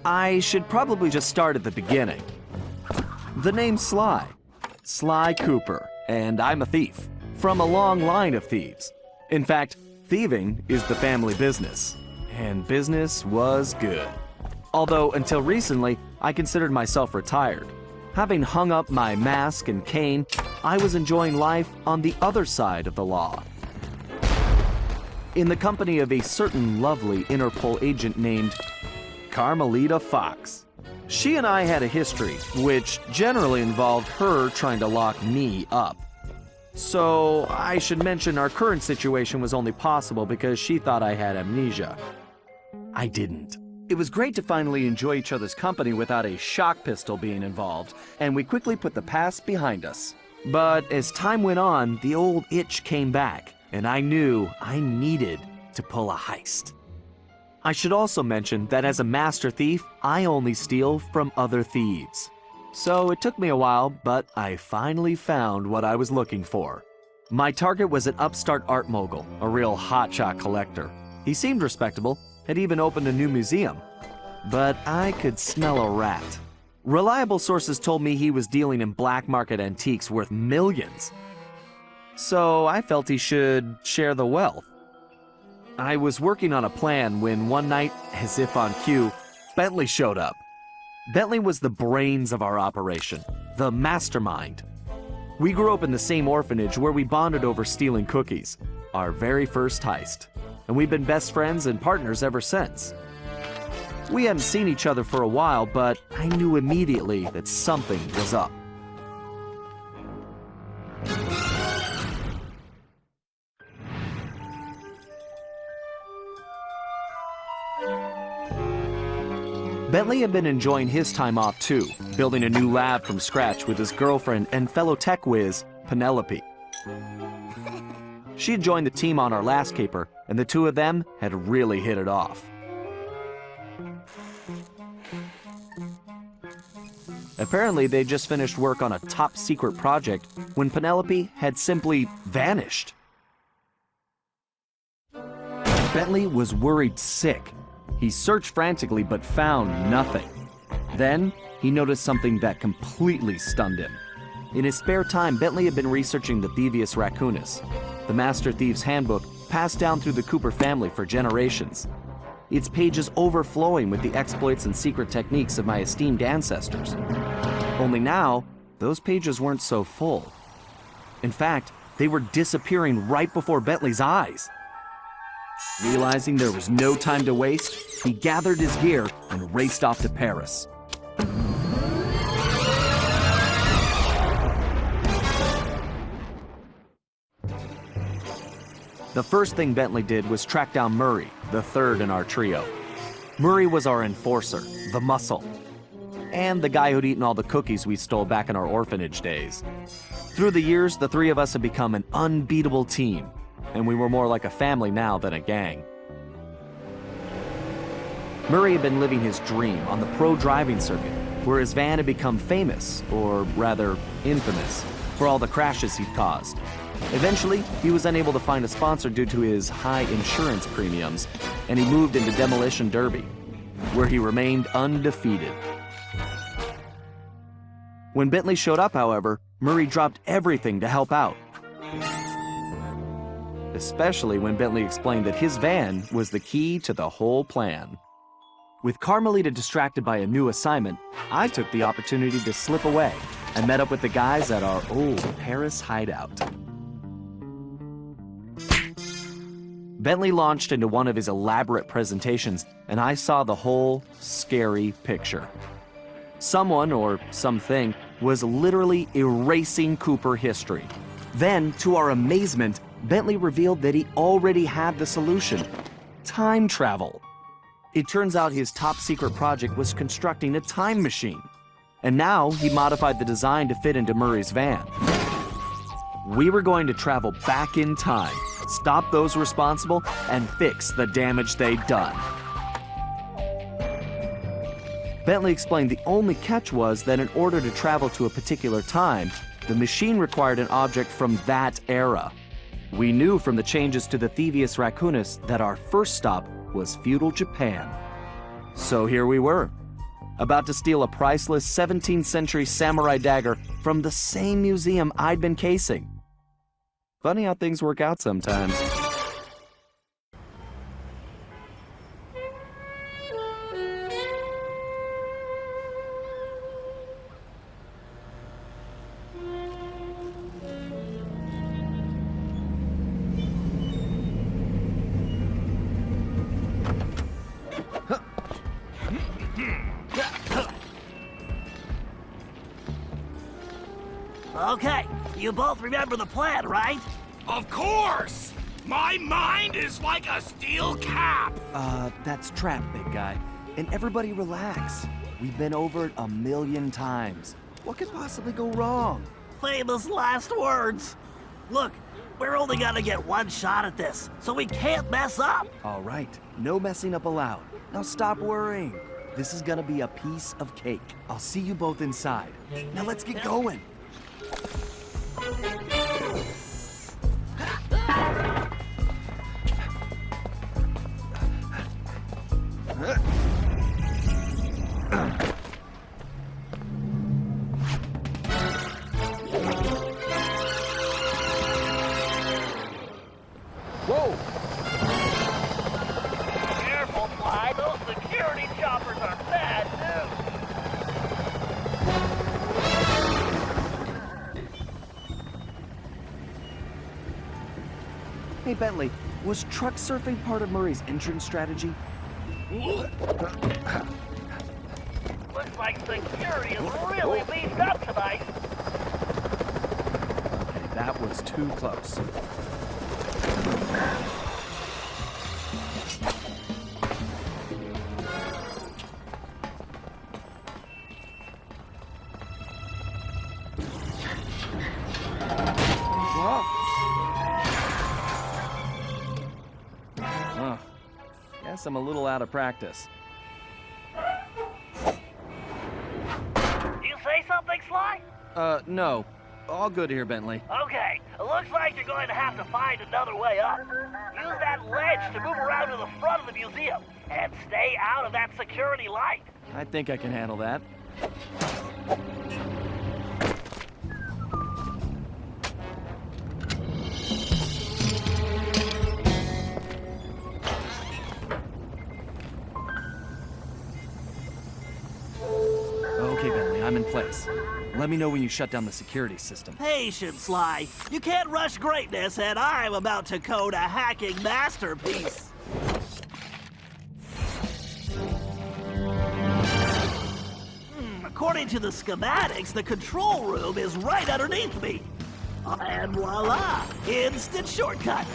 I should probably just start at the beginning. The name's Sly. Sly Cooper, and I'm a thief. From a long line of thieves. In fact, thieving is the family business. And business was good. Although, until recently, I considered myself retired. Having hung up my mask and cane, I was enjoying life on the other side of the law. In the company of a certain lovely Interpol agent named Carmelita Fox. She and I had a history, which generally involved her trying to lock me up. So, I should mention our current situation was only possible because she thought I had amnesia. I didn't. It was great to finally enjoy each other's company without a shock pistol being involved, and we quickly put the past behind us. But as time went on, the old itch came back, and I knew I needed to pull a heist. I should also mention that as a master thief, I only steal from other thieves. So it took me a while, but I finally found what I was looking for. My target was an upstart art mogul, a real hotshot collector. He seemed respectable, had even opened a new museum. But I could smell a rat. Reliable sources told me he was dealing in black market antiques worth millions. So I felt he should share the wealth. I was working on a plan when one night, as if on cue, Bentley showed up. Bentley was the brains of our operation, the mastermind. We grew up in the same orphanage where we bonded over stealing cookies, our very first heist, and we've been best friends and partners ever since. We hadn't seen each other for a while, but I knew immediately that something was up. Bentley had been enjoying his time off too, building a new lab from scratch with his girlfriend and fellow tech whiz, Penelope. She had joined the team on our last caper, and the two of them had really hit it off. Apparently, they just finished work on a top-secret project when Penelope had simply vanished. Bentley was worried sick. He searched frantically but found nothing. Then, he noticed something that completely stunned him. In his spare time, Bentley had been researching the Thievius Raccoonus, the Master Thief's handbook passed down through the Cooper family for generations. Its pages overflowing with the exploits and secret techniques of my esteemed ancestors. Only now, those pages weren't so full. In fact, they were disappearing right before Bentley's eyes. Realizing there was no time to waste, he gathered his gear and raced off to Paris. The first thing Bentley did was track down Murray, the third in our trio. Murray was our enforcer, the muscle, and the guy who'd eaten all the cookies we stole back in our orphanage days. Through the years, the three of us had become an unbeatable team, and we were more like a family now than a gang. Murray had been living his dream on the pro driving circuit, where his van had become famous, or rather, infamous, for all the crashes he'd caused. Eventually, he was unable to find a sponsor due to his high insurance premiums, and he moved into Demolition Derby, where he remained undefeated. When Bentley showed up, however, Murray dropped everything to help out. Especially when Bentley explained that his van was the key to the whole plan. With Carmelita distracted by a new assignment, I took the opportunity to slip away and met up with the guys at our old Paris hideout. Bentley launched into one of his elaborate presentations, and I saw the whole scary picture. Someone, or something, was literally erasing Cooper history. Then, to our amazement, Bentley revealed that he already had the solution: time travel. It turns out his top-secret project was constructing a time machine, and now he modified the design to fit into Murray's van. We were going to travel back in time, stop those responsible, and fix the damage they'd done. Bentley explained the only catch was that in order to travel to a particular time, the machine required an object from that era. We knew from the changes to the Thievius Raccoonus that our first stop was feudal Japan. So here we were, about to steal a priceless 17th century samurai dagger from the same museum I'd been casing. Funny how things work out sometimes. Okay, you both remember the plan, right? Of course! My mind is like a steel cap! That's trap, big guy. And everybody relax. We've been over it 1,000,000 times. What could possibly go wrong? Famous last words. Look, we're only gonna get one shot at this, so we can't mess up. All right, no messing up allowed. Now stop worrying. This is gonna be a piece of cake. I'll see you both inside. Now let's get going. Whoa! Careful, Sly. Those security choppers are bad news. Hey, Bentley, was truck surfing part of Murray's entrance strategy? Looks like security is really beefed up tonight. Okay, that was too close. Guess I'm a little out of practice. You say something, Sly? No. All good here, Bentley. Okay, it looks like you're going to have to find another way up. Use that ledge to move around to the front of the museum, and stay out of that security light. I think I can handle that. Okay, Bentley, I'm in place. Let me know when you shut down the security system. Patience, Sly. You can't rush greatness, and I'm about to code a hacking masterpiece. According to the schematics, the control room is right underneath me. And voila, instant shortcut.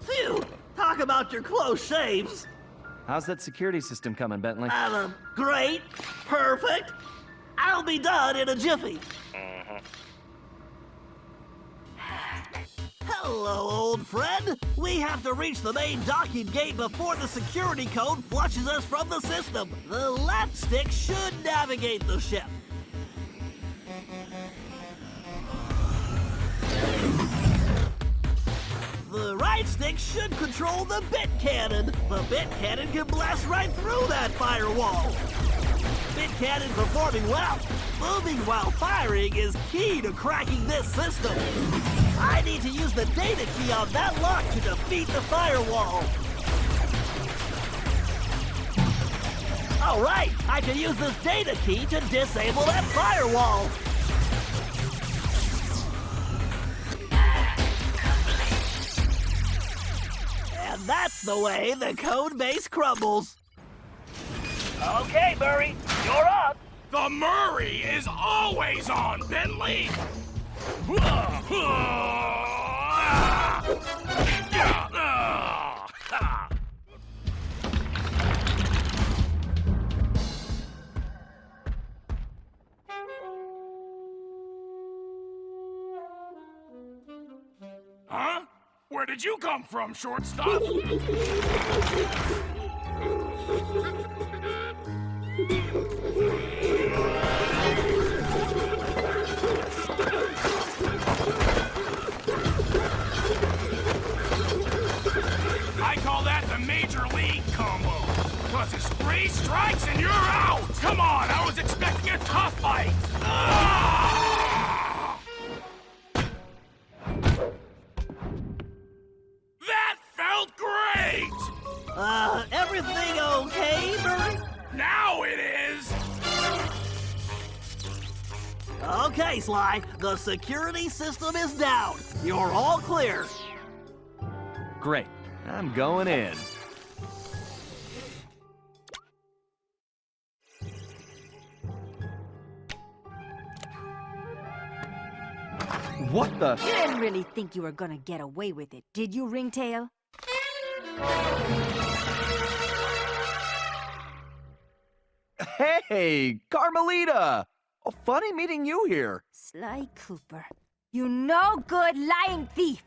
Phew, talk about your close shaves. How's that security system coming, Bentley? Great, perfect. I'll be done in a jiffy. Hello, old friend. We have to reach the main docking gate before the security code flushes us from the system. The left stick should navigate the ship. The right stick should control the bit cannon. The bit cannon can blast right through that firewall. Bit cannon performing well. Moving while firing is key to cracking this system. I need to use the data key on that lock to defeat the firewall. All right, I can use this data key to disable that firewall. And that's the way the code base crumbles. Okay, Murray, you're up. The Murray is always on, Bentley! Huh? Where did you come from, shortstop? strikes and you're out! Come on, I was expecting a tough fight! Ah! That felt great! Everything okay, Murray? Now it is! Okay, Sly, the security system is down. You're all clear. Great. I'm going in. What the? You didn't really think you were gonna get away with it, did you, Ringtail? Hey, Carmelita! Oh, funny meeting you here. Sly Cooper, you no good lying thief!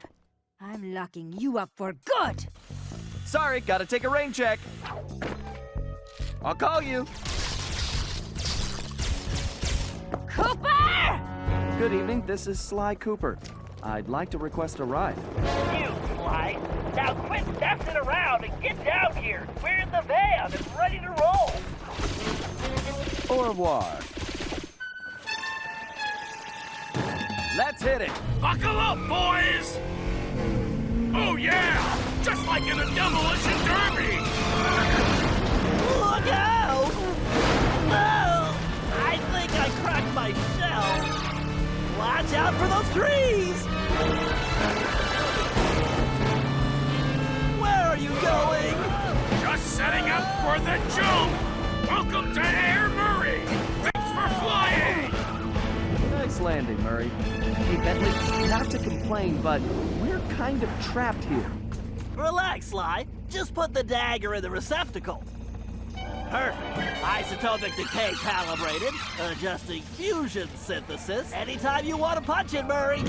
I'm locking you up for good! Sorry, gotta take a rain check. I'll call you. Cooper! Good evening, this is Sly Cooper. I'd like to request a ride. You, Sly. Now quit messing around and get down here. We're in the van and ready to roll. Au revoir. Let's hit it. Buckle up, boys! Oh yeah! Just like in a demolition derby! Look out! No! I think I cracked my shell. Watch out for those trees! Where are you going? Just setting up for the jump! Welcome to Air Murray! Thanks for flying! Nice landing, Murray. Hey, Bentley, not to complain, but we're kind of trapped here. Relax, Sly. Just put the dagger in the receptacle. Perfect. Isotopic decay calibrated. Adjusting fusion synthesis. Anytime you want to punch it, Murray.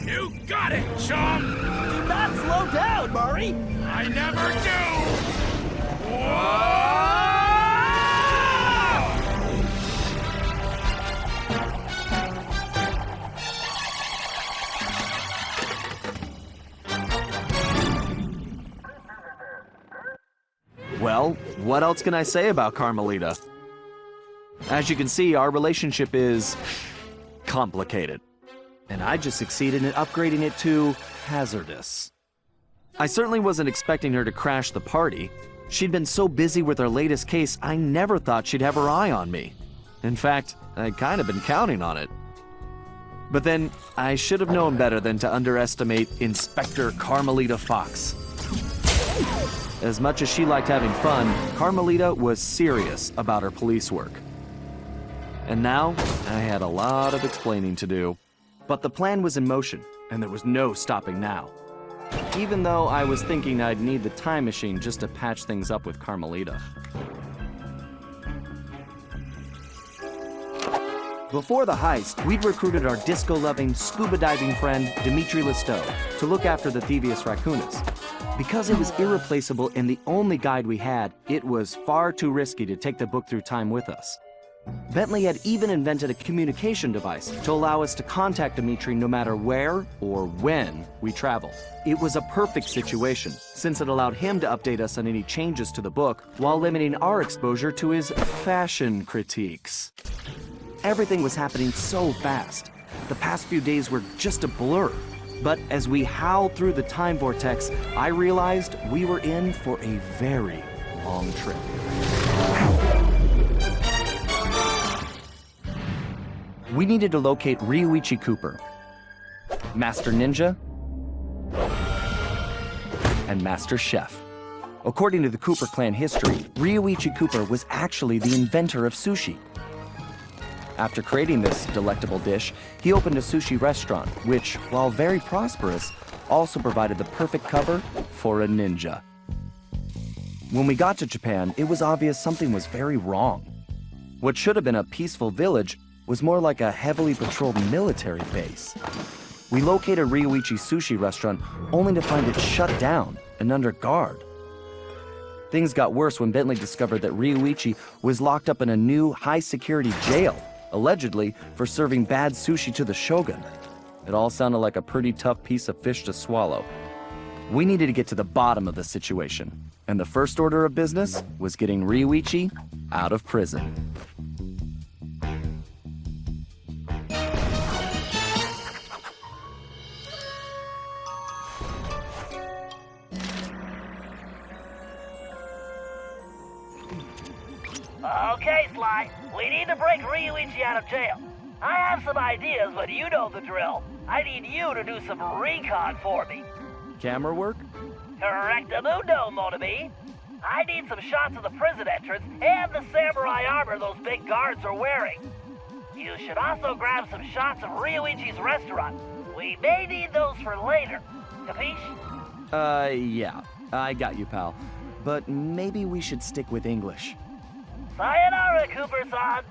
You got it, chum! Do not slow down, Murray. I never do! Whoa! Well, what else can I say about Carmelita? As you can see, our relationship is complicated. And I just succeeded in upgrading it to hazardous. I certainly wasn't expecting her to crash the party. She'd been so busy with her latest case, I never thought she'd have her eye on me. In fact, I'd kind of been counting on it. But then, I should have known better than to underestimate Inspector Carmelita Fox. As much as she liked having fun, Carmelita was serious about her police work. And now, I had a lot of explaining to do. But the plan was in motion, and there was no stopping now. Even though I was thinking I'd need the time machine just to patch things up with Carmelita. Before the heist, we'd recruited our disco-loving, scuba-diving friend, Dimitri Listeau, to look after the Thievius Raccoonus. Because it was irreplaceable and the only guide we had, it was far too risky to take the book through time with us. Bentley had even invented a communication device to allow us to contact Dimitri no matter where or when we traveled. It was a perfect situation, since it allowed him to update us on any changes to the book while limiting our exposure to his fashion critiques. Everything was happening so fast. The past few days were just a blur. But as we howled through the time vortex, I realized we were in for a very long trip. We needed to locate Ryuichi Cooper, Master Ninja, and Master Chef. According to the Cooper clan history, Ryuichi Cooper was actually the inventor of sushi. After creating this delectable dish, he opened a sushi restaurant, which, while very prosperous, also provided the perfect cover for a ninja. When we got to Japan, it was obvious something was very wrong. What should have been a peaceful village was more like a heavily patrolled military base. We located Ryuichi's sushi restaurant only to find it shut down and under guard. Things got worse when Bentley discovered that Ryuichi was locked up in a new high-security jail, allegedly for serving bad sushi to the shogun. It all sounded like a pretty tough piece of fish to swallow. We needed to get to the bottom of the situation. And the first order of business was getting Ryuichi out of prison. Okay, Sly. We need to break Ryuichi out of jail. I have some ideas, but you know the drill. I need you to do some recon for me. Camera work? Correctamundo, mon ami. I need some shots of the prison entrance and the samurai armor those big guards are wearing. You should also grab some shots of Ryuichi's restaurant. We may need those for later. Capiche? Yeah. I got you, pal. But maybe we should stick with English. Sayonara, Cooper-san.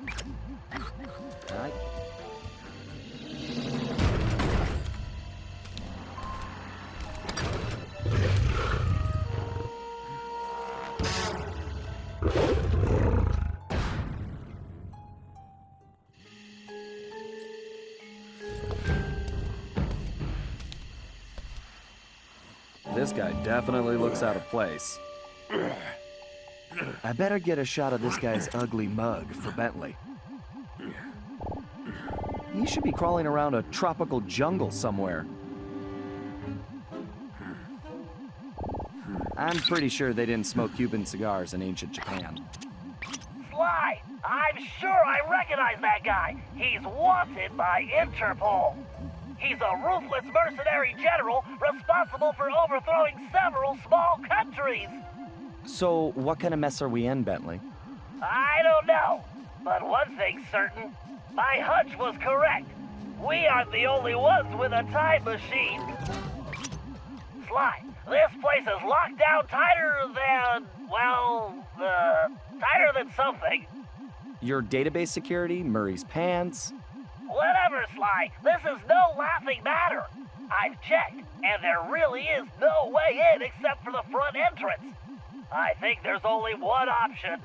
This guy definitely looks out of place. I better get a shot of this guy's ugly mug for Bentley. He should be crawling around a tropical jungle somewhere. I'm pretty sure they didn't smoke Cuban cigars in ancient Japan. Sly, I'm sure I recognize that guy. He's wanted by Interpol. He's a ruthless mercenary general responsible for overthrowing several small countries. So, what kind of mess are we in, Bentley? I don't know, but one thing's certain. My hunch was correct. We aren't the only ones with a time machine. Sly, this place is locked down tighter than, well, tighter than something. Your database security, Murray's pants? Whatever, Sly. This is no laughing matter. I've checked, and there really is no way in except for the front entrance. I think there's only one option.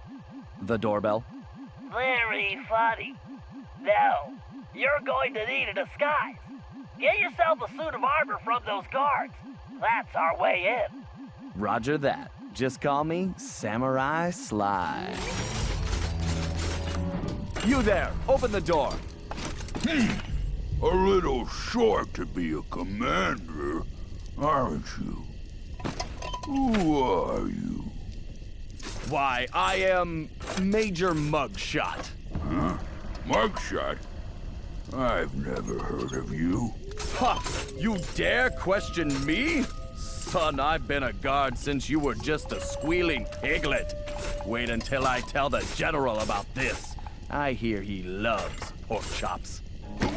The doorbell? Very funny. No, you're going to need a disguise. Get yourself a suit of armor from those guards. That's our way in. Roger that. Just call me Samurai Sly. You there! Open the door! A little short to be a commander, aren't you? Who are you? Why, I am Major Mugshot. Huh? Mugshot? I've never heard of you. Ha! You dare question me? Son, I've been a guard since you were just a squealing piglet. Wait until I tell the general about this. I hear he loves pork chops.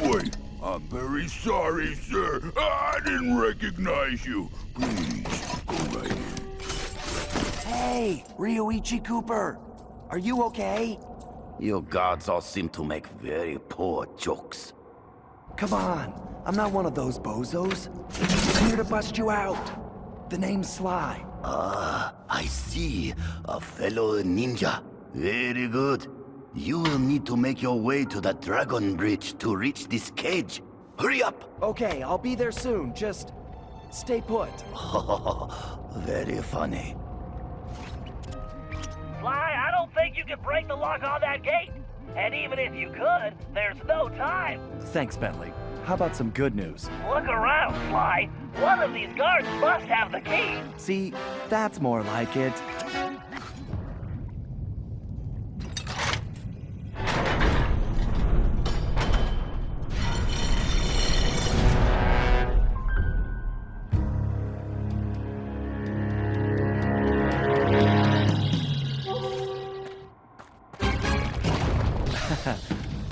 Wait, I'm very sorry, sir. I didn't recognize you. Please, go right in. Hey, Ryuichi Cooper. Are you okay? You guards all seem to make very poor jokes. Come on. I'm not one of those bozos. I'm here to bust you out. The name's Sly. Ah, I see. A fellow ninja. Very good. You will need to make your way to the Dragon Bridge to reach this cage. Hurry up! Okay, I'll be there soon. Just stay put. Very funny. Sly, I don't think you can break the lock on that gate. And even if you could, there's no time. Thanks, Bentley. How about some good news? Look around, Sly. One of these guards must have the key. See, that's more like it.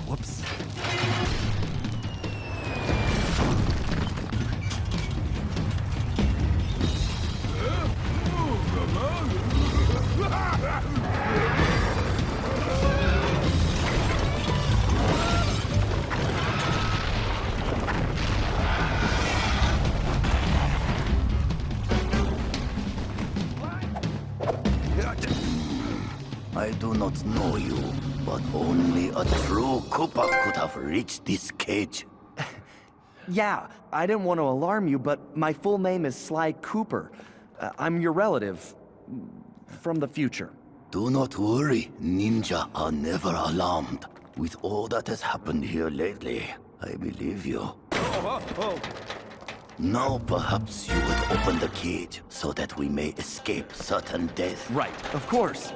Whoops. I do not know you, but only a true Koopa could have reached this cage. Yeah, I didn't want to alarm you, but my full name is Sly Cooper. I'm your relative. from the future. Do not worry, ninja are never alarmed. With all that has happened here lately, I believe you. Now perhaps you would open the cage so that we may escape certain death. Right, of course.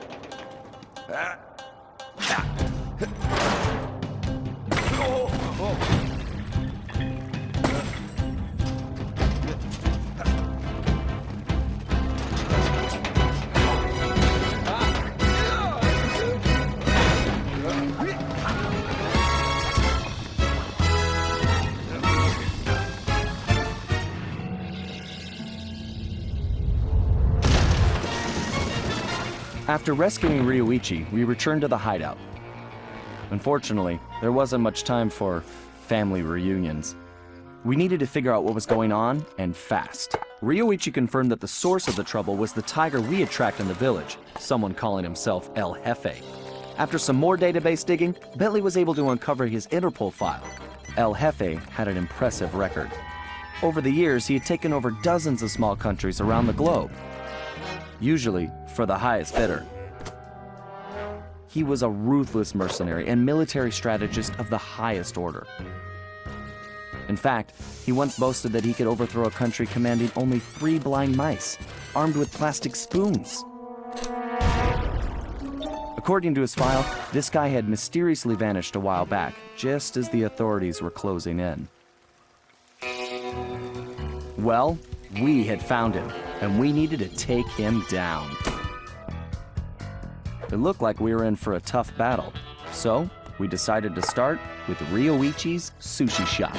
After rescuing Ryoichi, we returned to the hideout. Unfortunately, there wasn't much time for family reunions. We needed to figure out what was going on, and fast. Ryoichi confirmed that the source of the trouble was the tiger we had tracked in the village, someone calling himself El Jefe. After some more database digging, Bentley was able to uncover his Interpol file. El Jefe had an impressive record. Over the years, he had taken over dozens of small countries around the globe, usually for the highest bidder. He was a ruthless mercenary and military strategist of the highest order. In fact, he once boasted that he could overthrow a country commanding only 3 blind mice, armed with plastic spoons. According to his file, this guy had mysteriously vanished a while back, just as the authorities were closing in. Well, we had found him, and we needed to take him down. It looked like we were in for a tough battle, so we decided to start with Ryoichi's sushi shop.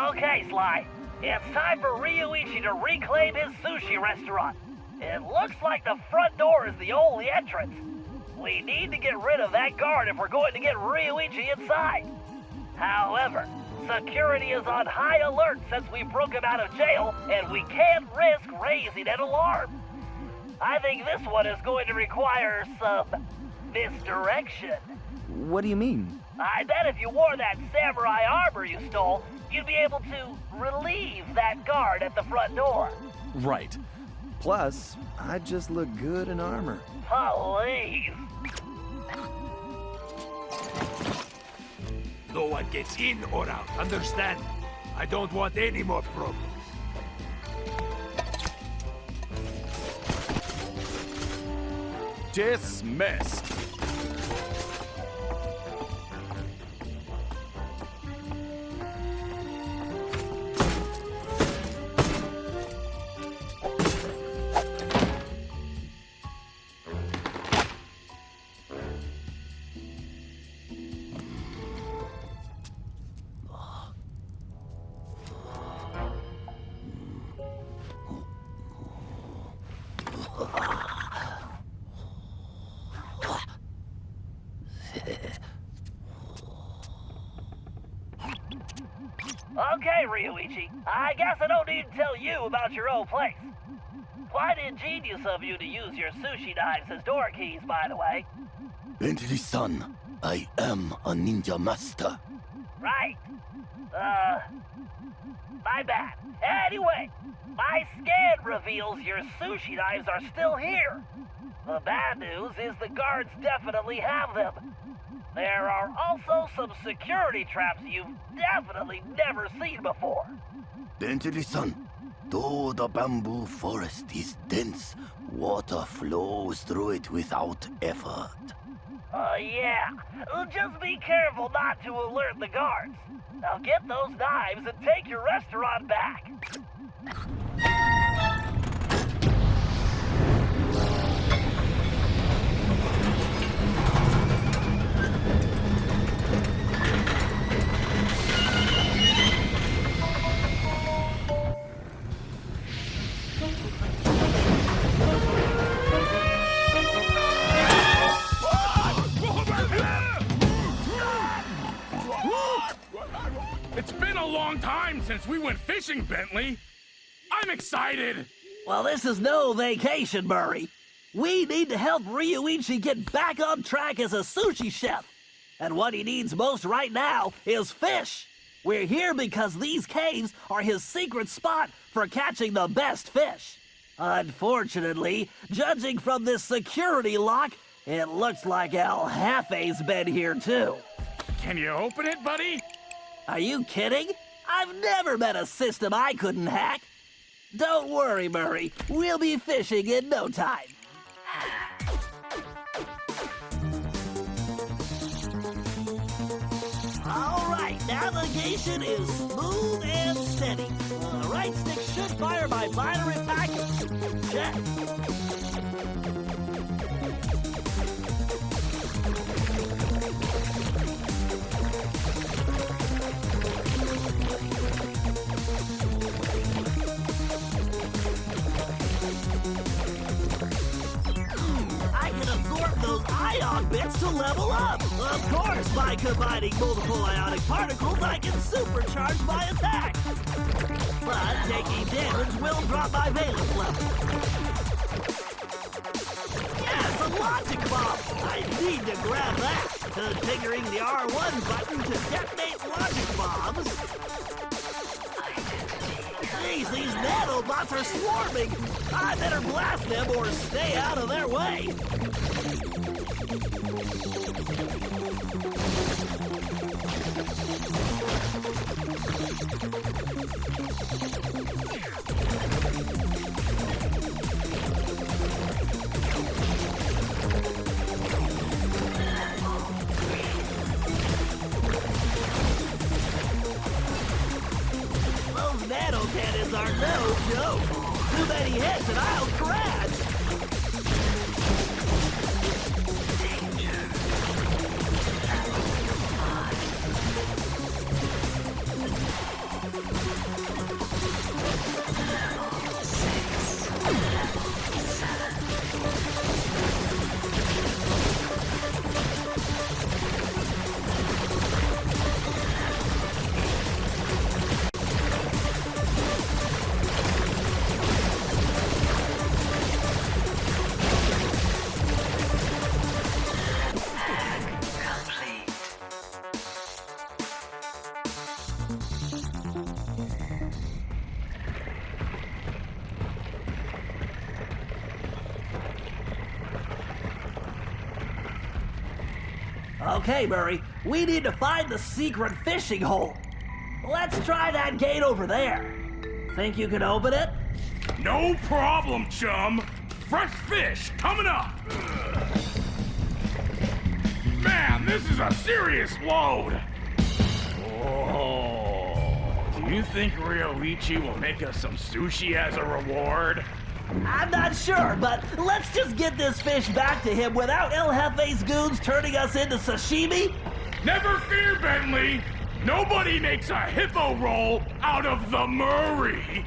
Okay, Sly. It's time for Ryoichi to reclaim his sushi restaurant. It looks like the front door is the only entrance. We need to get rid of that guard if we're going to get Ryoichi inside. However, security is on high alert since we broke him out of jail, and we can't risk raising an alarm. I think this one is going to require some misdirection. What do you mean? I bet if you wore that samurai armor you stole, you'd be able to relieve that guard at the front door. Right. Plus, I just look good in armor. Please. No one gets in or out, understand? I don't want any more problems. Dismissed. Okay, Ryoichi. I guess I don't need to tell you about your old place. Quite ingenious of you to use your sushi knives as door keys, by the way. Bentley-san, I am a ninja master. Right. My bad. Anyway, my scan reveals your sushi knives are still here. The bad news is the guards definitely have them. There are also some security traps you've definitely never seen before. Bentley-san, though the bamboo forest is dense, water flows through it without effort. Yeah. Just be careful not to alert the guards. Now get those knives and take your restaurant back. It's been a long time since we went fishing, Bentley. I'm excited. Well, this is no vacation, Murray. We need to help Ryoichi get back on track as a sushi chef. And what he needs most right now is fish. We're here because these caves are his secret spot for catching the best fish. Unfortunately, judging from this security lock, it looks like El Jefe's been here too. Can you open it, buddy? Are you kidding? I've never met a system I couldn't hack. Don't worry, Murray. We'll be fishing in no time. All right, navigation is smooth and steady. The right stick should fire my binary package. Check. I can absorb those ion bits to level up. Of course, by combining multiple ionic particles, I can supercharge my attack. But taking damage will drop my valence level. Yes, a logic bomb. I need to grab that. Configuring the R1 button to detonate logic bombs. Jeez, these nanobots are swarming. I better blast them or stay out of their way. Those nano cannons are no joke. Too many hits and I'll crash. Okay, Murray, we need to find the secret fishing hole. Let's try that gate over there. Think you can open it? No problem, chum. Fresh fish coming up. Man, this is a serious load. Oh, do you think Ryoichi will make us some sushi as a reward? I'm not sure, but let's just get this fish back to him without El Jefe's goons turning us into sashimi. Never fear, Bentley. Nobody makes a hippo roll out of the Murray.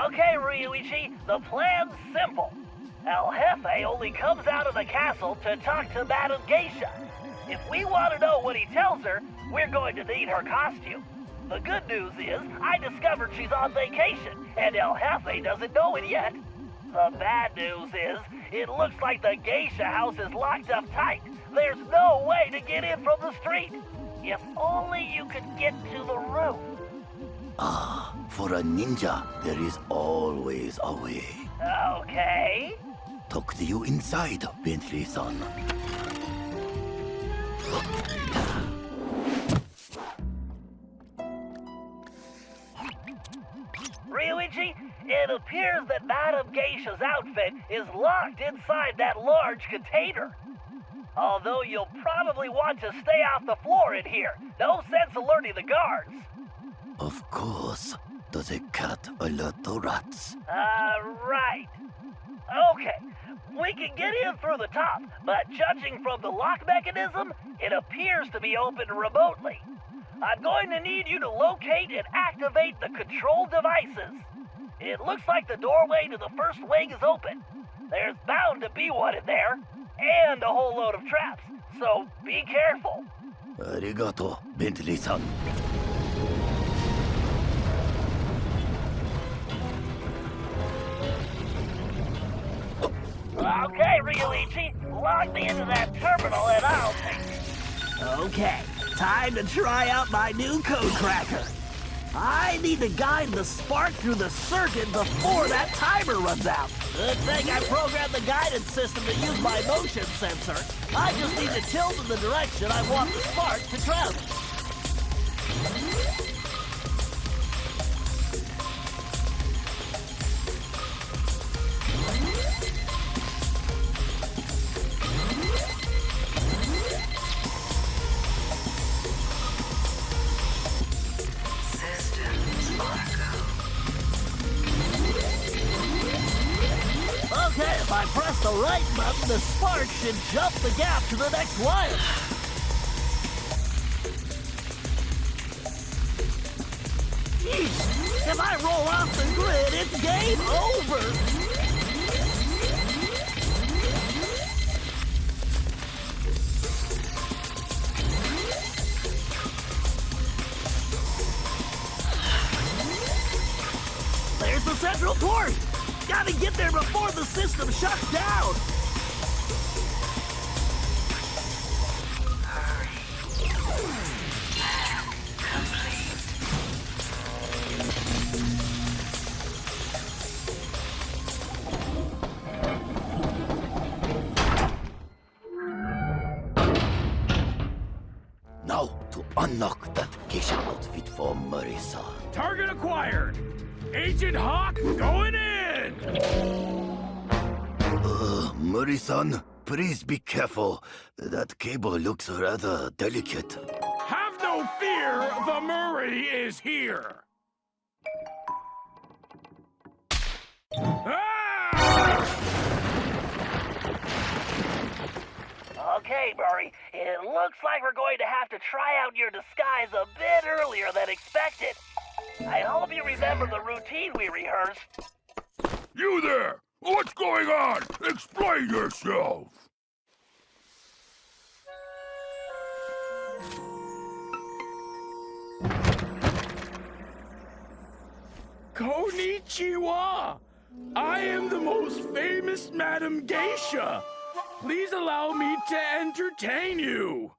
Okay, Ryoichi, the plan's simple. El Jefe only comes out of the castle to talk to Madame Geisha. If we want to know what he tells her, we're going to need her costume. The good news is, I discovered she's on vacation, and El Jefe doesn't know it yet. The bad news is, it looks like the Geisha house is locked up tight. There's no way to get in from the street. If only you could get to the roof. Ah, for a ninja, there is always a way. Okay. Talk to you inside, Bentley-san. Ryoichi, it appears that Madame Geisha's outfit is locked inside that large container. Although you'll probably want to stay off the floor in here. No sense alerting the guards. Of course. Does a cat alert the rats? Right. Okay, we can get in through the top, but judging from the lock mechanism, it appears to be opened remotely. I'm going to need you to locate and activate the control devices. It looks like the doorway to the first wing is open. There's bound to be one in there, and a whole load of traps, so be careful. Arigato, Bentley-san. Okay, Ryoichi, log me into that terminal and I'll take it. Okay, Time to try out my new code cracker. I need to guide the spark through the circuit before that timer runs out. Good thing I programmed the guidance system to use my motion sensor. I just need to tilt in the direction I want the spark to travel. Okay, if I press the right button, the spark should jump the gap to the next wire. Jeez, if I roll off the grid, it's game over. There's the central port. Gotta get there before the system shuts down! Now, to unlock that geisha outfit for Marisa. Target acquired! Agent Hawk going in! Murray-san, please be careful. That cable looks rather delicate. Have no fear, the Murray is here! Ah! Okay, Murray, it looks like we're going to have to try out your disguise a bit earlier than expected. I hope you remember the routine we rehearsed. You there! What's going on? Explain yourself! Konnichiwa! I am the most famous Madam Geisha. Please allow me to entertain you.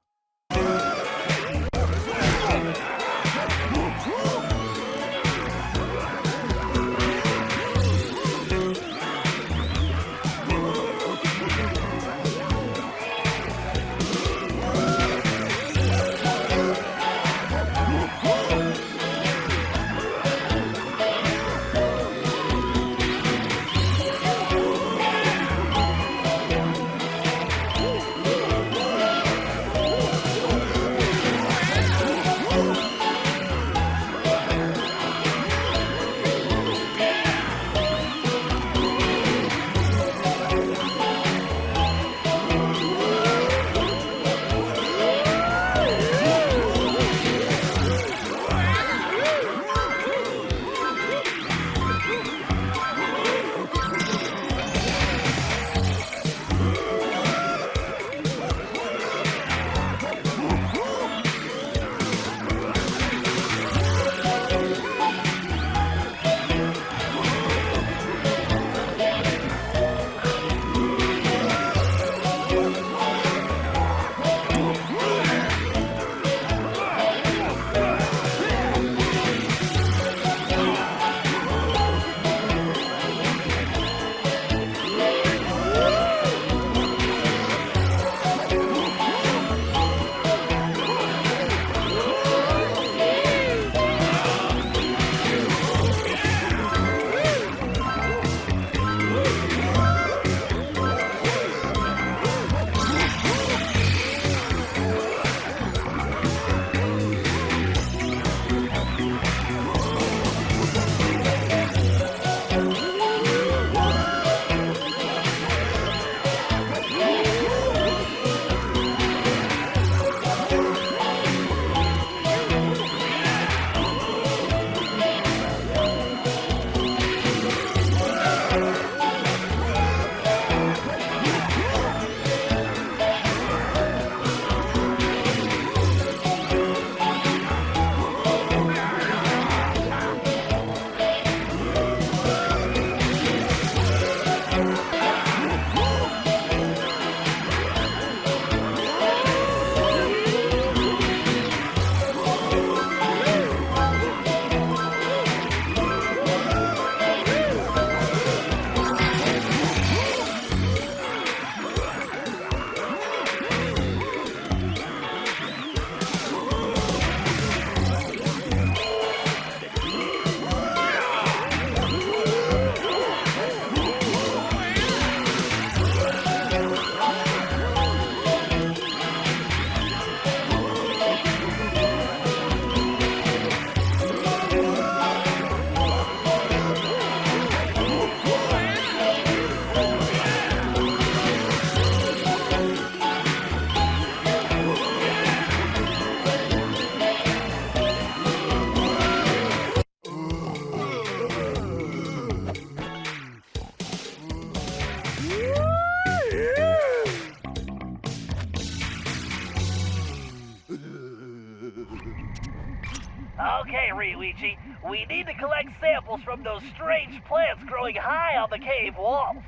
we need to collect samples from those strange plants growing high on the cave walls.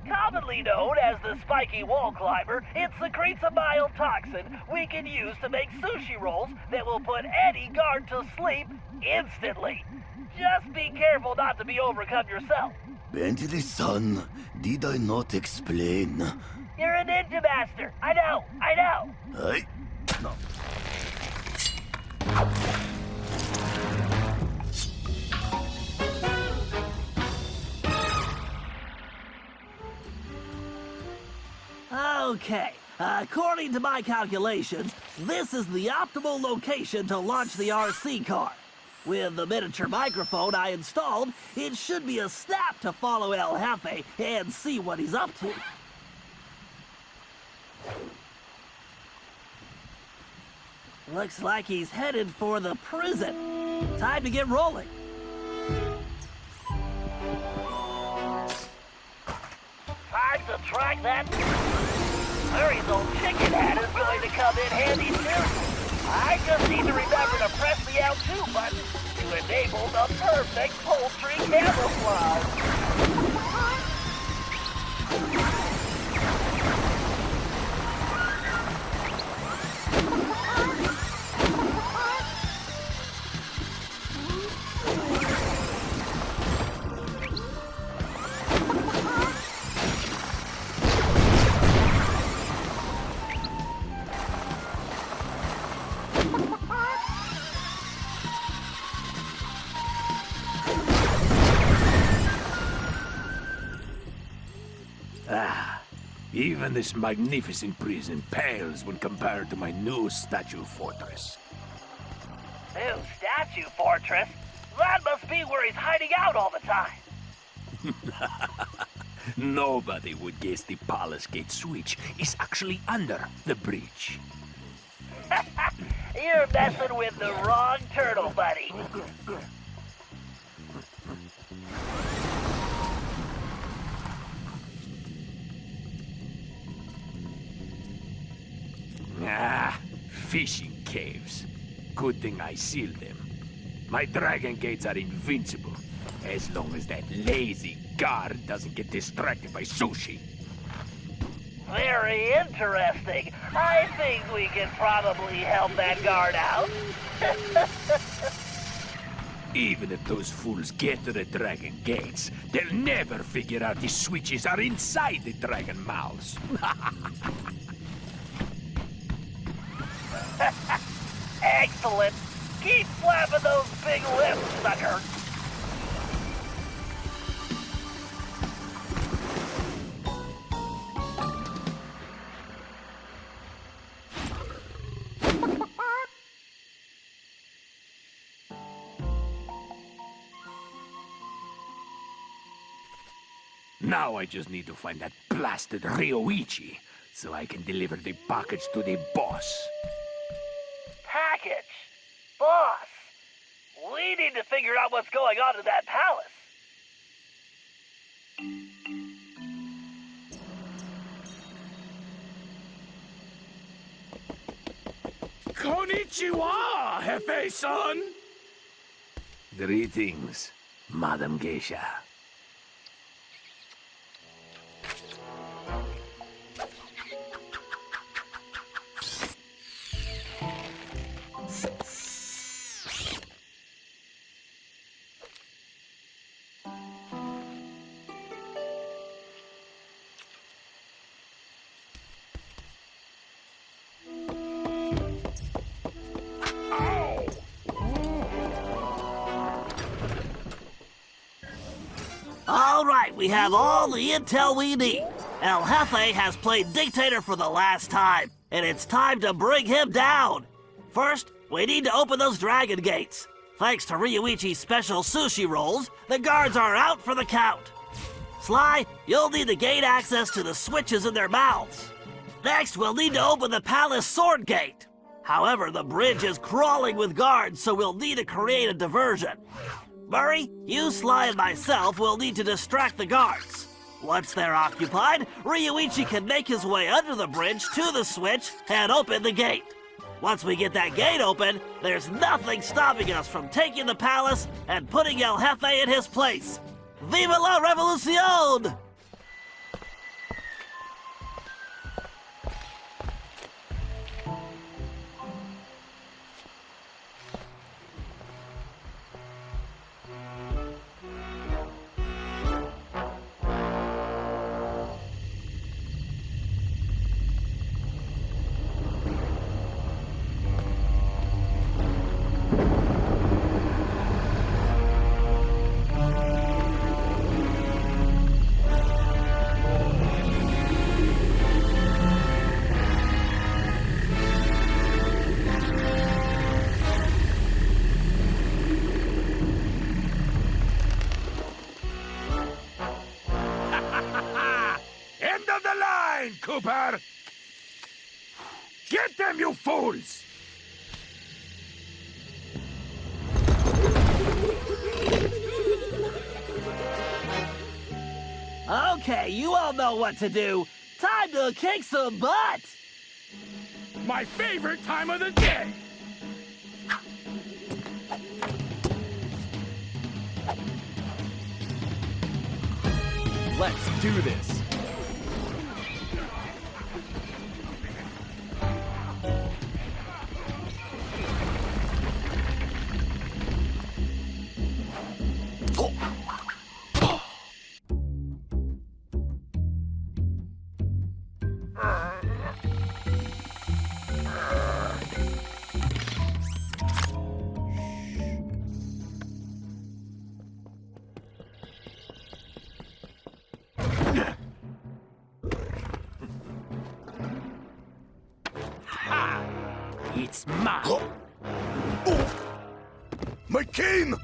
Commonly known as the spiky wall climber, it secretes a mild toxin we can use to make sushi rolls that will put any guard to sleep instantly. Just be careful not to be overcome yourself. Bentley-san, did I not explain? You're a ninja master. I know. Hey? No. Okay, according to my calculations, this is the optimal location to launch the RC car. With the miniature microphone I installed, it should be a snap to follow El Jefe and see what he's up to. Looks like he's headed for the prison. Time to get rolling. Time to track that. Murray's old chicken hat is going to come in handy too. I just need to remember to press the L2 button to enable the perfect poultry camouflage. Even this magnificent prison pales when compared to my new statue fortress. New statue fortress? That must be where he's hiding out all the time. Nobody would guess the palace gate switch is actually under the bridge. You're messing with the wrong turtle, buddy. Ah, fishing caves. Good thing I sealed them. My dragon gates are invincible, as long as that lazy guard doesn't get distracted by sushi. Very interesting. I think we can probably help that guard out. Even if those fools get to the dragon gates, they'll never figure out the switches are inside the dragon mouths. Excellent. Keep flapping those big lips, sucker. Now I just need to find that blasted Ryoichi, so I can deliver the package to the boss. Package? Boss? We need to figure out what's going on in that palace. Konnichiwa, Jefe-san! Greetings, Madam Geisha. All right, we have all the intel we need. El Jefe has played dictator for the last time, and it's time to bring him down. First, we need to open those dragon gates. Thanks to Ryoichi's special sushi rolls, the guards are out for the count. Sly, you'll need to gain access to the switches in their mouths. Next, we'll need to open the palace sword gate. However, the bridge is crawling with guards, so we'll need to create a diversion. Murray, you, Sly, and myself will need to distract the guards. Once they're occupied, Ryoichi can make his way under the bridge to the switch and open the gate. Once we get that gate open, there's nothing stopping us from taking the palace and putting El Jefe in his place. Viva la revolucion! Cooper! Get them, you fools! Okay, you all know what to do. Time to kick some butt! My favorite time of the day! Let's do this. It's mine! My cane!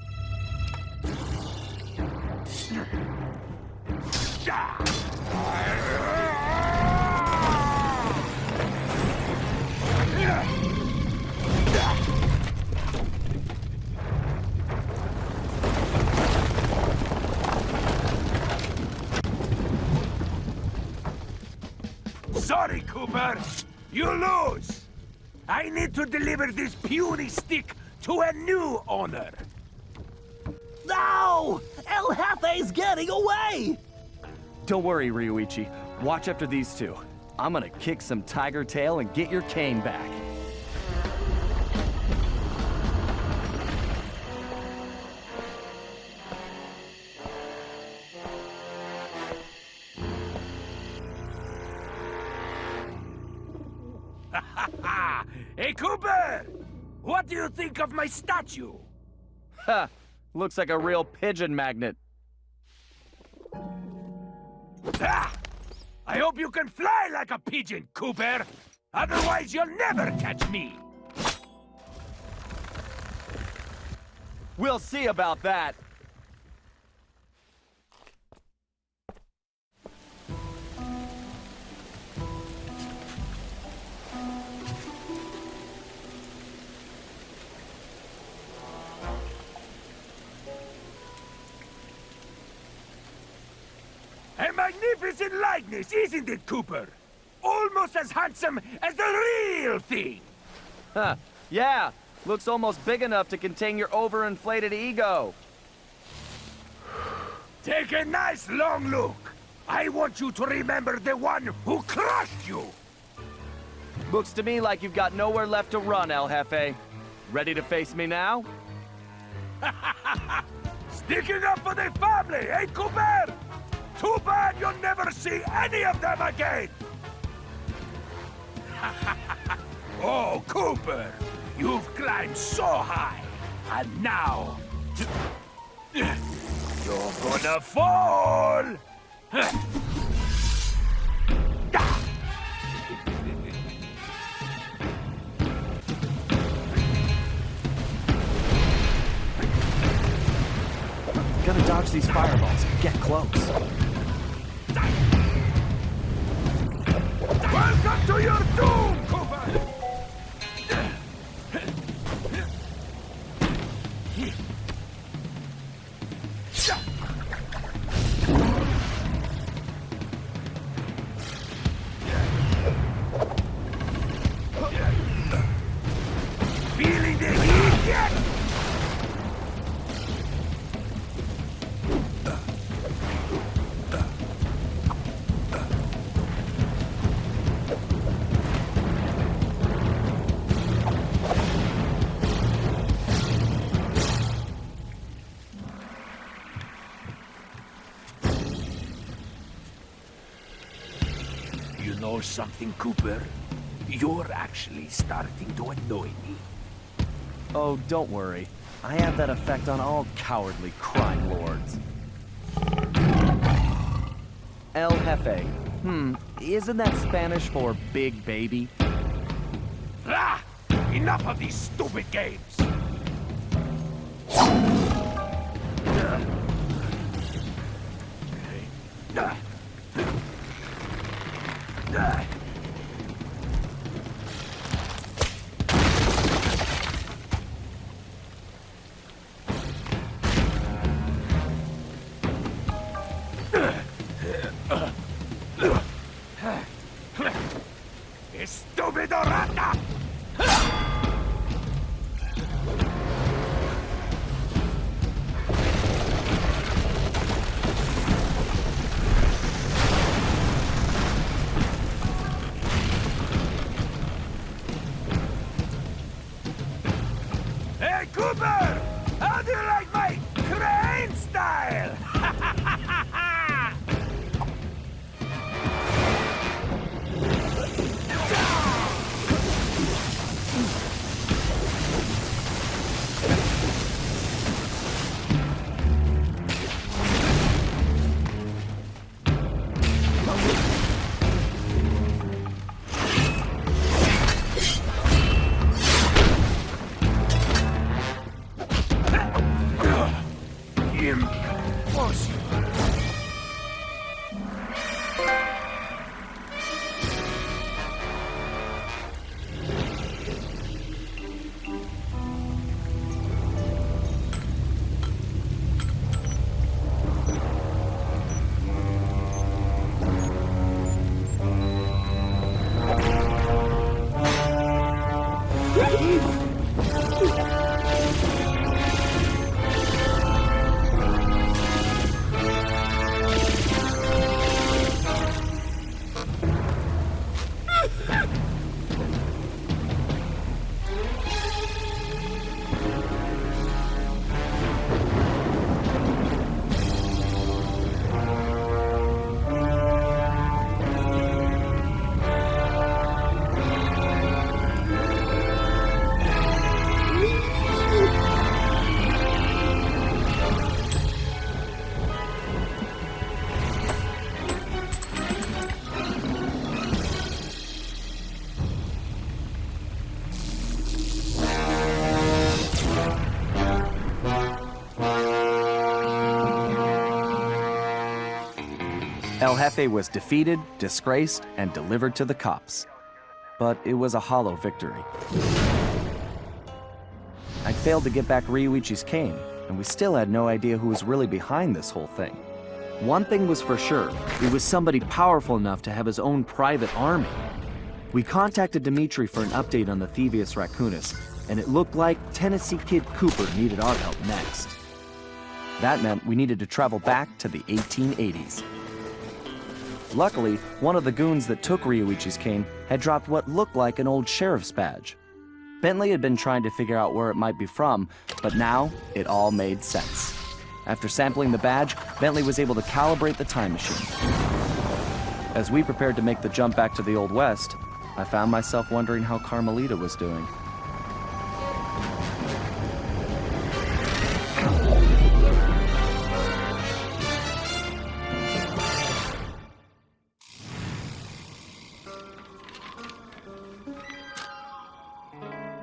Sorry, Cooper. You lose. I need to deliver this puny stick to a new owner. No! El Jefe's getting away! Don't worry, Ryuichi. Watch after these two. I'm gonna kick some tiger tail and get your cane back. Hey, Cooper! What do you think of my statue? Ha! Looks like a real pigeon magnet. Ah! I hope you can fly like a pigeon, Cooper! Otherwise, you'll never catch me! We'll see about that. A magnificent likeness, isn't it, Cooper? Almost as handsome as the real thing! Huh. Yeah. Looks almost big enough to contain your overinflated ego. Take a nice long look. I want you to remember the one who crushed you! Looks to me like you've got nowhere left to run, El Jefe. Ready to face me now? Sticking up for the family, eh, Cooper? Too bad you'll never see any of them again! Oh, Cooper! You've climbed so high, and now... you're gonna fall! Gotta dodge these fireballs and get close. Welcome to your doom, Cooper! You know something, Cooper? You're actually starting to annoy me. Oh, don't worry. I have that effect on all cowardly crime lords. El Jefe. Isn't that Spanish for big baby? Ah! Enough of these stupid games! ¡Estúpido rata! Hey, Cooper! How do you like my crane style? El Jefe was defeated, disgraced, and delivered to the cops. But it was a hollow victory. I'd failed to get back Ryuichi's cane, and we still had no idea who was really behind this whole thing. One thing was for sure, it was somebody powerful enough to have his own private army. We contacted Dimitri for an update on the Thievius Raccoonus, and it looked like Tennessee Kid Cooper needed our help next. That meant we needed to travel back to the 1880s. Luckily, one of the goons that took Ryuichi's cane had dropped what looked like an old sheriff's badge. Bentley had been trying to figure out where it might be from, but now it all made sense. After sampling the badge, Bentley was able to calibrate the time machine. As we prepared to make the jump back to the Old West, I found myself wondering how Carmelita was doing.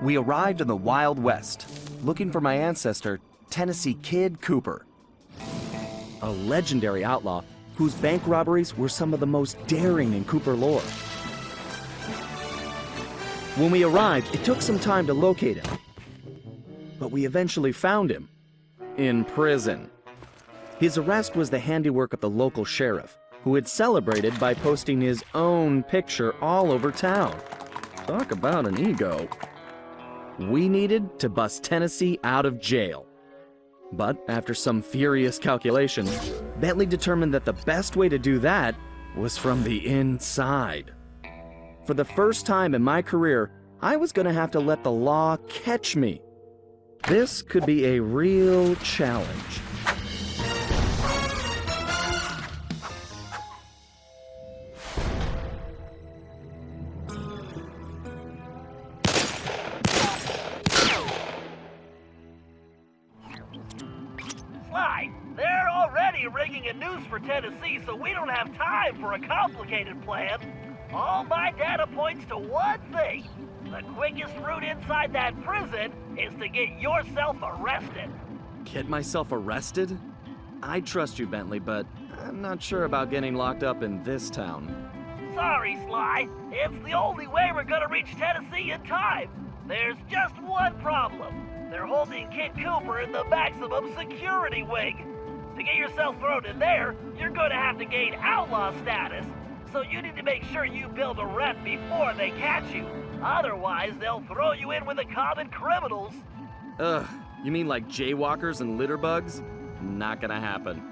We arrived in the Wild West, looking for my ancestor, Tennessee Kid Cooper. A legendary outlaw whose bank robberies were some of the most daring in Cooper lore. When we arrived, it took some time to locate him. But we eventually found him. In prison. His arrest was the handiwork of the local sheriff, who had celebrated by posting his own picture all over town. Talk about an ego. We needed to bust Tennessee out of jail. But after some furious calculations, Bentley determined that the best way to do that was from the inside. For the first time in my career, I was going to have to let the law catch me. This could be a real challenge. bringing a noose for Tennessee, so we don't have time for a complicated plan. All my data points to one thing. The quickest route inside that prison is to get yourself arrested. Get myself arrested? I trust you, Bentley, but I'm not sure about getting locked up in this town. Sorry, Sly. It's the only way we're gonna reach Tennessee in time. There's just one problem. They're holding Kid Cooper in the maximum security wing. To get yourself thrown in there, you're gonna have to gain outlaw status. So you need to make sure you build a rep before they catch you. Otherwise, they'll throw you in with the common criminals. Ugh, you mean like jaywalkers and litterbugs? Not gonna happen.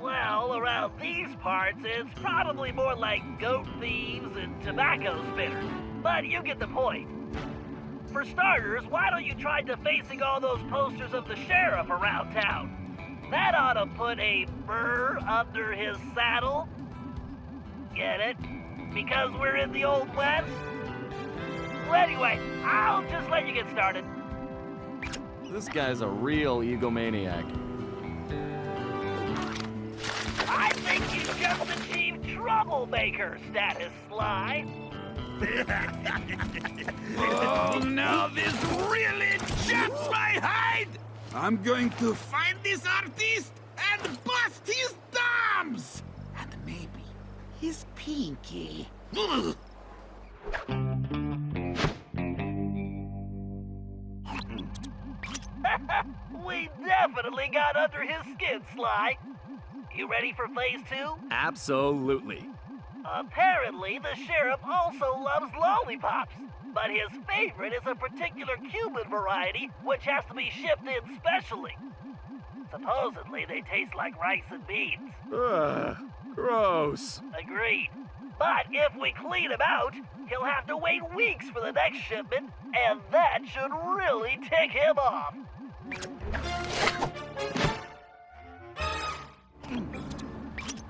Well, around these parts, it's probably more like goat thieves and tobacco spitters. But you get the point. For starters, why don't you try defacing all those posters of the sheriff around town? That ought to put a burr under his saddle. Get it? Because we're in the Old West? Well, anyway, I'll just let you get started. This guy's a real egomaniac. I think you just achieved troublemaker status, Sly. Oh, now this really chaps my hide! I'm going to find this artist and bust his thumbs! And maybe his pinky. Ugh. We definitely got under his skin, Sly. You ready for phase 2? Absolutely. Apparently, the sheriff also loves lollipops, but his favorite is a particular Cuban variety which has to be shipped in specially. Supposedly, they taste like rice and beans. Ugh, gross. Agreed. But if we clean him out, he'll have to wait weeks for the next shipment, and that should really tick him off.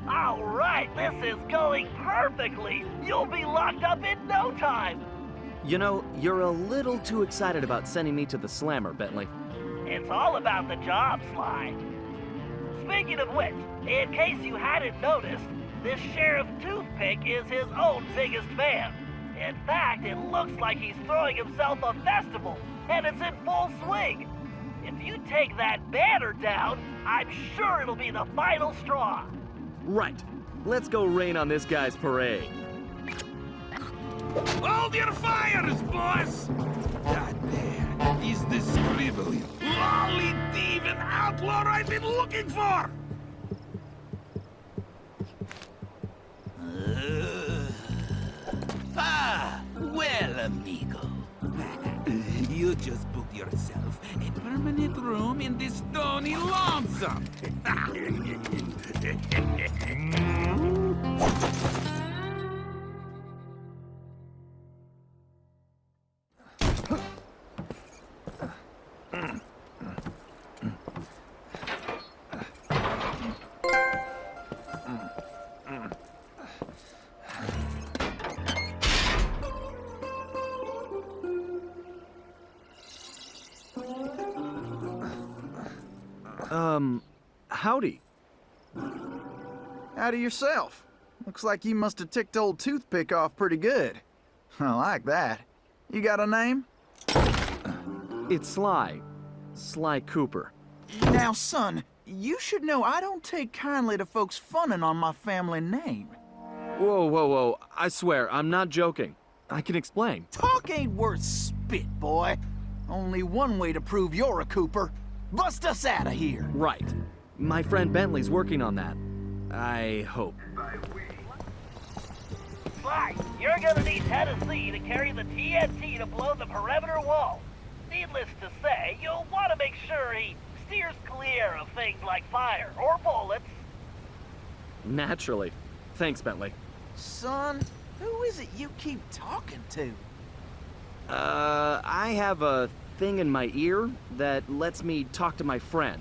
All right, this is going perfectly. You'll be locked up in no time. You know, you're a little too excited about sending me to the slammer, Bentley. It's all about the job, Sly. Speaking of which, in case you hadn't noticed, this Sheriff Toothpick is his own biggest fan. In fact, it looks like he's throwing himself a festival, and it's in full swing. If you take that banner down, I'm sure it'll be the final straw. Right. Let's go rain on this guy's parade. Hold your fires, boss! That there is the scribbly, lolly thief and outlaw I've been looking for! Well, amigo. You just booked yourself a permanent room in the Stony Lonesome. Howdy. Howdy yourself. Looks like you must have ticked old Toothpick off pretty good. I like that. You got a name? It's Sly. Sly Cooper. Now, son, you should know I don't take kindly to folks funning on my family name. Whoa, whoa, whoa. I swear, I'm not joking. I can explain. Talk ain't worth spit, boy. Only one way to prove you're a Cooper. Bust us out of here. Right. My friend Bentley's working on that. I hope. Sly, you're gonna need Tennessee to carry the TNT to blow the perimeter wall. Needless to say, you'll want to make sure he steers clear of things like fire or bullets. Naturally. Thanks, Bentley. Son, who is it you keep talking to? I have a thing in my ear that lets me talk to my friend.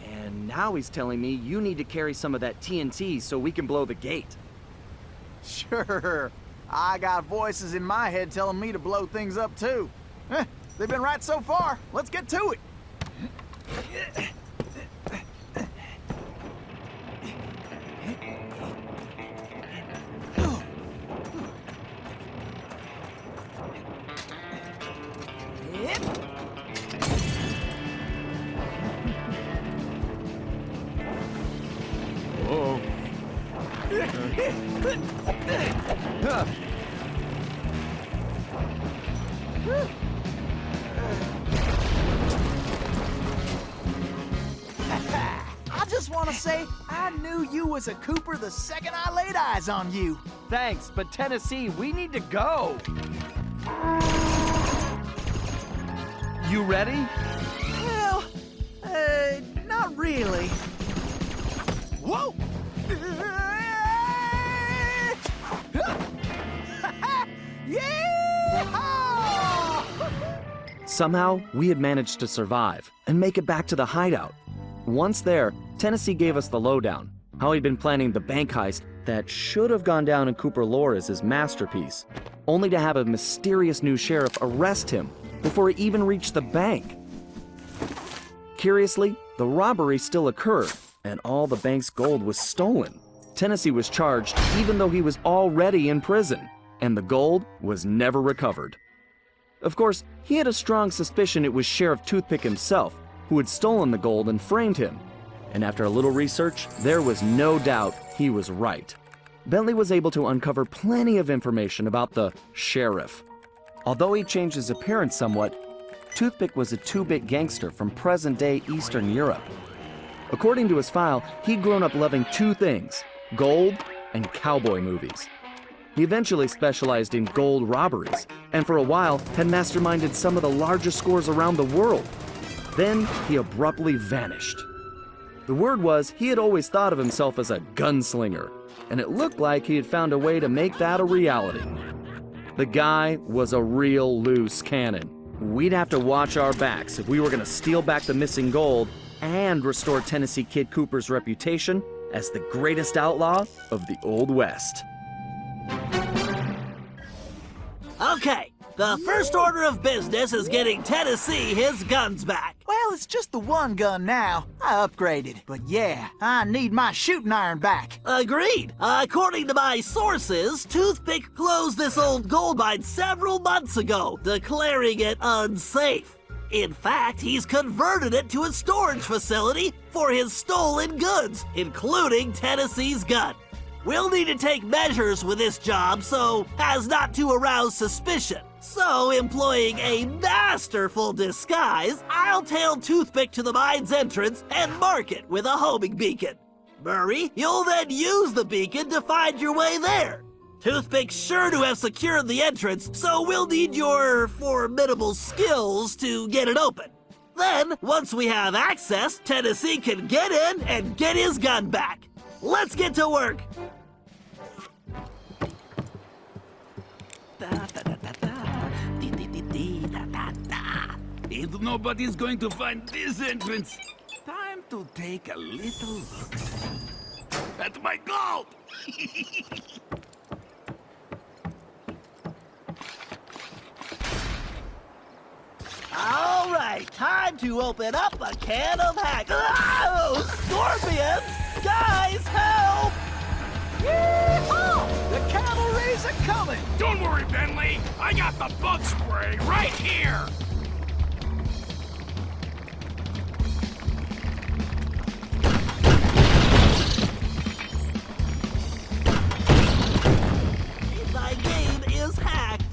And now he's telling me you need to carry some of that TNT so we can blow the gate. Sure. I got voices in my head telling me to blow things up too. They've been right so far. Let's get to it. I just want to say, I knew you was a Cooper the second I laid eyes on you. Thanks, but Tennessee, we need to go. You ready? Well, not really. Whoa! Yeah! Somehow, we had managed to survive and make it back to the hideout. Once there, Tennessee gave us the lowdown, how he'd been planning the bank heist that should have gone down in Cooper lore as his masterpiece, only to have a mysterious new sheriff arrest him before he even reached the bank. Curiously, the robbery still occurred, and all the bank's gold was stolen. Tennessee was charged even though he was already in prison, and the gold was never recovered. Of course, he had a strong suspicion it was Sheriff Toothpick himself who had stolen the gold and framed him. And after a little research, there was no doubt he was right. Bentley was able to uncover plenty of information about the sheriff. Although he changed his appearance somewhat, Toothpick was a two-bit gangster from present-day Eastern Europe. According to his file, he'd grown up loving two things: gold and cowboy movies. He eventually specialized in gold robberies, and for a while had masterminded some of the largest scores around the world. Then he abruptly vanished. The word was he had always thought of himself as a gunslinger, and it looked like he had found a way to make that a reality. The guy was a real loose cannon. We'd have to watch our backs if we were going to steal back the missing gold and restore Tennessee Kid Cooper's reputation as the greatest outlaw of the Old West. Okay, the first order of business is getting Tennessee his guns back. Well, it's just the one gun now. I upgraded. But yeah, I need my shooting iron back. Agreed. According to my sources, Toothpick closed this old gold mine several months ago, declaring it unsafe. In fact, he's converted it to a storage facility for his stolen goods, including Tennessee's gun. We'll need to take measures with this job so as not to arouse suspicion. So, employing a masterful disguise, I'll tail Toothpick to the mine's entrance and mark it with a homing beacon. Murray, you'll then use the beacon to find your way there. Toothpick's sure to have secured the entrance, so we'll need your formidable skills to get it open. Then, once we have access, Tennessee can get in and get his gun back. Let's get to work. If nobody's going to find this entrance, time to take a little look at my gold. All right, time to open up a can of hack. Oh, scorpions! Guys, help! Yeehaw! The cavalry's a-coming! Don't worry, Bentley. I got the bug spray right here. My game is hacked.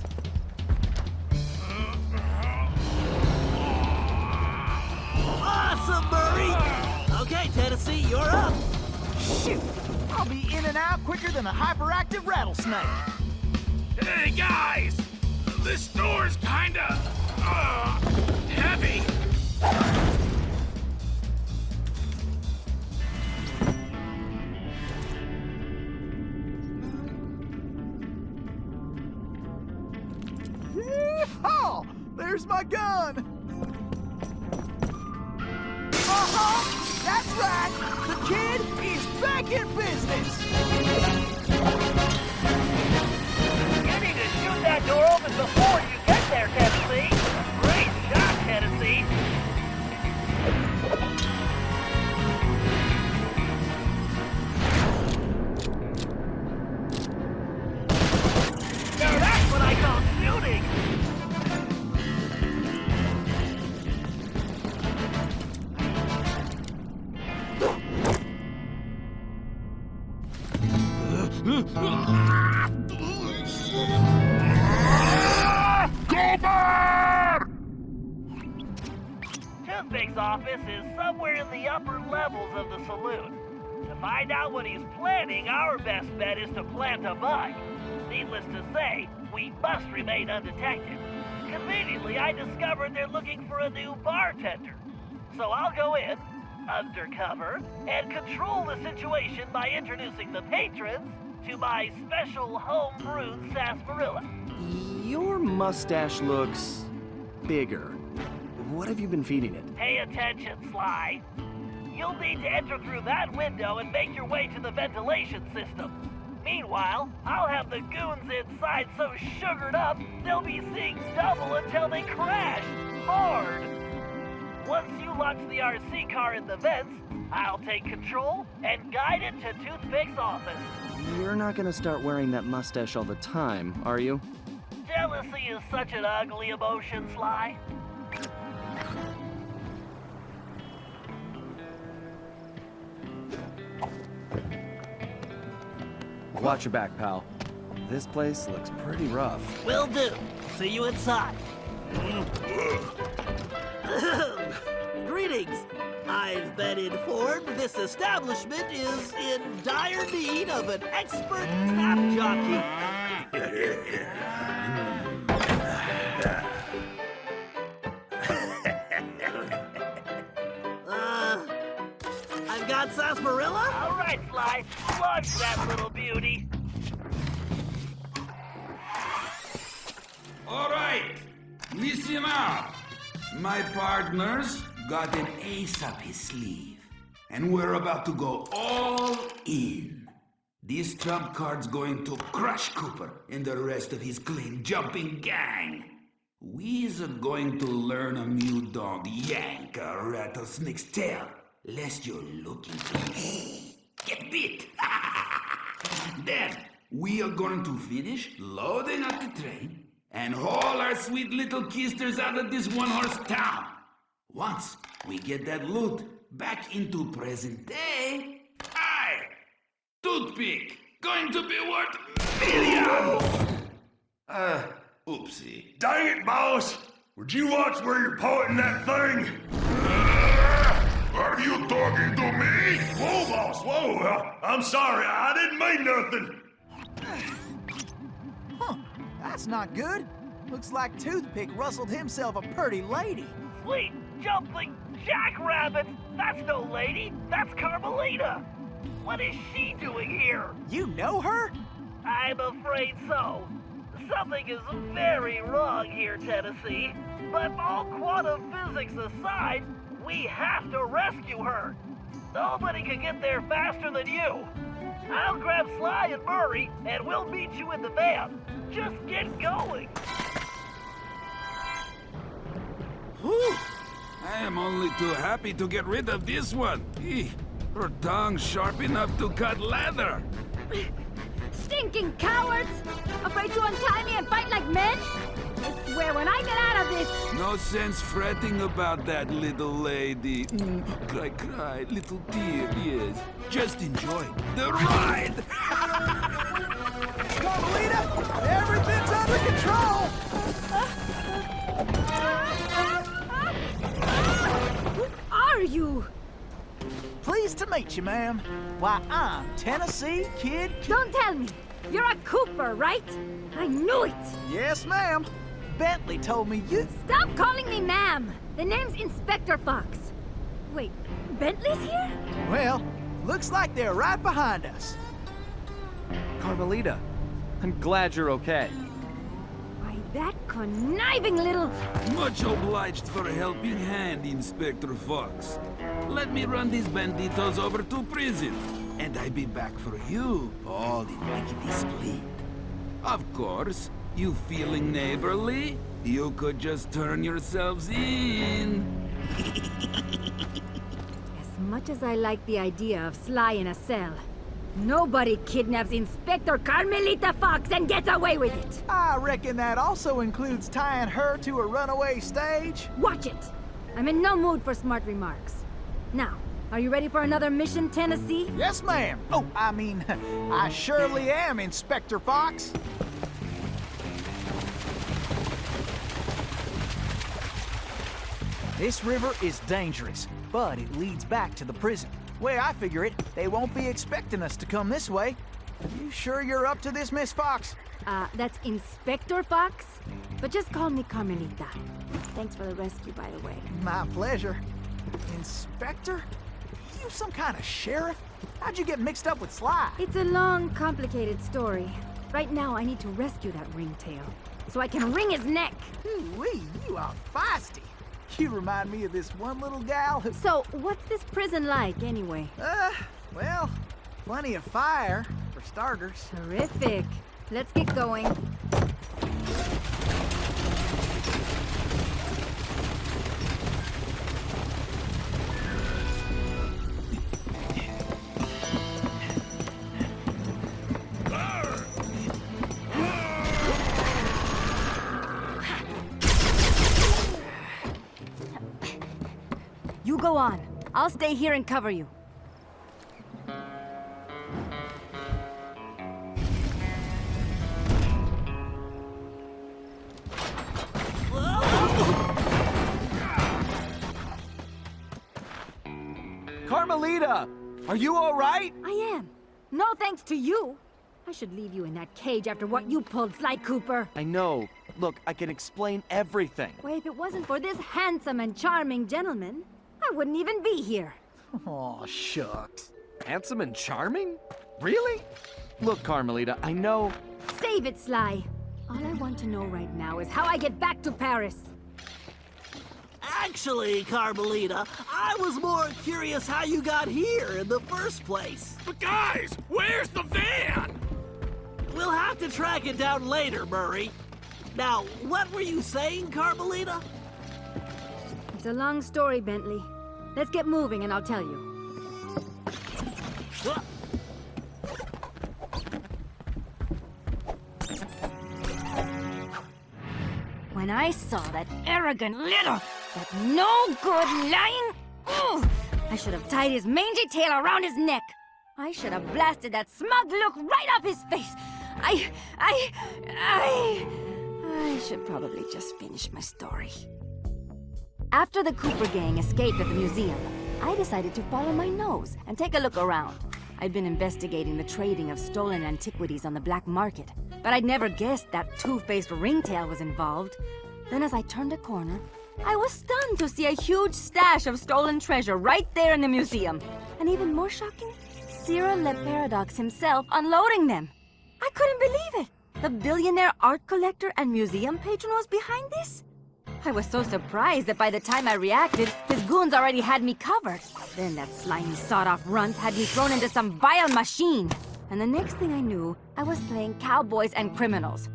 Awesome, Murray! Okay, Tennessee, you're up. Shoot! I'll be in and out quicker than a hyperactive rattlesnake. Hey, guys! This store's kinda, heavy. Yeehaw! There's my gun! Uh-huh! That's right! The kid is back in business! You need to shoot that door open before you get there, Tennessee. Great shot, Tennessee. Now that's what I call shooting. Toothpick's office is somewhere in the upper levels of the saloon. To find out what he's planning, our best bet is to plant a bug. Needless to say, we must remain undetected. Conveniently, I discovered they're looking for a new bartender. So I'll go in, undercover, and control the situation by introducing the patrons to my special home-brewed sarsaparilla. Your mustache looks bigger. What have you been feeding it? Pay attention, Sly. You'll need to enter through that window and make your way to the ventilation system. Meanwhile, I'll have the goons inside so sugared up, they'll be seeing double until they crash hard. Once you launch the RC car in the vents, I'll take control and guide it to Toothpick's office. You're not gonna start wearing that mustache all the time, are you? Jealousy is such an ugly emotion, Sly. Watch your back, pal. This place looks pretty rough. Will do. See you inside. Greetings. I've been informed this establishment is in dire need of an expert tap jockey. I've got sarsaparilla? All right, Sly. Launch that little beauty. All right, listen up. My partner's got an ace up his sleeve, and we're about to go all in. This trump card's going to crush Cooper and the rest of his claim-jumping gang. We's going to learn a new dog yank a rattlesnake's tail, lest you're looking to get bit. Then, we are going to finish loading up the train and haul our sweet little kisters out of this one-horse town. Once we get that loot back into present day, Toothpick, going to be worth millions! Oopsie. Dang it, boss! Would you watch where you're pointing that thing? Are you talking to me? Whoa, boss, whoa! I'm sorry, I didn't mean nothing. Huh, that's not good. Looks like Toothpick rustled himself a pretty lady. Sweet jumping jackrabbit! That's no lady, that's Carmelita! What is she doing here? You know her? I'm afraid so. Something is very wrong here, Tennessee. But all quantum physics aside, we have to rescue her. Nobody can get there faster than you. I'll grab Sly and Murray, and we'll meet you in the van. Just get going. Whew. I am only too happy to get rid of this one. Her tongue's sharp enough to cut leather. Stinking cowards! Afraid to untie me and fight like men? I swear when I get out of this... No sense fretting about that, little lady. Cry, cry, little dear, yes. Just enjoy the ride! Carmelita, everything's under control! Who are you? Pleased to meet you, ma'am. Why, I'm Tennessee Kid. Don't tell me. You're a Cooper, right? I knew it. Yes, ma'am. Bentley told me you... Stop calling me ma'am. The name's Inspector Fox. Wait, Bentley's here? Well, looks like they're right behind us. Carmelita, I'm glad you're okay. Why, that conniving little... Much obliged for a helping hand, Inspector Fox. Let me run these banditos over to prison, and I be back for you, all in lickety split. Of course, you feeling neighborly? You could just turn yourselves in. As much as I like the idea of Sly in a cell, nobody kidnaps Inspector Carmelita Fox and gets away with it. I reckon that also includes tying her to a runaway stage. Watch it. I'm in no mood for smart remarks. Now, Are you ready for another mission, Tennessee? Yes, ma'am. Oh, I mean, I surely am, Inspector Fox. This river is dangerous, but it leads back to the prison. Way I figure it, they won't be expecting us to come this way. You sure you're up to this, Miss Fox? That's Inspector Fox? But just call me Carmelita. Thanks for the rescue, by the way. My pleasure. Inspector? You some kind of sheriff? How'd you get mixed up with Sly? It's a long, complicated story. Right now, I need to rescue that ringtail, so I can wring his neck. Ooh-wee, you are feisty. You remind me of this one little gal who... So, what's this prison like, anyway? Well, plenty of fire, for starters. Terrific. Let's get going. You go on. I'll stay here and cover you. Carmelita! Are you all right? I am. No thanks to you. I should leave you in that cage after what you pulled, Sly Cooper. I know. Look, I can explain everything. Well, if it wasn't for this handsome and charming gentleman, I wouldn't even be here. Aw, shucks. Handsome and charming? Really? Look, Carmelita, I know... Save it, Sly. All I want to know right now is how I get back to Paris. Actually, Carmelita, I was more curious how you got here in the first place. But guys, where's the van? We'll have to track it down later, Murray. Now, what were you saying, Carmelita? It's a long story, Bentley. Let's get moving and I'll tell you. What? When I saw that arrogant little, that no-good lying... Ooh, I should have tied his mangy tail around his neck. I should have blasted that smug look right off his face. I should probably just finish my story. After the Cooper gang escaped at the museum, I decided to follow my nose and take a look around. I'd been investigating the trading of stolen antiquities on the black market, but I'd never guessed that two-faced ringtail was involved. Then as I turned a corner, I was stunned to see a huge stash of stolen treasure right there in the museum. And even more shocking, Cyril Le Paradox himself unloading them. I couldn't believe it. The billionaire art collector and museum patron was behind this? I was so surprised that by the time I reacted, his goons already had me covered. Then that slimy sawed-off runt had me thrown into some vile machine. And the next thing I knew, I was playing cowboys and criminals.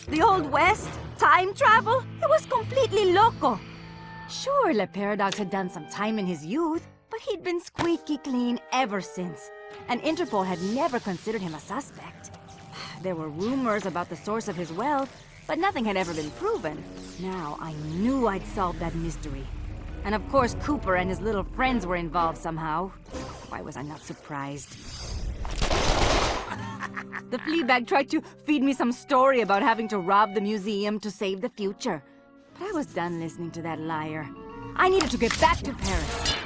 The Old West? Time travel? It was completely loco. Sure, Le Paradox had done some time in his youth, but he'd been squeaky clean ever since. And Interpol had never considered him a suspect. There were rumors about the source of his wealth, but nothing had ever been proven. Now I knew I'd solved that mystery. And of course Cooper and his little friends were involved somehow. Why was I not surprised? The Fleabag tried to feed me some story about having to rob the museum to save the future. But I was done listening to that liar. I needed to get back to Paris.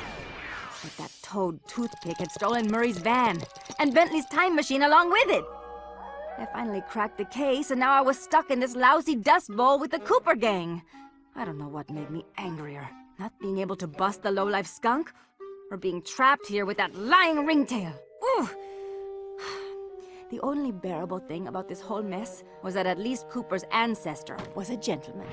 But that toad toothpick had stolen Murray's van, and Bentley's time machine along with it. I finally cracked the case, and now I was stuck in this lousy dust bowl with the Cooper gang. I don't know what made me angrier. Not being able to bust the lowlife skunk, or being trapped here with that lying ringtail. Ooh! The only bearable thing about this whole mess was that at least Cooper's ancestor was a gentleman.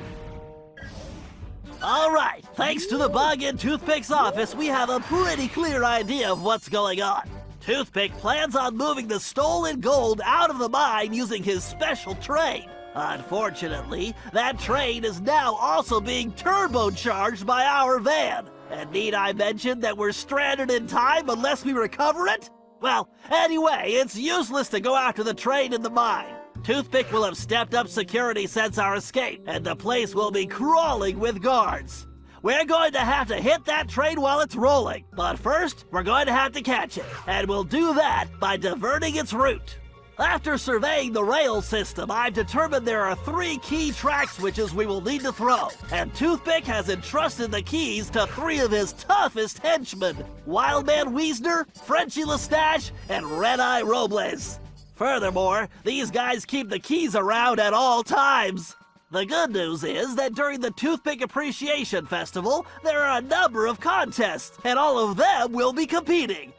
All right, thanks to the bug in Toothpick's office, we have a pretty clear idea of what's going on. Toothpick plans on moving the stolen gold out of the mine using his special train. Unfortunately, that train is now also being turbocharged by our van. And need I mention that we're stranded in time unless we recover it? Well, anyway, it's useless to go after the train in the mine. Toothpick will have stepped up security since our escape, and the place will be crawling with guards. we're going to have to hit that train while it's rolling. But first, we're going to have to catch it, and we'll do that by diverting its route. After surveying the rail system, I've determined there are 3 key track switches we will need to throw, and Toothpick has entrusted the keys to 3 of his toughest henchmen, Wildman Wiesner, Frenchie Lestage, and Red-Eye Robles. Furthermore, these guys keep the keys around at all times. The good news is that during the Toothpick Appreciation Festival, there are a number of contests, and all of them will be competing.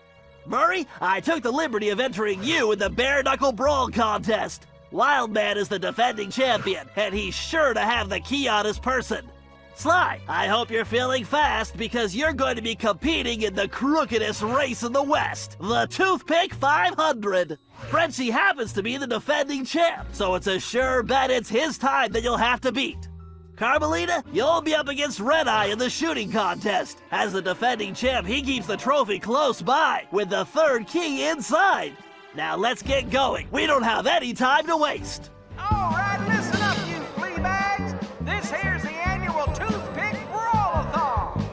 Murray, I took the liberty of entering you in the Bare Knuckle Brawl contest. Wildman is the defending champion, and he's sure to have the key on his person. Sly, I hope you're feeling fast because you're going to be competing in the crookedest race in the West, the Toothpick 500. Frenchie happens to be the defending champ, so it's a sure bet it's his time that you'll have to beat. Carmelita, you'll be up against Red-Eye in the shooting contest. As the defending champ, he keeps the trophy close by, with the 3rd key inside. Now let's get going. We don't have any time to waste. All right, listen up, you flea bags. This here's the annual Toothpick Brawl-a-thon.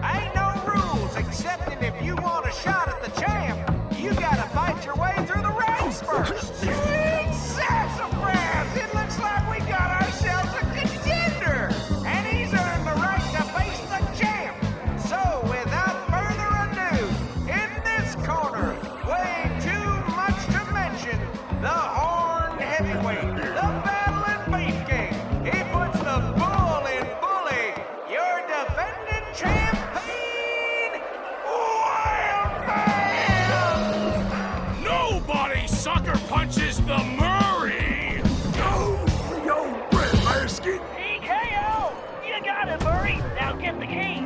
Ain't no rules, except that if you want a shot at the champ, you gotta fight your way through the ranks first. Sweet sassafras! It looks like we got ourselves a contender, and he's earned the right to face the champ. So, without further ado, in this corner, weighing too much to mention, the Horned Heavyweight, the Battling Beef King. He puts the bull in bully, your defending champion, Wildman! Nobody sucker punches the Murray! Yo, Brett Lasky. TKO! You got it, Murray. Now get the key.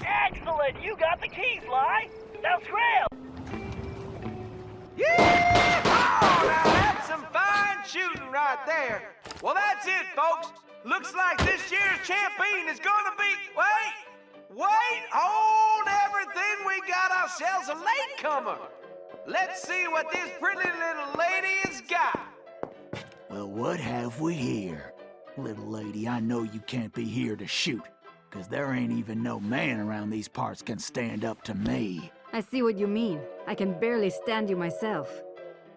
Excellent! You got the key, Sly. Now scram! Yeah! Oh, now that's some fine shooting right there. Well, that's it, folks. Looks like this year's champion is gonna be... Wait! Hold everything. We got ourselves a latecomer. Let's see what this pretty little lady has got. Well, what have we here? Little lady, I know you can't be here to shoot, 'cause there ain't even no man around these parts can stand up to me. I see what you mean. I can barely stand you myself.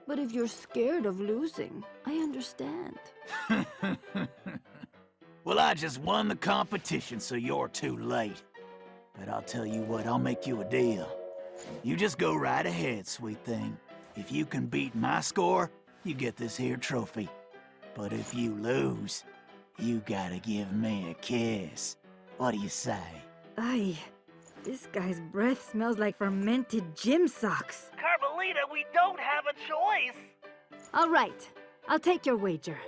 But if you're scared of losing, I understand. Well, I just won the competition, so you're too late. But I'll tell you what, I'll make you a deal. You just go right ahead, sweet thing. If you can beat my score, you get this here trophy. But if you lose, you gotta give me a kiss. What do you say? Ay, this guy's breath smells like fermented gym socks. Carmelita, we don't have a choice. All right, I'll take your wager.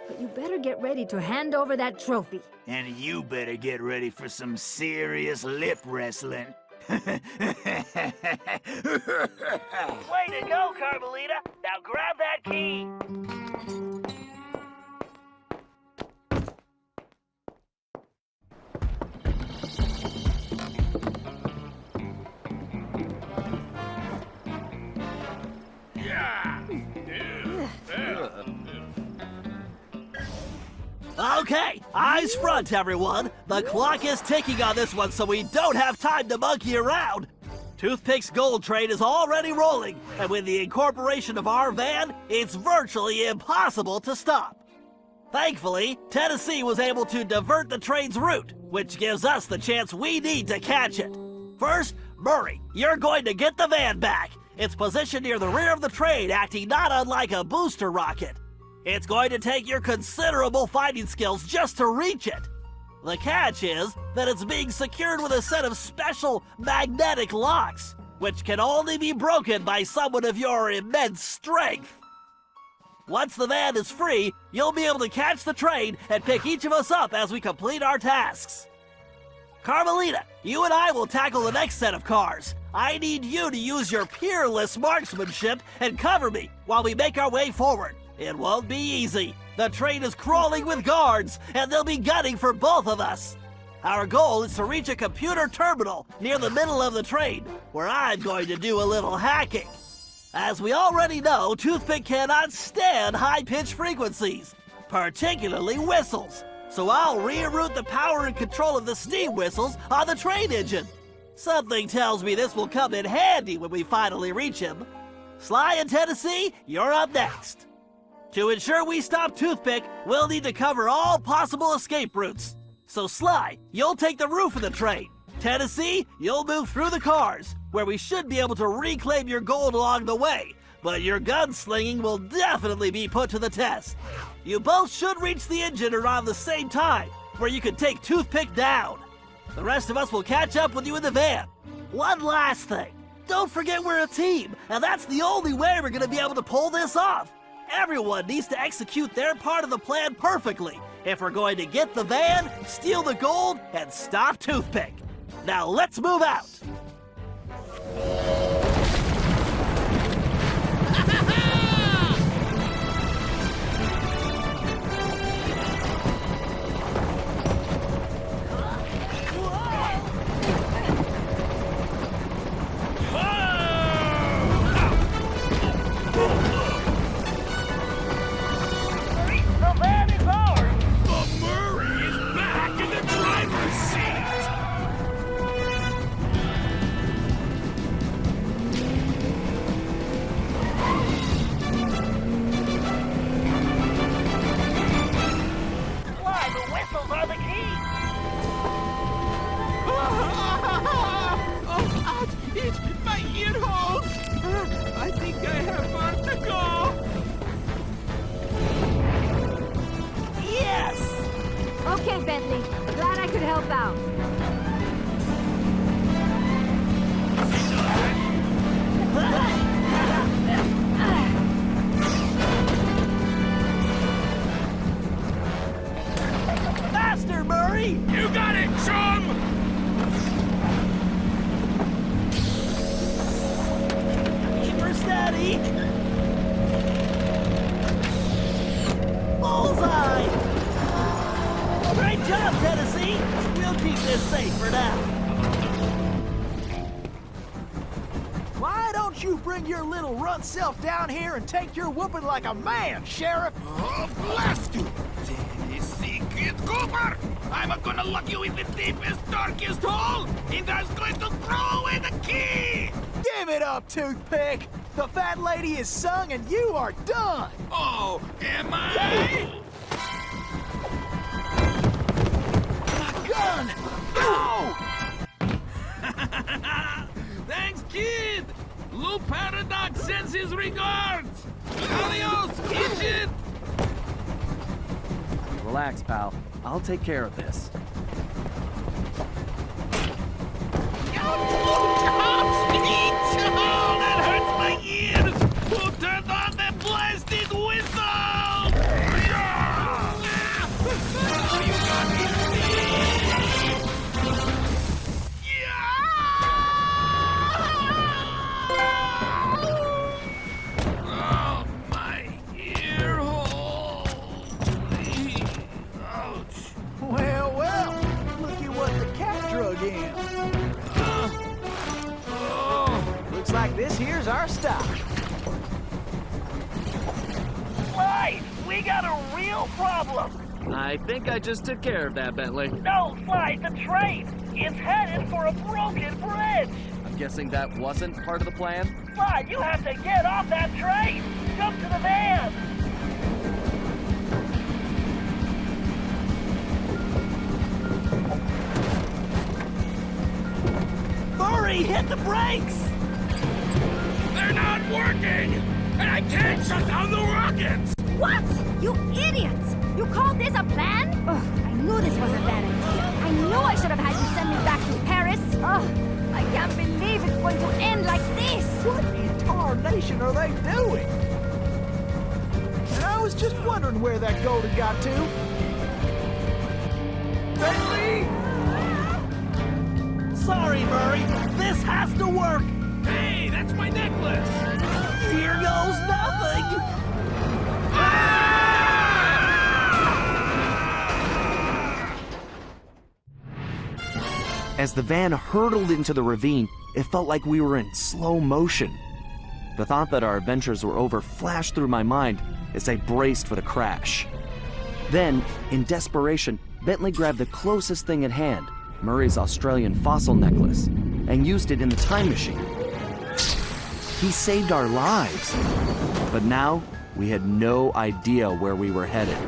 But you better get ready to hand over that trophy. And you better get ready for some serious lip wrestling. Way to go, Carmelita. Now grab that key. Okay, eyes front, everyone. The clock is ticking on this one, so we don't have time to monkey around. Toothpick's gold train is already rolling, and with the incorporation of our van, it's virtually impossible to stop. Thankfully, Tennessee was able to divert the train's route, which gives us the chance we need to catch it. First, Murray, you're going to get the van back. It's positioned near the rear of the train, acting not unlike a booster rocket. It's going to take your considerable fighting skills just to reach it. The catch is that it's being secured with a set of special magnetic locks, which can only be broken by someone of your immense strength. Once the van is free, you'll be able to catch the train and pick each of us up as we complete our tasks. Carmelita, you and I will tackle the next set of cars. I need you to use your peerless marksmanship and cover me while we make our way forward. It won't be easy. The train is crawling with guards, and they'll be gunning for both of us. Our goal is to reach a computer terminal near the middle of the train, where I'm going to do a little hacking. As we already know, Toothpick cannot stand high-pitched frequencies, particularly whistles. So I'll reroute the power and control of the steam whistles on the train engine. Something tells me this will come in handy when we finally reach him. Sly and Tennessee, you're up next. To ensure we stop Toothpick, we'll need to cover all possible escape routes. So Sly, you'll take the roof of the train. Tennessee, you'll move through the cars, where we should be able to reclaim your gold along the way. But your gunslinging will definitely be put to the test. You both should reach the engine around the same time, where you can take Toothpick down. The rest of us will catch up with you in the van. One last thing. Don't forget we're a team, and that's the only way we're gonna be able to pull this off. Everyone needs to execute their part of the plan perfectly if we're going to get the van, steal the gold, and stop Toothpick. Now let's move out. Okay, Bentley. Glad I could help out. Faster, Murray! You got it, chum! Keep her steady! Bullseye! Great job, Tennessee! We'll keep this safe for now. Why don't you bring your little runt self down here and take your whooping like a man, Sheriff? Oh, blast you! Tennessee Kid Cooper! I'm gonna lock you in the deepest, darkest hole, and I'm going to throw away the key! Give it up, Toothpick! The fat lady is sung and you are done! Oh, am I? Gun! Go! Thanks, kid! Lou Paradox sends his regards! Adios, Kitchen! Relax, pal. I'll take care of this. Oh, that hurts my ears! Who turned on the blasted whistle? Oh, you got me, Steve! Oh, my ear hole! Ouch! Well, well, look at what the cat drug in. Looks like this here's our stop. Sly, we got a real problem. I think I just took care of that, Bentley. No, Sly, the train is headed for a broken bridge. I'm guessing that wasn't part of the plan? Sly, you have to get off that train. Jump to the van. Hurry, hit the brakes. They're not working! And I can't shut down the rockets! What? You idiots! You called this a plan? Ugh, I knew this was a bad idea. I knew I should have had you send me back to Paris. Ugh, I can't believe it's going to end like this. What in tarnation are they doing? And I was just wondering where that gold had got to. Bentley! Sorry, Murray. This has to work. Hey, that's my necklace! Here goes nothing. As the van hurtled into the ravine, it felt like we were in slow motion. The thought that our adventures were over flashed through my mind as I braced for the crash. Then, in desperation, Bentley grabbed the closest thing at hand, Murray's Australian fossil necklace, and used it in the time machine. He saved our lives. But now, we had no idea where we were headed.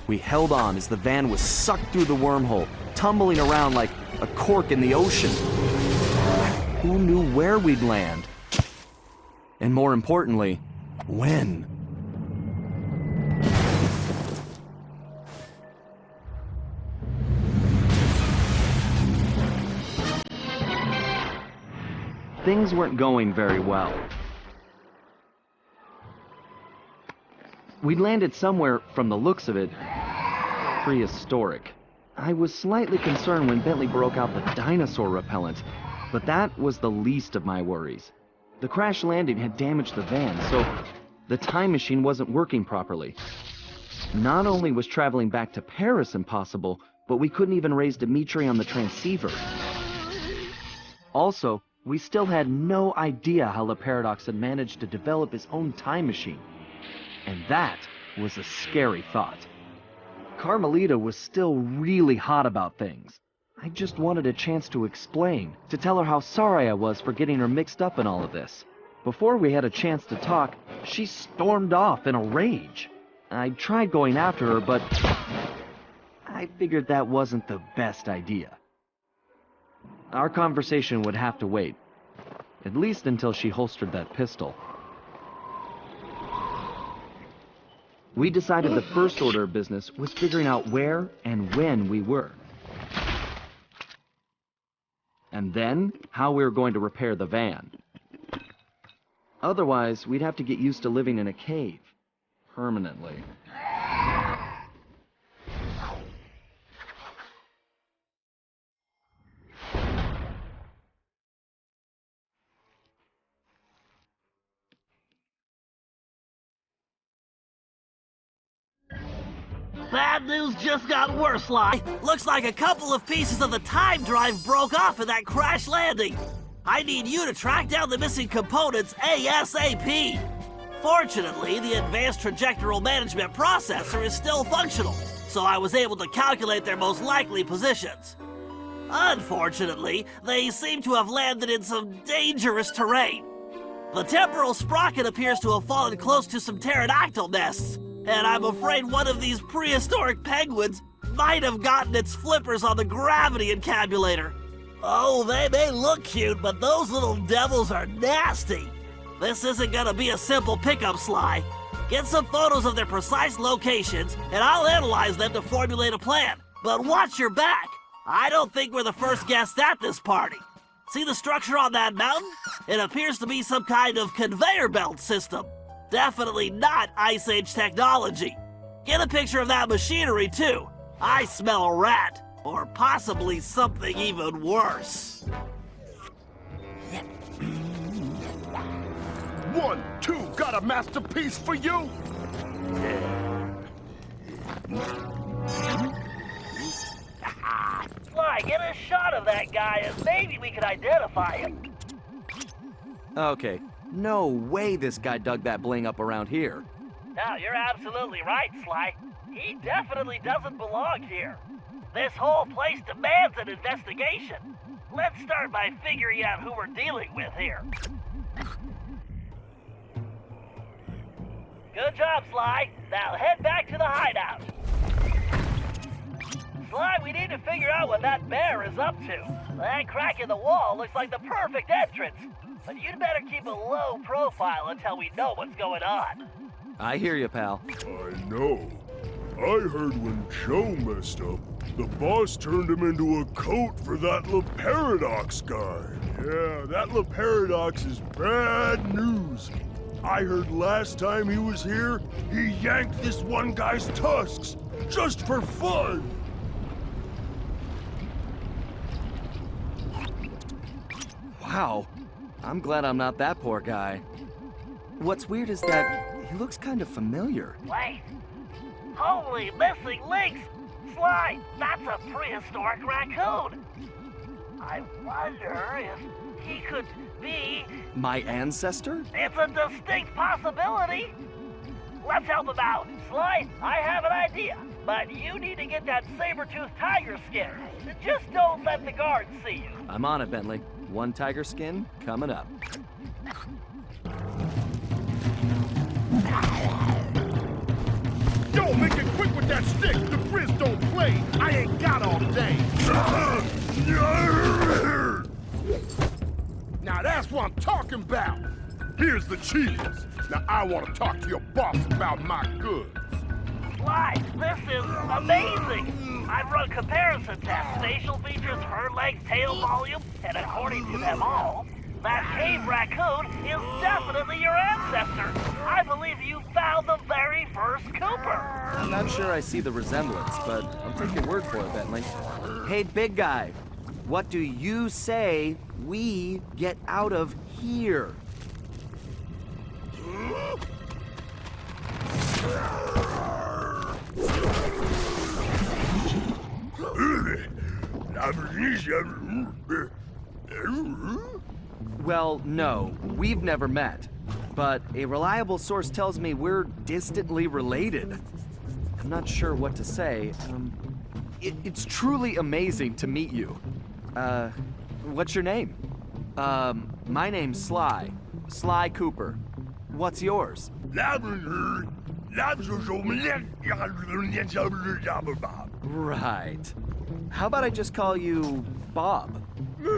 We held on as the van was sucked through the wormhole, tumbling around like a cork in the ocean. Who knew where we'd land? And more importantly, when? Things weren't going very well. We'd landed somewhere, from the looks of it, prehistoric. I was slightly concerned when Bentley broke out the dinosaur repellent, but that was the least of my worries. The crash landing had damaged the van, so the time machine wasn't working properly. Not only was traveling back to Paris impossible, but we couldn't even raise Dimitri on the transceiver. Also, we still had no idea how the Paradox had managed to develop his own time machine. And that was a scary thought. Carmelita was still really hot about things. I just wanted a chance to explain, to tell her how sorry I was for getting her mixed up in all of this. Before we had a chance to talk, she stormed off in a rage. I tried going after her, but I figured that wasn't the best idea. Our conversation would have to wait, at least until she holstered that pistol. We decided the first order of business was figuring out where and when we were. And then, how we were going to repair the van. Otherwise, we'd have to get used to living in a cave. Permanently. Bad news just got worse, Sly. Looks like a couple of pieces of the time drive broke off in that crash landing. I need you to track down the missing components ASAP. Fortunately, the advanced trajectoral management processor is still functional, so I was able to calculate their most likely positions. Unfortunately, they seem to have landed in some dangerous terrain. The temporal sprocket appears to have fallen close to some pterodactyl nests, and I'm afraid one of these prehistoric penguins might have gotten its flippers on the gravity encabulator. Oh, they may look cute, but those little devils are nasty. This isn't gonna be a simple pickup, Sly. Get some photos of their precise locations, and I'll analyze them to formulate a plan. But watch your back. I don't think we're the first guests at this party. See the structure on that mountain? It appears to be some kind of conveyor belt system. Definitely not Ice Age technology. Get a picture of that machinery, too. I smell a rat, or possibly something even worse. 1, 2, got a masterpiece for you? Sly, get a shot of that guy, and maybe we could identify him. Okay, no way this guy dug that bling up around here. No, you're absolutely right, Sly. He definitely doesn't belong here. This whole place demands an investigation. Let's start by figuring out who we're dealing with here. Good job, Sly. Now head back to the hideout. Sly, we need to figure out what that bear is up to. That crack in the wall looks like the perfect entrance. But you'd better keep a low profile until we know what's going on. I hear you, pal. I know. I heard when Joe messed up, the boss turned him into a coat for that Le Paradox guy. Yeah, that Le Paradox is bad news. I heard last time he was here, he yanked this one guy's tusks, just for fun. Wow. I'm glad I'm not that poor guy. What's weird is that he looks kind of familiar. Wait. Holy missing links! Sly, that's a prehistoric raccoon. I wonder if he could be... My ancestor? It's a distinct possibility. Let's help him out. Sly, I have an idea, but you need to get that saber-toothed tiger skin. Just don't let the guards see you. I'm on it, Bentley. One tiger skin coming up. Yo, make it quick with that stick. The Grizz don't play. I ain't got all day. Now that's what I'm talking about. Here's the cheese. Now I want to talk to your boss about my goods. Sly, this is amazing. I've run comparison tests, facial features, fur length, tail volume, and according to them all, that cave raccoon is definitely your ancestor. I believe you found the very first Cooper. I'm not sure I see the resemblance, but I'll take your word for it, Bentley. Hey, big guy, what do you say we get out of here? Well, no, we've never met. But a reliable source tells me we're distantly related. I'm not sure what to say. It's truly amazing to meet you. What's your name? My name's Sly. Sly Cooper. What's yours? Right. How about I just call you Bob? He's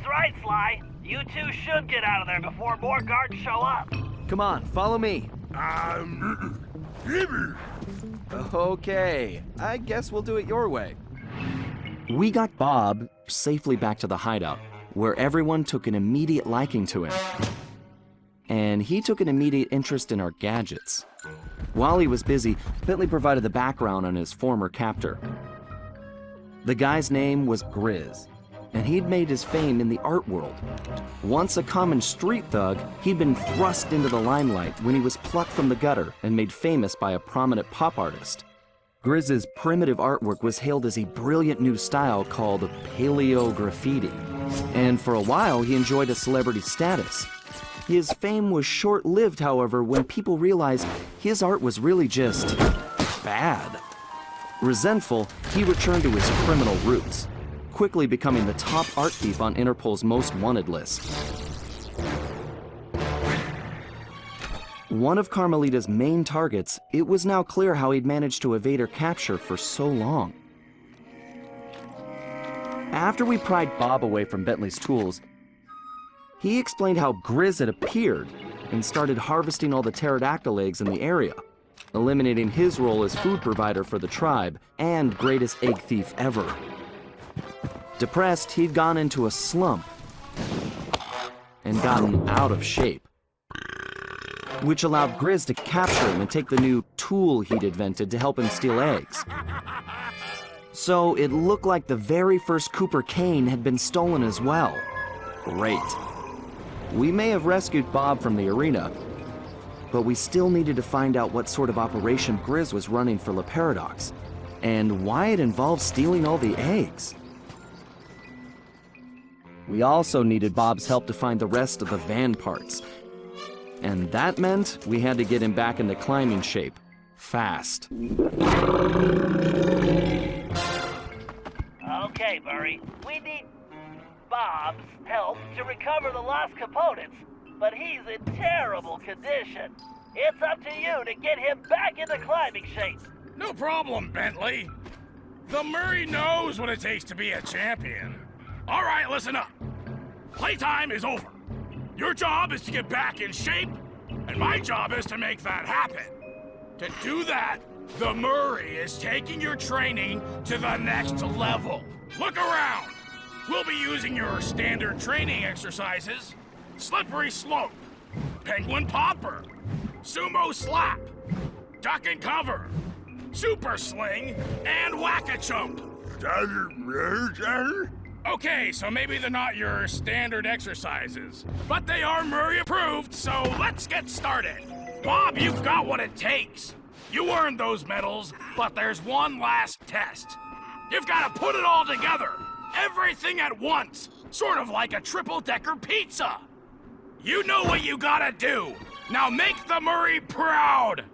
right, Sly. You two should get out of there before more guards show up. Come on, follow me. Okay, I guess we'll do it your way. We got Bob safely back to the hideout, where everyone took an immediate liking to him. And he took an immediate interest in our gadgets. While he was busy, Bentley provided the background on his former captor. The guy's name was Grizz, and he'd made his fame in the art world. Once a common street thug, he'd been thrust into the limelight when he was plucked from the gutter and made famous by a prominent pop artist. Grizz's primitive artwork was hailed as a brilliant new style called paleo graffiti, and for a while he enjoyed a celebrity status. His fame was short-lived, however, when people realized his art was really just bad. Resentful, he returned to his criminal roots, quickly becoming the top art thief on Interpol's most wanted list. One of Carmelita's main targets, it was now clear how he'd managed to evade her capture for so long. After we pried Bob away from Bentley's tools, he explained how Grizz had appeared and started harvesting all the pterodactyl eggs in the area, eliminating his role as food provider for the tribe and greatest egg thief ever. Depressed, he'd gone into a slump and gotten out of shape, which allowed Grizz to capture him and take the new tool he'd invented to help him steal eggs. So it looked like the very first Cooper cane had been stolen as well. Great. We may have rescued Bob from the arena, but we still needed to find out what sort of operation Grizz was running for La Paradox, and why it involved stealing all the eggs. We also needed Bob's help to find the rest of the van parts, and that meant we had to get him back into climbing shape, fast. Okay, Murray, we need Bob's help to recover the lost components, but he's in terrible condition. It's up to you to get him back into climbing shape. No problem, Bentley. The Murray knows what it takes to be a champion. All right, listen up. Playtime is over. Your job is to get back in shape, and my job is to make that happen. To do that, the Murray is taking your training to the next level. Look around. We'll be using your standard training exercises: slippery slope, penguin popper, sumo slap, duck and cover, super sling, and whack-a-chump. Okay, so maybe they're not your standard exercises, but they are Murray approved, so let's get started. Bob, you've got what it takes. You earned those medals, but there's one last test. You've got to put it all together. Everything at once. Sort of like a triple-decker pizza. You know what you gotta do. Now make the Murray proud.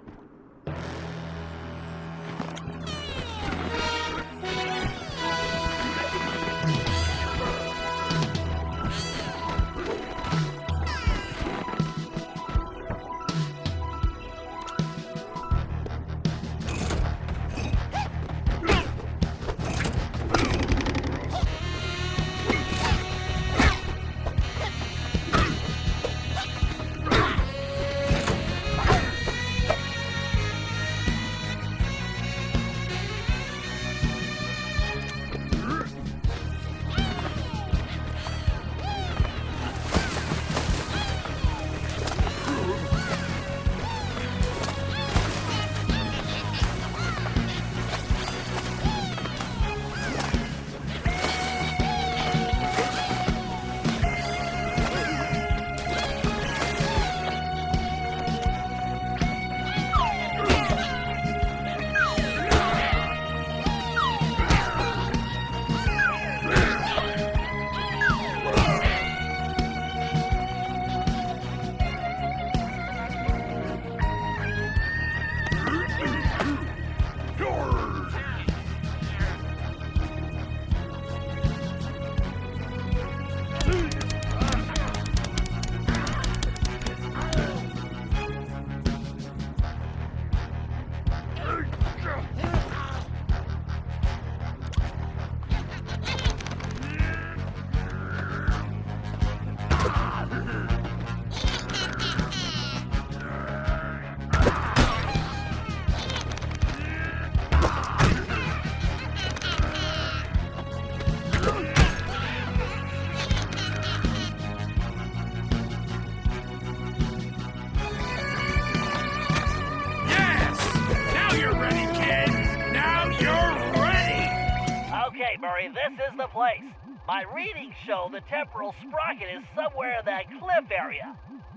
This is the place. My readings show the temporal sprocket is somewhere in that cliff area.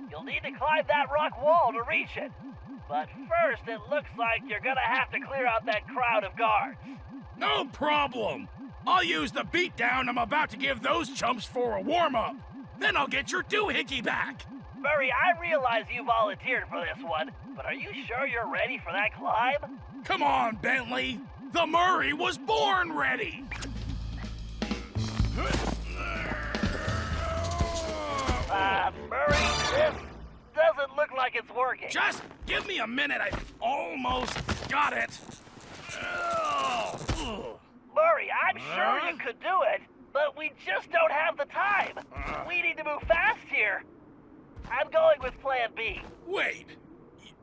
You'll need to climb that rock wall to reach it. But first, it looks like you're gonna have to clear out that crowd of guards. No problem. I'll use the beatdown I'm about to give those chumps for a warm-up. Then I'll get your doohickey back. Murray, I realize you volunteered for this one, but are you sure you're ready for that climb? Come on, Bentley. The Murray was born ready. Murray, this doesn't look like it's working. Just give me a minute. I almost got it. Murray, I'm sure you could do it, but we just don't have the time. We need to move fast here. I'm going with Plan B. Wait.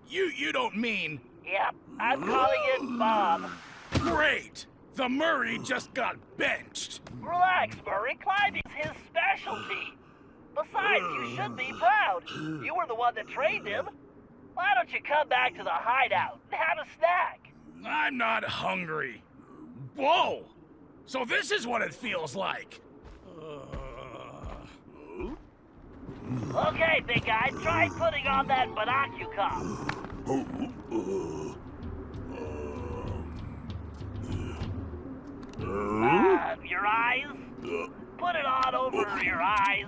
You don't mean... Yep, I'm calling it Bob. Great. The Murray just got benched. Relax, Murray. Climbing's his specialty. Besides, you should be proud. You were the one that trained him. Why don't you come back to the hideout and have a snack? I'm not hungry. Whoa! So this is what it feels like. Okay, big guy, try putting on that binocular. Your eyes? Put it on over your eyes.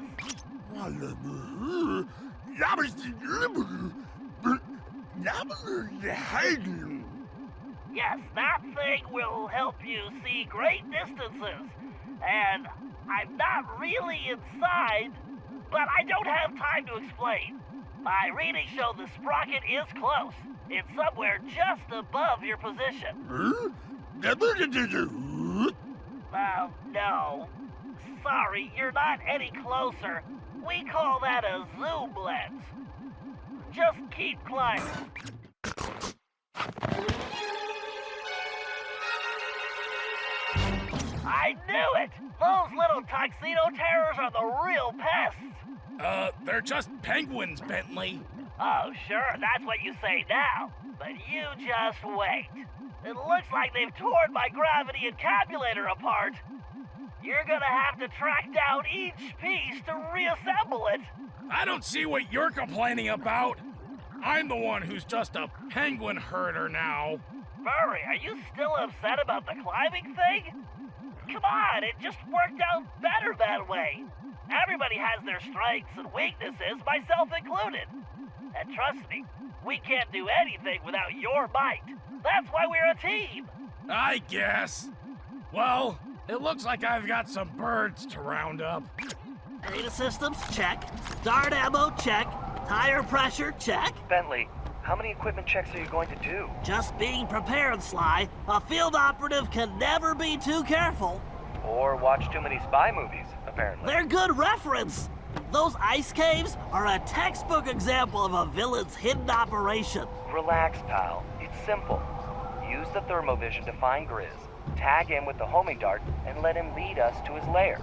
Yes, that thing will help you see great distances. And I'm not really inside, but I don't have time to explain. My readings show the sprocket is close. It's somewhere just above your position. No. Sorry, you're not any closer. We call that a zoom lens. Just keep climbing. I knew it! Those little tuxedo terrors are the real pests. They're just penguins, Bentley. Oh, sure, that's what you say now. But you just wait. It looks like they've torn my gravity encapsulator apart. You're gonna have to track down each piece to reassemble it. I don't see what you're complaining about. I'm the one who's just a penguin herder now. Murray, are you still upset about the climbing thing? come on, it just worked out better that way. Everybody has their strengths and weaknesses, myself included. And trust me, we can't do anything without your might. That's why we're a team. I guess. Well, it looks like I've got some birds to round up. Data systems, check. Dart ammo, check. Tire pressure, check. Bentley, how many equipment checks are you going to do? Just being prepared, Sly. A field operative can never be too careful. Or watch too many spy movies, apparently. They're good reference. Those ice caves are a textbook example of a villain's hidden operation. Relax, pal. It's simple. Use the thermovision to find Grizz, tag him with the homing dart, and let him lead us to his lair.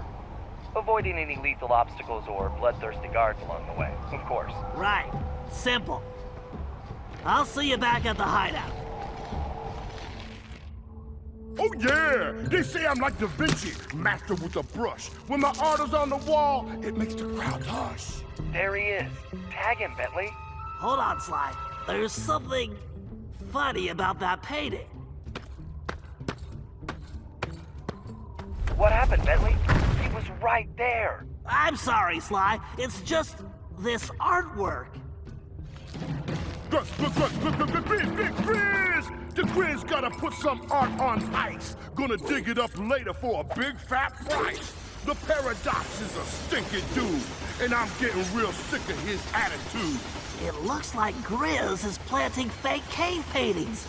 Avoiding any lethal obstacles or bloodthirsty guards along the way, of course. Right. Simple. I'll see you back at the hideout. Oh yeah! They say I'm like Da Vinci, master with a brush. When my art is on the wall, it makes the crowd hush. There he is. Tag him, Bentley. Hold on, Sly. There's something funny about that painting. What happened, Bentley? He was right there. I'm sorry, Sly. It's just this artwork. Grizz! The Grizz gotta put some art on ice. Gonna dig it up later for a big fat price. The Paradox is a stinking dude, and I'm getting real sick of his attitude. It looks like Grizz is planting fake cave paintings.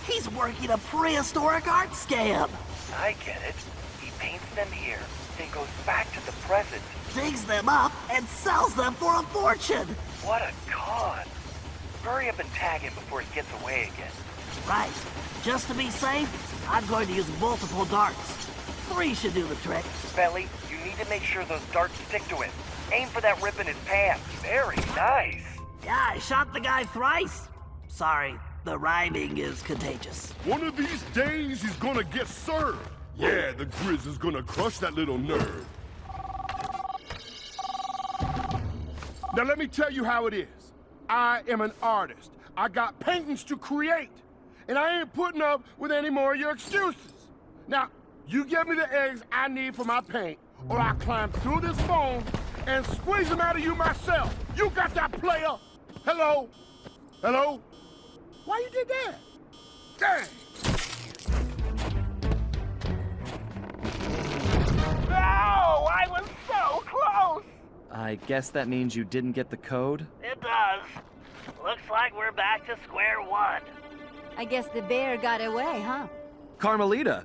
He's working a prehistoric art scam. I get it. He paints them here, then goes back to the present. Digs them up and sells them for a fortune. What a con. Hurry up and tag him before he gets away again. Right. Just to be safe, I'm going to use multiple darts. 3 should do the trick. Bentley, you need to make sure those darts stick to him. Aim for that rip in his pants. Very nice. Yeah, I shot the guy thrice. Sorry, the rhyming is contagious. One of these days he's gonna get served. Yeah, the Grizz is gonna crush that little nerd. Now let me tell you how it is. I am an artist. I got paintings to create. And I ain't putting up with any more of your excuses. Now, you give me the eggs I need for my paint, or I'll climb through this phone and squeeze them out of you myself. You got that, player? Hello? Hello? Why you did that? Dang! No! I was so close! I guess that means you didn't get the code? It does. Looks like we're back to square one. I guess the bear got away, huh? Carmelita,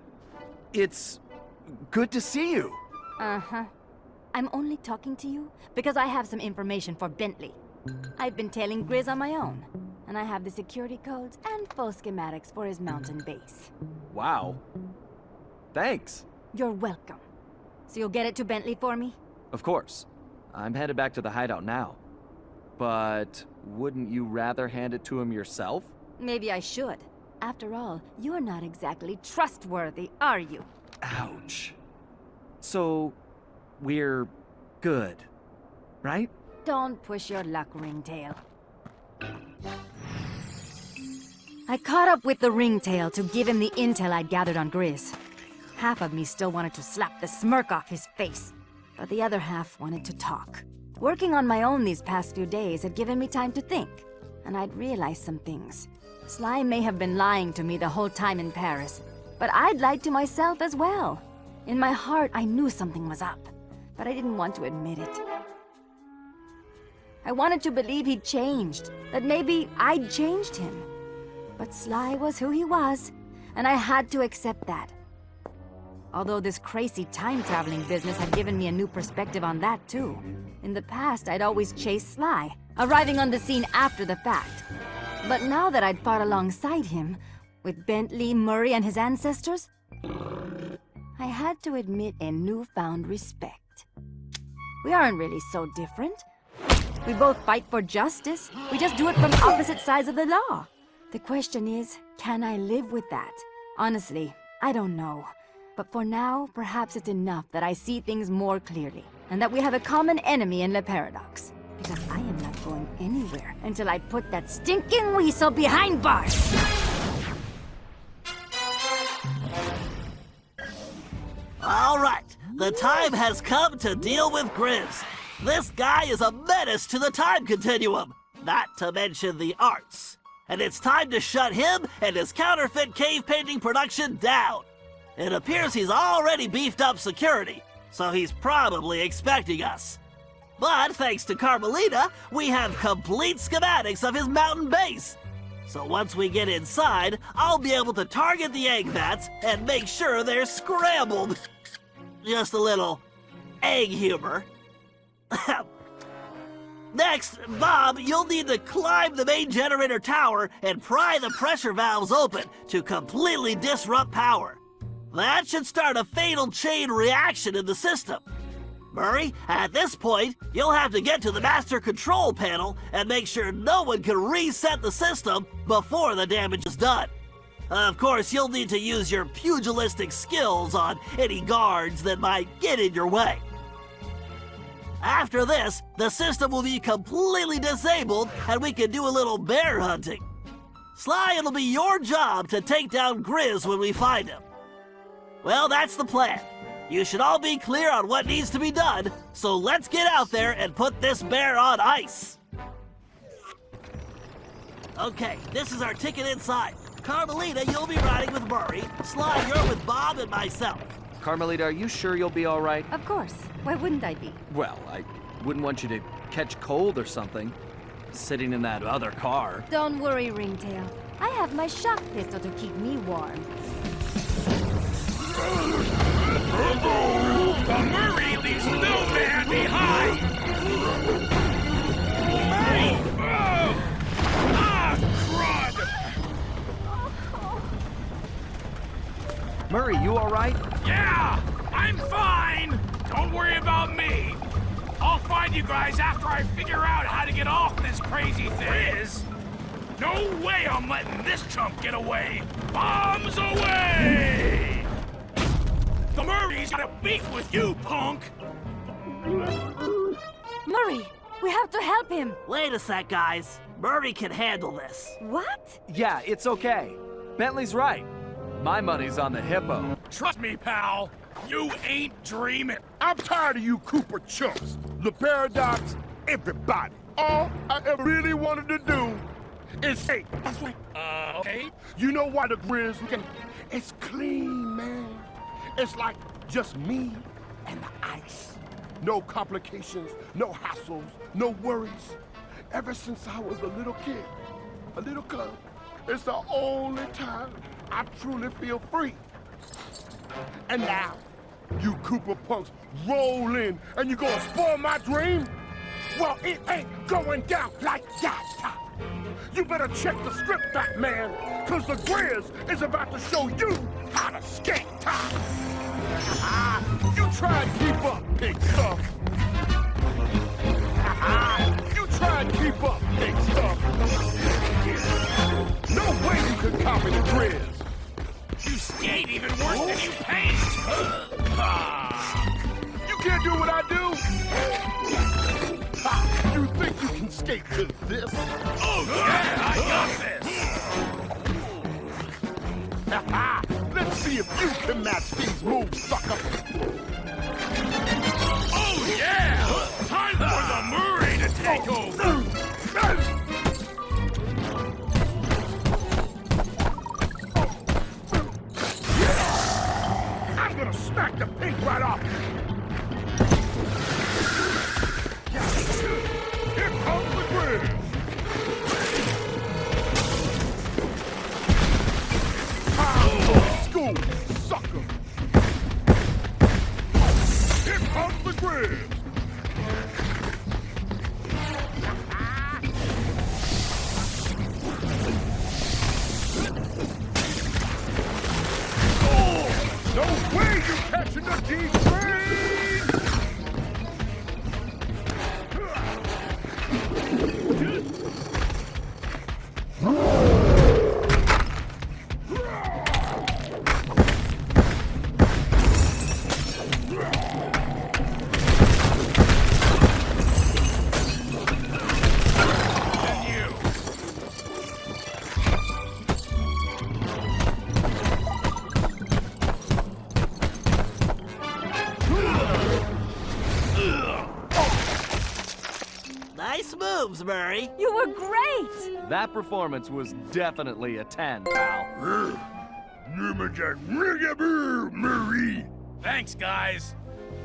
it's good to see you. Uh-huh. I'm only talking to you because I have some information for Bentley. I've been tailing Grizz on my own, and I have the security codes and full schematics for his mountain base. Wow. Thanks. You're welcome. So you'll get it to Bentley for me? Of course. I'm headed back to the hideout now. But wouldn't you rather hand it to him yourself? Maybe I should. After all, you're not exactly trustworthy, are you? Ouch. So, we're good, right? Don't push your luck, Ringtail. I caught up with the Ringtail to give him the intel I'd gathered on Grizz. Half of me still wanted to slap the smirk off his face, but the other half wanted to talk. Working on my own these past few days had given me time to think, and I'd realized some things. Sly may have been lying to me the whole time in Paris, but I'd lied to myself as well. In my heart, I knew something was up, but I didn't want to admit it. I wanted to believe he'd changed, that maybe I'd changed him. But Sly was who he was, and I had to accept that. Although this crazy time-traveling business had given me a new perspective on that, too. In the past, I'd always chased Sly, arriving on the scene after the fact. But now that I'd fought alongside him, with Bentley, Murray, and his ancestors, I had to admit a newfound respect. We aren't really so different. We both fight for justice. We just do it from opposite sides of the law. The question is, can I live with that? Honestly, I don't know. But for now, perhaps it's enough that I see things more clearly, and that we have a common enemy in Le Paradox. Because I am not going anywhere until I put that stinking weasel behind bars! All right, the time has come to deal with Grizz. This guy is a menace to the time continuum, not to mention the arts. And it's time to shut him and his counterfeit cave painting production down. It appears he's already beefed up security, so he's probably expecting us. But thanks to Carmelita, we have complete schematics of his mountain base. So once we get inside, I'll be able to target the egg vats and make sure they're scrambled. Just a little egg humor. Next, Bob, you'll need to climb the main generator tower and pry the pressure valves open to completely disrupt power. That should start a fatal chain reaction in the system. Murray, at this point, you'll have to get to the master control panel and make sure no one can reset the system before the damage is done. Of course, you'll need to use your pugilistic skills on any guards that might get in your way. After this, the system will be completely disabled and we can do a little bear hunting. Sly, it'll be your job to take down Grizz when we find him. Well, that's the plan. You should all be clear on what needs to be done, so let's get out there and put this bear on ice. Okay, this is our ticket inside. Carmelita, you'll be riding with Murray. Sly, you're with Bob and myself. Carmelita, are you sure you'll be all right? Of course. Why wouldn't I be? Well, I wouldn't want you to catch cold or something, sitting in that other car. Don't worry, Ringtail. I have my shock pistol to keep me warm. The Murray leaves no man behind! Murray! Oh! Ah, crud! Murray, you all right? Yeah, I'm fine! Don't worry about me. I'll find you guys after I figure out how to get off this crazy thing. Grizz? No way I'm letting this chump get away! Bombs away! The Murray's got a beef with you, punk! Murray, we have to help him. Wait a sec, guys. Murray can handle this. What? Yeah, it's okay. Bentley's right. My money's on the hippo. Trust me, pal. You ain't dreaming. I'm tired of you Cooper chumps. The Paradox, everybody. All I ever really wanted to do is say, that's right. Okay. You know why the Grizz looking? It's clean, man. It's like just me and the ice. No complications, no hassles, no worries. Ever since I was a little kid, a little cub, it's the only time I truly feel free. And now, you Cooper punks roll in and you gonna spoil my dream? Well, it ain't going down like that. You better check the script, Batman, cause the Grizz is about to show you how to skate time. You try and keep up, big stuff. You try and keep up, big stuff. No way you can copy the Grizz. You skate even worse than you paint! You can't do what I do. You think you can skate to this? Oh yeah, I got this! Let's see if you can match these moves, sucker. Oh yeah! Time for the Murray to take over! I'm gonna smack the pink right off. Here comes the Grizz. Time for school, sucker. Here comes the Grizz. No way you catching the D-Train! moves, Murray. You were great! That performance was definitely a 10, pal. Marie. Thanks, guys.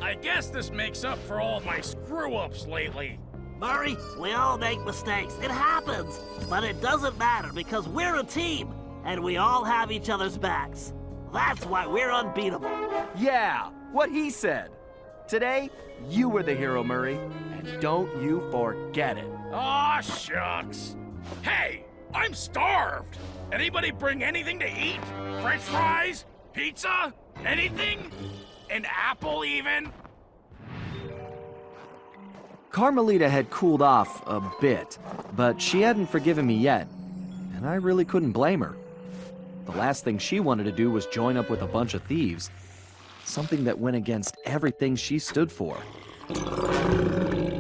I guess this makes up for all my screw-ups lately. Murray, we all make mistakes. It happens. But it doesn't matter because we're a team, and we all have each other's backs. That's why we're unbeatable. Yeah, what he said. Today, you were the hero, Murray, and don't you forget it. Aw, shucks. Hey, I'm starved. Anybody bring anything to eat? French fries? Pizza? Anything? An apple, even? Carmelita had cooled off a bit, but she hadn't forgiven me yet, and I really couldn't blame her. The last thing she wanted to do was join up with a bunch of thieves, something that went against everything she stood for.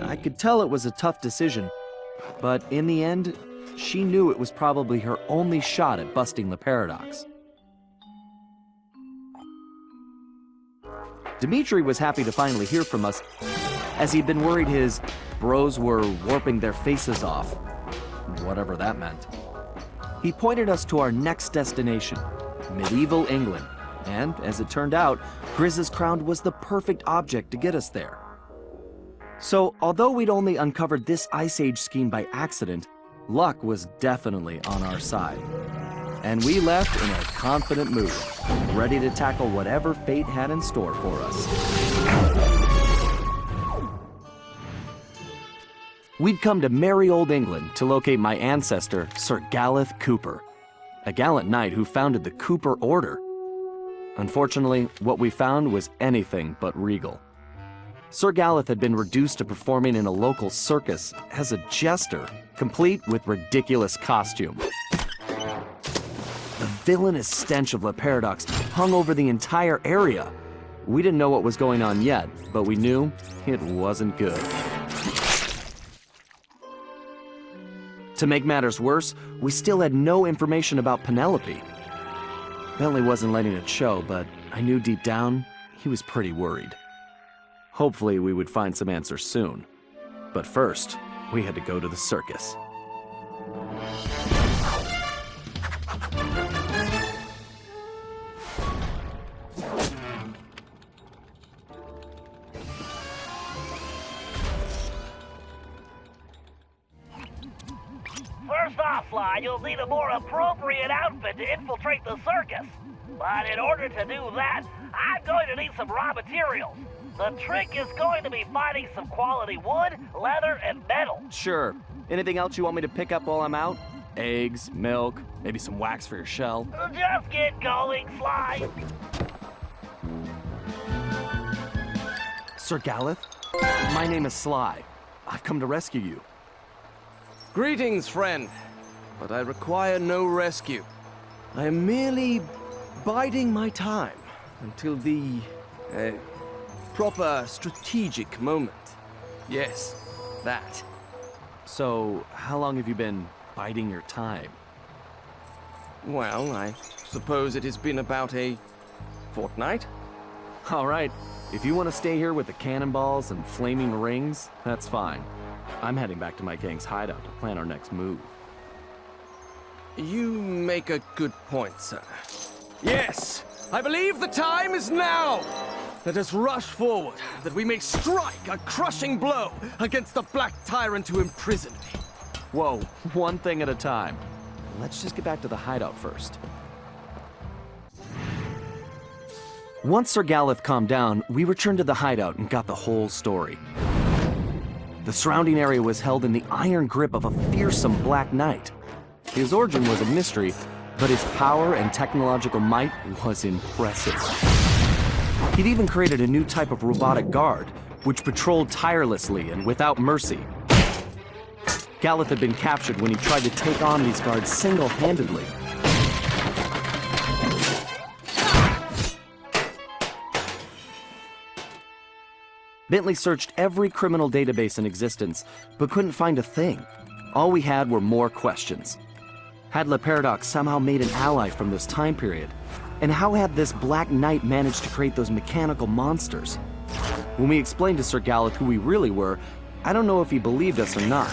I could tell it was a tough decision, but in the end, she knew it was probably her only shot at busting the paradox. Dimitri was happy to finally hear from us, as he'd been worried his bros were warping their faces off, whatever that meant. He pointed us to our next destination, medieval England, and as it turned out, Grizz's crown was the perfect object to get us there. So, although we'd only uncovered this Ice Age scheme by accident, luck was definitely on our side. And we left in a confident mood, ready to tackle whatever fate had in store for us. We'd come to merry old England to locate my ancestor, Sir Galeth Cooper, a gallant knight who founded the Cooper Order. Unfortunately, what we found was anything but regal. Sir Galeth had been reduced to performing in a local circus as a jester, complete with ridiculous costume. The villainous stench of Le Paradox hung over the entire area. We didn't know what was going on yet, but we knew it wasn't good. To make matters worse, we still had no information about Penelope. Bentley wasn't letting it show, but I knew deep down he was pretty worried. Hopefully we would find some answers soon. But first, we had to go to the circus. First off, Sly, you'll need a more appropriate outfit to infiltrate the circus. But in order to do that, I'm going to need some raw materials. The trick is going to be finding some quality wood, leather, and metal. Sure. Anything else you want me to pick up while I'm out? Eggs, milk, maybe some wax for your shell? Just get going, Sly. Sir Galeth? My name is Sly. I've come to rescue you. Greetings, friend. But I require no rescue. I am merely biding my time until the proper strategic moment. Yes, that. So, how long have you been biding your time? Well, I suppose it has been about a fortnight. All right. If you want to stay here with the cannonballs and flaming rings, that's fine. I'm heading back to my gang's hideout to plan our next move. You make a good point, sir. Yes, I believe the time is now. Let us rush forward, that we may strike a crushing blow against the black tyrant who imprisoned me. Whoa, one thing at a time. Let's just get back to the hideout first. Once Sir Galeth calmed down, we returned to the hideout and got the whole story. The surrounding area was held in the iron grip of a fearsome Black Knight. His origin was a mystery, but his power and technological might was impressive. He'd even created a new type of robotic guard, which patrolled tirelessly and without mercy. Galeth had been captured when he tried to take on these guards single-handedly. Bentley searched every criminal database in existence, but couldn't find a thing. All we had were more questions. Had Le Paradox somehow made an ally from this time period? And how had this Black Knight managed to create those mechanical monsters? When we explained to Sir Galeth who we really were, I don't know if he believed us or not.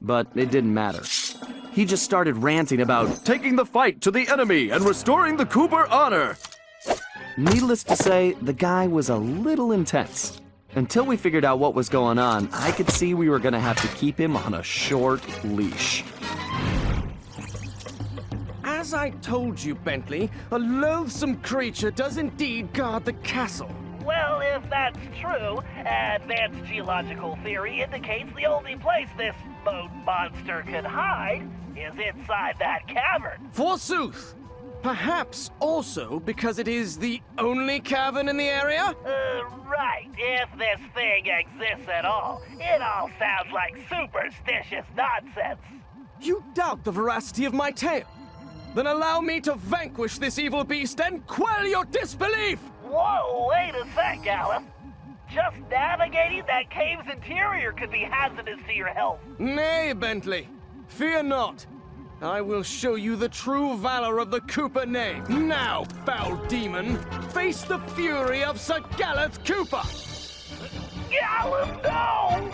but it didn't matter. He just started ranting about taking the fight to the enemy and restoring the Cooper honor. Needless to say, the guy was a little intense. Until we figured out what was going on, I could see we were gonna have to keep him on a short leash. As I told you, Bentley, a loathsome creature does indeed guard the castle. Well, if that's true, advanced geological theory indicates the only place this boat monster could hide is inside that cavern. Forsooth! Perhaps also because it is the only cavern in the area? Right. If this thing exists at all, it all sounds like superstitious nonsense. You doubt the veracity of my tale? Then allow me to vanquish this evil beast and quell your disbelief! Whoa, wait a sec, Gallup. Just navigating that cave's interior could be hazardous to your health. Nay, Bentley. Fear not. I will show you the true valor of the Cooper name. Now, foul demon, face the fury of Sir Gareth Cooper! Gallup, no!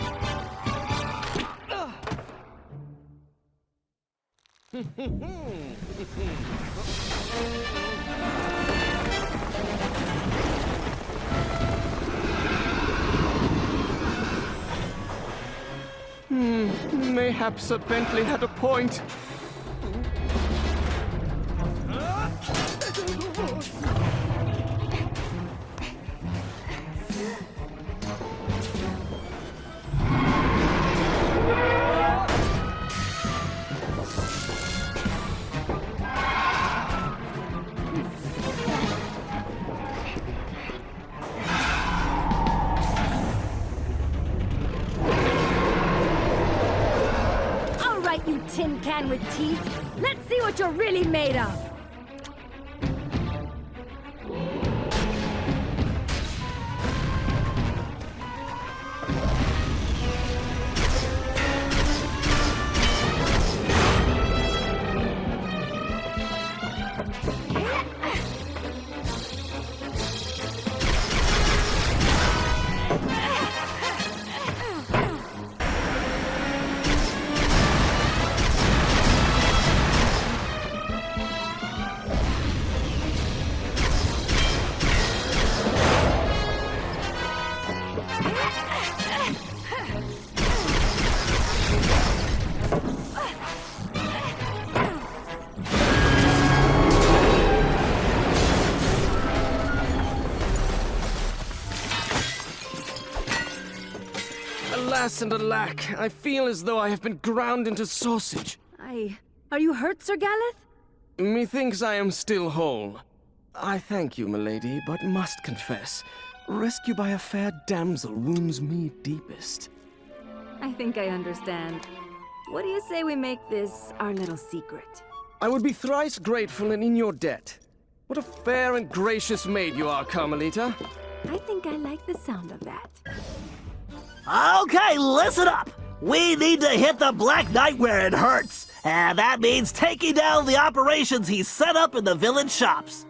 Mayhap Sir Bentley had a point. You tin can with teeth. Let's see what you're really made of. Alas and alack, I feel as though I have been ground into sausage. Are you hurt, Sir Gareth? Methinks I am still whole. I thank you, milady, but must confess, rescue by a fair damsel wounds me deepest. I think I understand. What do you say we make this our little secret? I would be thrice grateful and in your debt. What a fair and gracious maid you are, Carmelita. I think I like the sound of that. Okay, listen up! We need to hit the Black Knight where it hurts, and that means taking down the operations he's set up in the village shops.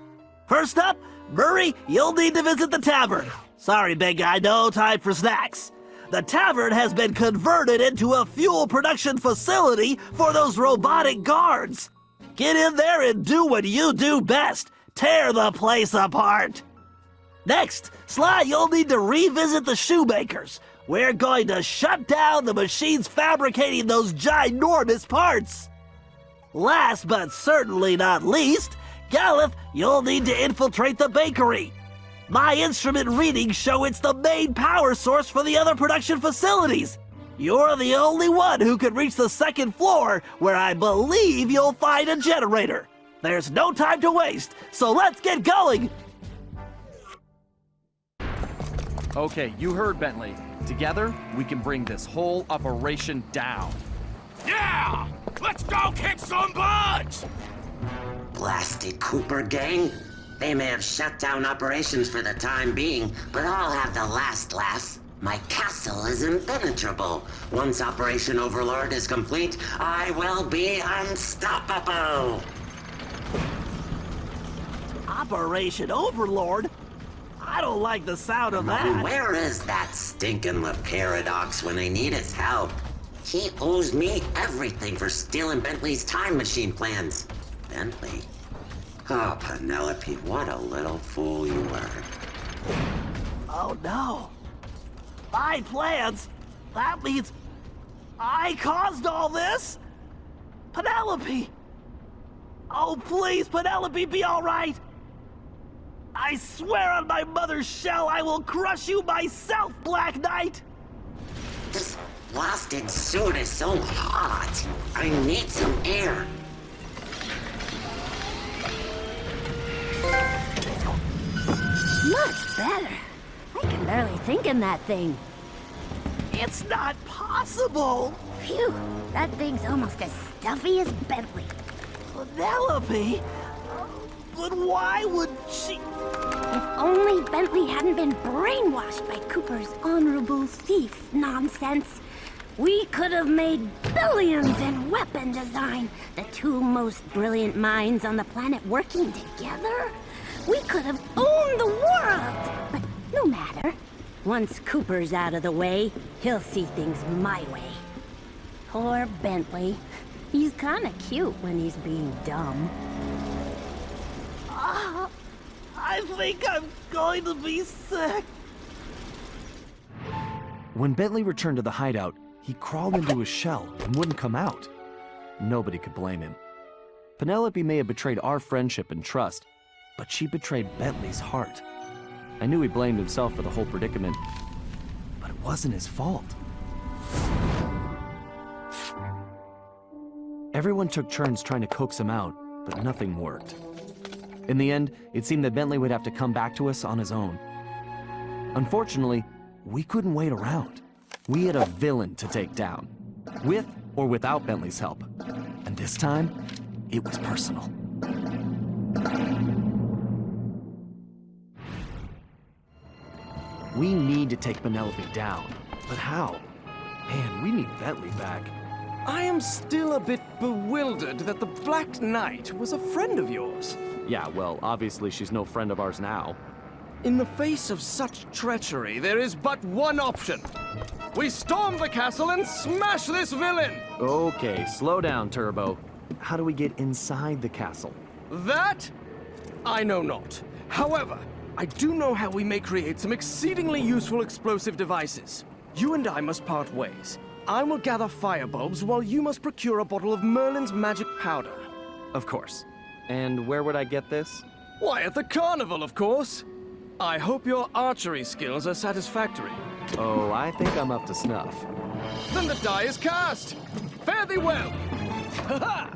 First up, Murray, you'll need to visit the tavern. Sorry, big guy, no time for snacks. The tavern has been converted into a fuel production facility for those robotic guards. Get in there and do what you do best. Tear the place apart. Next, Sly, you'll need to revisit the shoemakers. We're going to shut down the machines fabricating those ginormous parts. Last but certainly not least, Gallup, you'll need to infiltrate the bakery. My instrument readings show it's the main power source for the other production facilities. You're the only one who can reach the second floor, where I believe you'll find a generator. There's no time to waste, so let's get going. Okay, you heard Bentley. Together, we can bring this whole operation down. Yeah! Let's go kick some butts! Blasted Cooper gang. They may have shut down operations for the time being, but I'll have the last laugh. My castle is impenetrable. Once Operation Overlord is complete, I will be unstoppable. Operation Overlord? I don't like the sound of that. Where is that stinking paradox when I need his help? He owes me everything for stealing Bentley's time machine plans. Bentley? Oh, Penelope, what a little fool you were. Oh no. My plans? That means I caused all this? Penelope! Oh, please, Penelope, be all right! I swear on my mother's shell I will crush you myself, Black Knight! This blasted suit is so hot. I need some air. Much better. I can barely think in that thing. It's not possible! Phew, that thing's almost as stuffy as Bentley. Penelope? But why would she... If only Bentley hadn't been brainwashed by Cooper's honorable thief nonsense, we could have made billions in weapon design, the two most brilliant minds on the planet working together. We could have owned the world! But no matter. Once Cooper's out of the way, he'll see things my way. Poor Bentley. He's kinda cute when he's being dumb. I think I'm going to be sick. When Bentley returned to the hideout, he crawled into his shell and wouldn't come out. Nobody could blame him. Penelope may have betrayed our friendship and trust, but she betrayed Bentley's heart. I knew he blamed himself for the whole predicament, but it wasn't his fault. Everyone took turns trying to coax him out, but nothing worked. In the end, it seemed that Bentley would have to come back to us on his own. Unfortunately, we couldn't wait around. We had a villain to take down, with or without Bentley's help. And this time, it was personal. We need to take Penelope down, but how? Man, we need Bentley back. I am still a bit bewildered that the Black Knight was a friend of yours. Yeah, well, obviously she's no friend of ours now. In the face of such treachery, there is but one option. We storm the castle and smash this villain! Okay, slow down, Turbo. How do we get inside the castle? That? I know not. However, I do know how we may create some exceedingly useful explosive devices. You and I must part ways. I will gather firebulbs while you must procure a bottle of Merlin's magic powder. Of course. And where would I get this? Why, at the carnival, of course. I hope your archery skills are satisfactory. Oh, I think I'm up to snuff. Then the die is cast! Fare thee well! Ha-ha!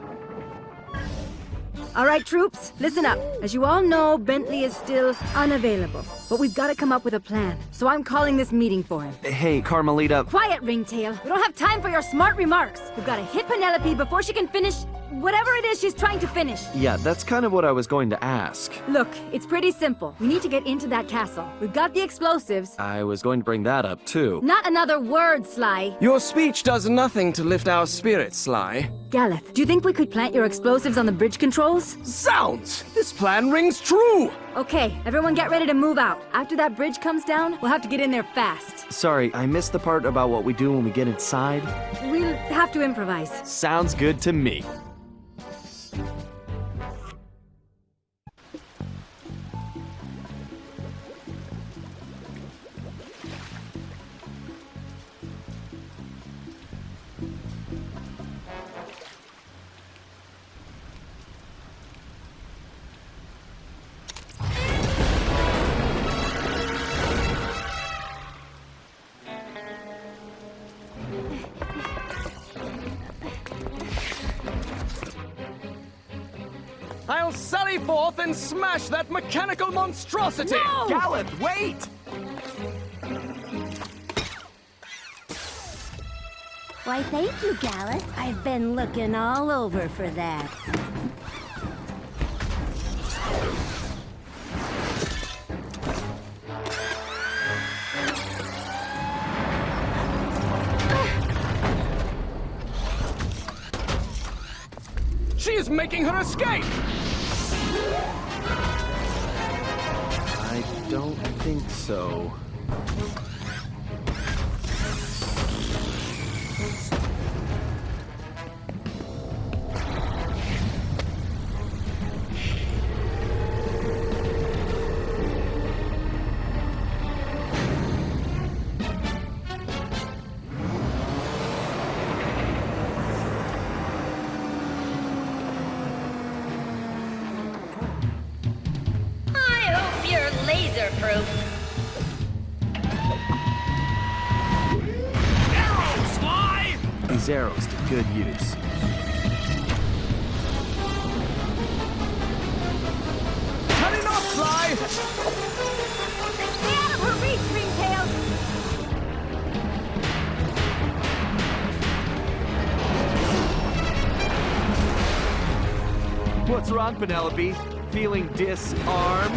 All right, troops, listen up. As you all know, Bentley is still unavailable. But we've got to come up with a plan. So I'm calling this meeting for him. Hey, Carmelita. Quiet, Ringtail. We don't have time for your smart remarks. We've got to hit Penelope before she can finish whatever it is she's trying to finish. Yeah, that's kind of what I was going to ask. Look, it's pretty simple. We need to get into that castle. We've got the explosives. I was going to bring that up, too. Not another word, Sly. Your speech does nothing to lift our spirits, Sly. Galeth, do you think we could plant your explosives on the bridge controls? Zounds! This plan rings true! Okay, everyone get ready to move out. After that bridge comes down, we'll have to get in there fast. Sorry, I missed the part about what we do when we get inside. We'll have to improvise. Sounds good to me. I'll sally forth and smash that mechanical monstrosity! No! Galeth, wait! Why, thank you, Galeth. I've been looking all over for that. She is making her escape! I don't think so. bulletproof. Arrows, Sly! These arrows to good use. Cutting off, Sly! Stay out of her reach, Ringtail! What's wrong, Penelope? Feeling disarmed?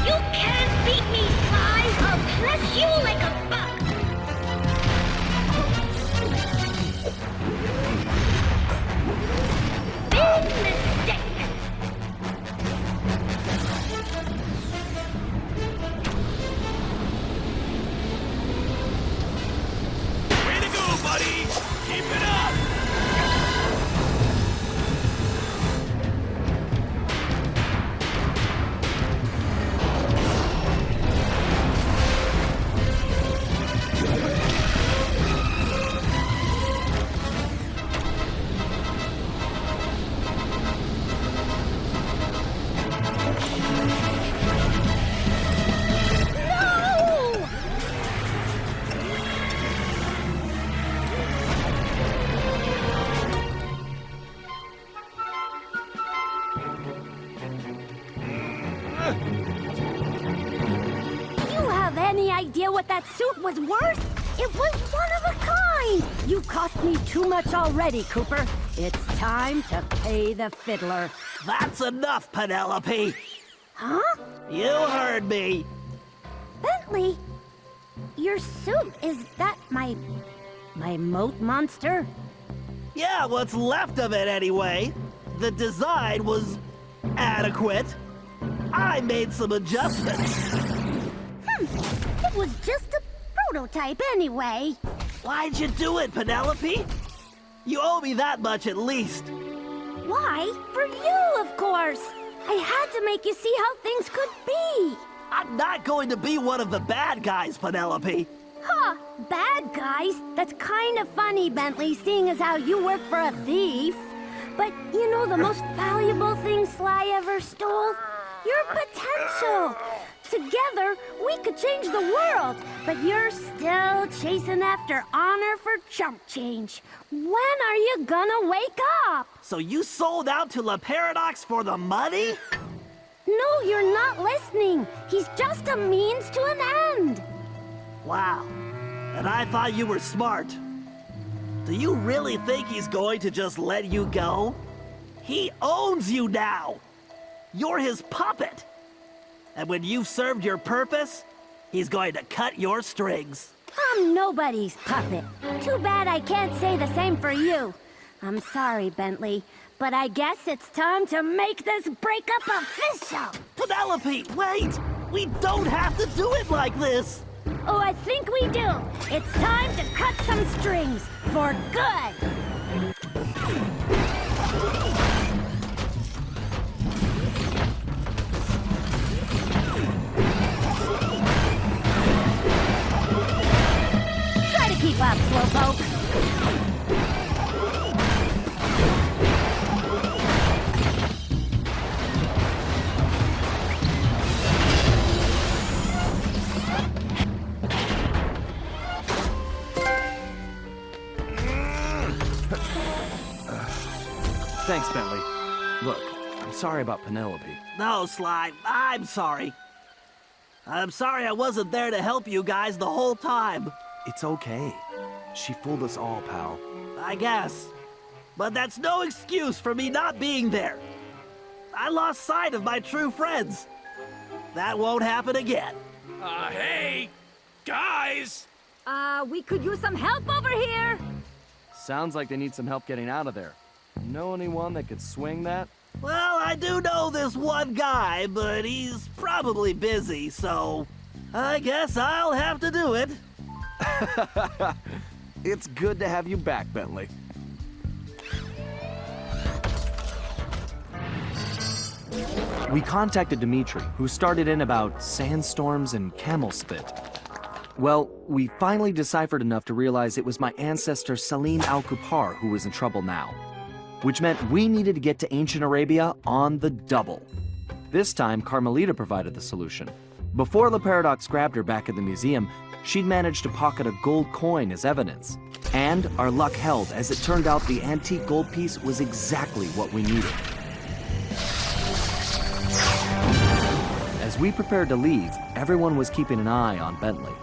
You can't beat me, Sly! I'll crush you like a buck! Big mistake! Way to go, buddy! Keep it up! You have any idea what that suit was worth? It was one of a kind! You cost me too much already, Cooper. It's time to pay the fiddler. That's enough, Penelope. Huh? You heard me. Bentley? Your suit, is that my moat monster? Yeah, what's left of it anyway. The design was adequate. I made some adjustments. It was just a prototype anyway. Why'd you do it, Penelope? You owe me that much at least. Why? For you, of course. I had to make you see how things could be. I'm not going to be one of the bad guys, Penelope. Huh, bad guys? That's kind of funny, Bentley, seeing as how you work for a thief. But you know the most valuable thing Sly ever stole? Your potential. Together, we could change the world, but you're still chasing after honor for chump change. When are you gonna wake up? So you sold out to La Paradox for the money? No, you're not listening. He's just a means to an end. Wow. And I thought you were smart. Do you really think he's going to just let you go? He owns you now. You're his puppet. And when you've served your purpose, he's going to cut your strings. I'm nobody's puppet. Too bad I can't say the same for you. I'm sorry, Bentley, but I guess it's time to make this breakup official. Penelope, wait! We don't have to do it like this! Oh, I think we do. It's time to cut some strings for good. Try to keep up, Slowpoke. Thanks, Bentley. Look, I'm sorry about Penelope. No, Sly, I'm sorry. I'm sorry I wasn't there to help you guys the whole time. It's okay. She fooled us all, pal. I guess. But that's no excuse for me not being there. I lost sight of my true friends. That won't happen again. Hey, guys! We could use some help over here. Sounds like they need some help getting out of there. Know anyone that could swing that? Well, I do know this one guy, but he's probably busy, so I guess I'll have to do it. It's good to have you back, Bentley. We contacted Dimitri, who started in about sandstorms and camel spit. Well, we finally deciphered enough to realize it was my ancestor Salim al-Kupar who was in trouble now, which meant we needed to get to ancient Arabia on the double. This time, Carmelita provided the solution, Before the Paradox grabbed her back at the museum, she'd managed to pocket a gold coin as evidence. And our luck held, as it turned out the antique gold piece was exactly what we needed. As we prepared to leave, everyone was keeping an eye on Bentley.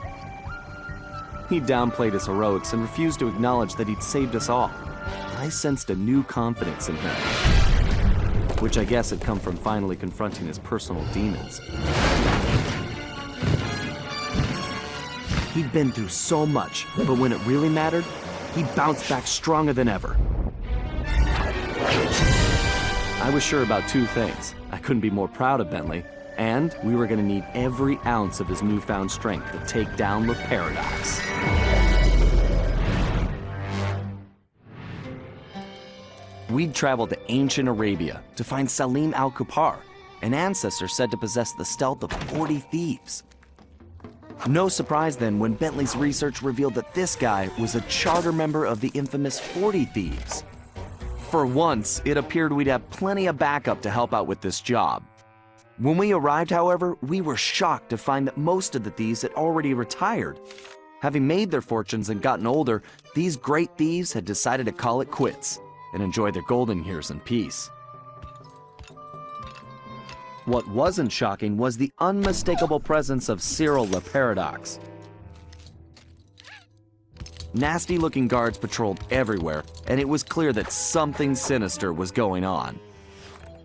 He downplayed his heroics and refused to acknowledge that he'd saved us all. I sensed a new confidence in him, which I guess had come from finally confronting his personal demons. He'd been through so much, but when it really mattered, he bounced back stronger than ever. I was sure about two things. I couldn't be more proud of Bentley, and we were going to need every ounce of his newfound strength to take down the Paradox. We'd traveled to ancient Arabia to find Salim al-Kupar, an ancestor said to possess the stealth of 40 thieves. No surprise then when Bentley's research revealed that this guy was a charter member of the infamous 40 Thieves. For once, it appeared we'd have plenty of backup to help out with this job. When we arrived, however, we were shocked to find that most of the thieves had already retired. Having made their fortunes and gotten older, these great thieves had decided to call it quits and enjoy their golden years in peace. What wasn't shocking was the unmistakable presence of Cyril the Paradox. Nasty-looking guards patrolled everywhere, and it was clear that something sinister was going on.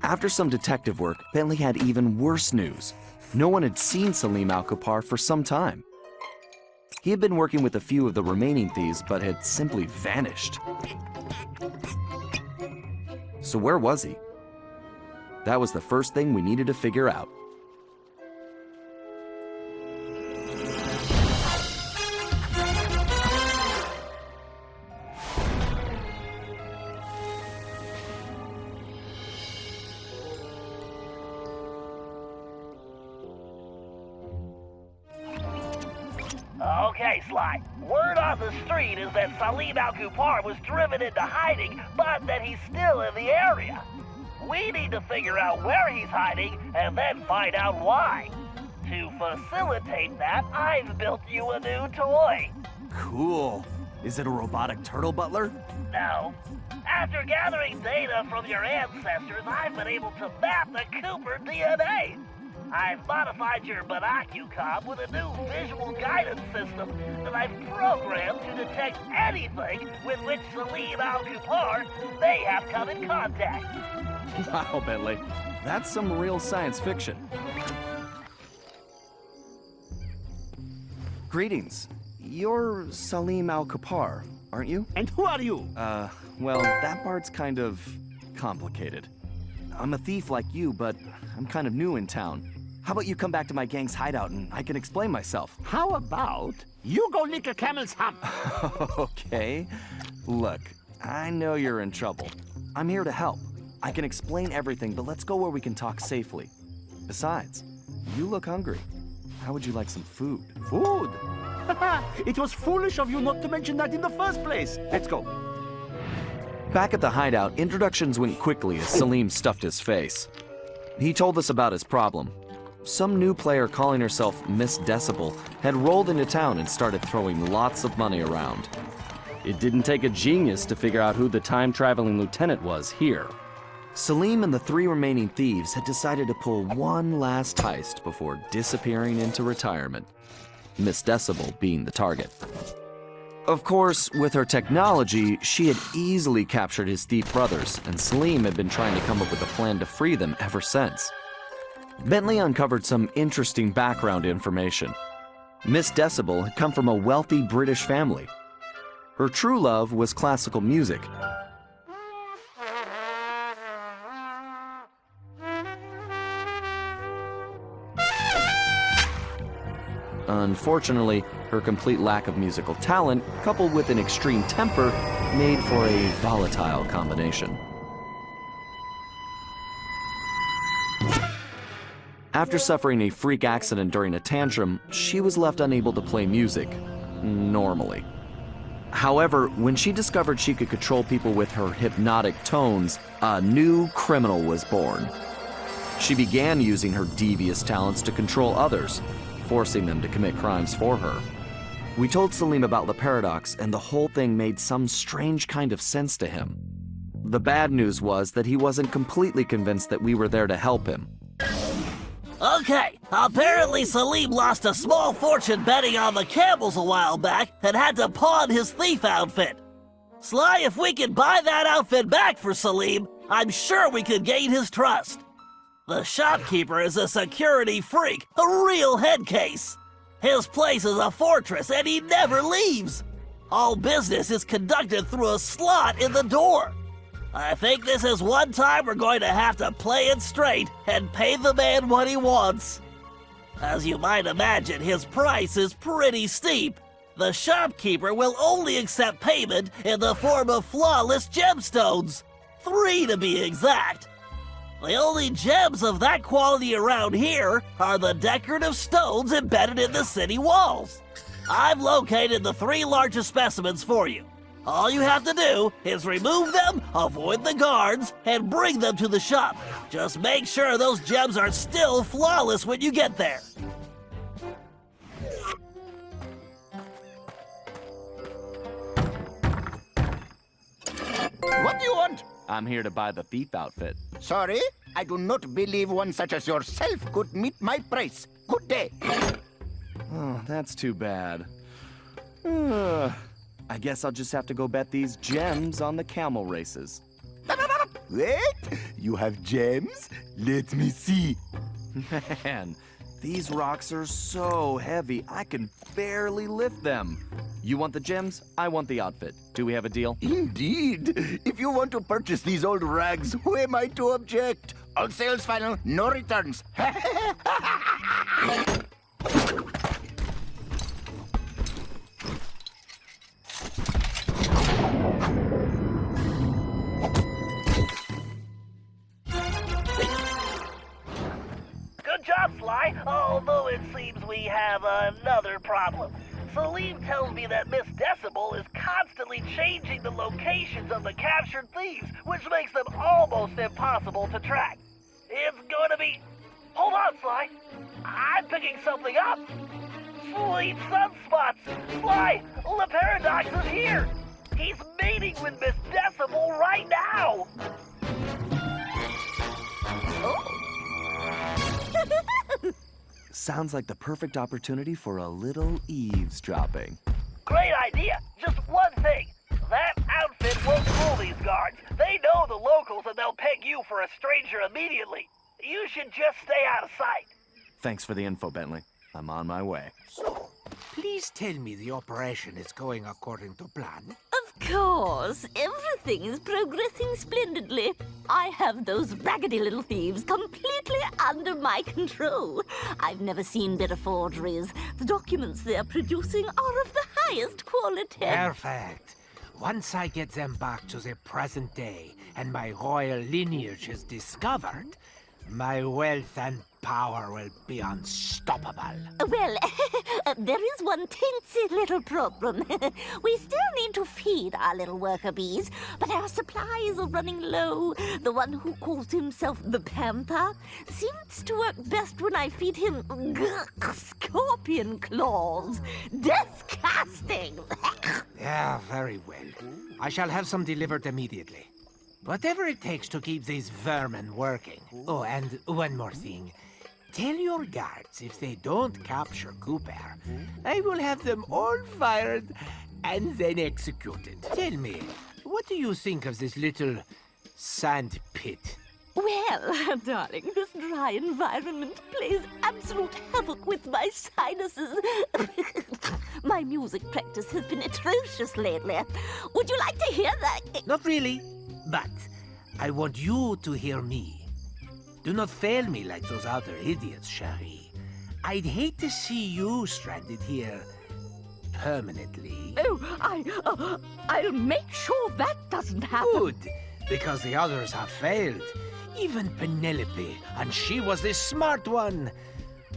After some detective work, Bentley had even worse news. No one had seen Salim al-Kupar for some time. He had been working with a few of the remaining thieves, but had simply vanished. So where was he? That was the first thing we needed to figure out. Okay, Sly. Word on the street is that Salim al-Kupar was driven into hiding, but that he's still in the area. We need to figure out where he's hiding and then find out why. To facilitate that, I've built you a new toy. Cool. Is it a robotic turtle butler? No. After gathering data from your ancestors, I've been able to map the Cooper DNA. I've modified your binocucom with a new visual guidance system that I've programmed to detect anything with which Salim al-Kupar may have come in contact. Wow, Bentley. That's some real science fiction. Greetings. You're Salim al-Kupar, aren't you? And who are you? Well, that part's kind of complicated. I'm a thief like you, but I'm kind of new in town. How about you come back to my gang's hideout and I can explain myself? How about you go lick a camel's hump? Okay. Look, I know you're in trouble. I'm here to help. I can explain everything, but let's go where we can talk safely. Besides, you look hungry. How would you like some food? Food? It was foolish of you not to mention that in the first place. Let's go. Back at the hideout, introductions went quickly as Salim stuffed his face. He told us about his problem. Some new player calling herself Miss Decibel had rolled into town and started throwing lots of money around. It didn't take a genius to figure out who the time-traveling lieutenant was here. Salim and the 3 remaining thieves had decided to pull one last heist before disappearing into retirement, Miss Decibel being the target. Of course, with her technology, she had easily captured his thief brothers, and Salim had been trying to come up with a plan to free them ever since. Bentley uncovered some interesting background information. Miss Decibel had come from a wealthy British family. Her true love was classical music. Unfortunately, her complete lack of musical talent, coupled with an extreme temper, made for a volatile combination. After suffering a freak accident during a tantrum, she was left unable to play music normally. However, when she discovered she could control people with her hypnotic tones, a new criminal was born. She began using her devious talents to control others, forcing them to commit crimes for her. We told Salim about the paradox, and the whole thing made some strange kind of sense to him. The bad news was that he wasn't completely convinced that we were there to help him. Okay, apparently Salim lost a small fortune betting on the camels a while back and had to pawn his thief outfit. Sly, if we can buy that outfit back for Salim, I'm sure we could gain his trust. The shopkeeper is a security freak, a real head case. His place is a fortress and he never leaves. All business is conducted through a slot in the door. I think this is one time we're going to have to play it straight and pay the man what he wants. As you might imagine, his price is pretty steep. The shopkeeper will only accept payment in the form of flawless gemstones. 3 to be exact. The only gems of that quality around here are the decorative stones embedded in the city walls. I've located the 3 largest specimens for you. All you have to do is remove them, avoid the guards, and bring them to the shop. Just make sure those gems are still flawless when you get there. What do you want? I'm here to buy the thief outfit. Sorry, I do not believe one such as yourself could meet my price. Good day. Oh, that's too bad. I guess I'll just have to go bet these gems on the camel races. Wait, you have gems? Let me see. Man, these rocks are so heavy, I can barely lift them. You want the gems? I want the outfit. Do we have a deal? Indeed. If you want to purchase these old rags, who am I to object? All sales final, no returns. Good job, Sly, although it seems we have another problem. Salim tells me that Miss Decibel is constantly changing the locations of the captured thieves, which makes them almost impossible to track. It's going to be... Hold on, Sly. I'm picking something up. Sweet sunspots. Sly, the Paradox is here. He's meeting with Miss Decibel right now. Sounds like the perfect opportunity for a little eavesdropping. Great idea. Just one thing. That outfit won't fool these guards. They know the locals and they'll peg you for a stranger immediately. You should just stay out of sight. Thanks for the info, Bentley. I'm on my way. Please tell me the operation is going according to plan. Of course. Everything is progressing splendidly. I have those raggedy little thieves completely under my control. I've never seen better forgeries. The documents they're producing are of the highest quality. Perfect. Once I get them back to the present day and my royal lineage is discovered, my wealth and power will be unstoppable. Well, there is one teensy little problem. We still need to feed our little worker bees, but our supplies are running low. The one who calls himself the Panther seems to work best when I feed him scorpion claws. Disgusting! Yeah, very well. I shall have some delivered immediately. Whatever it takes to keep these vermin working. Oh, and one more thing. Tell your guards if they don't capture Cooper, I will have them all fired and then executed. Tell me, what do you think of this little sand pit? Well, darling, this dry environment plays absolute havoc with my sinuses. My music practice has been atrocious lately. Would you like to hear that? Not really, but I want you to hear me. Do not fail me like those other idiots, Cherie. I'd hate to see you stranded here permanently. Oh, I'll make sure that doesn't happen. Good, because the others have failed. Even Penelope, and she was the smart one.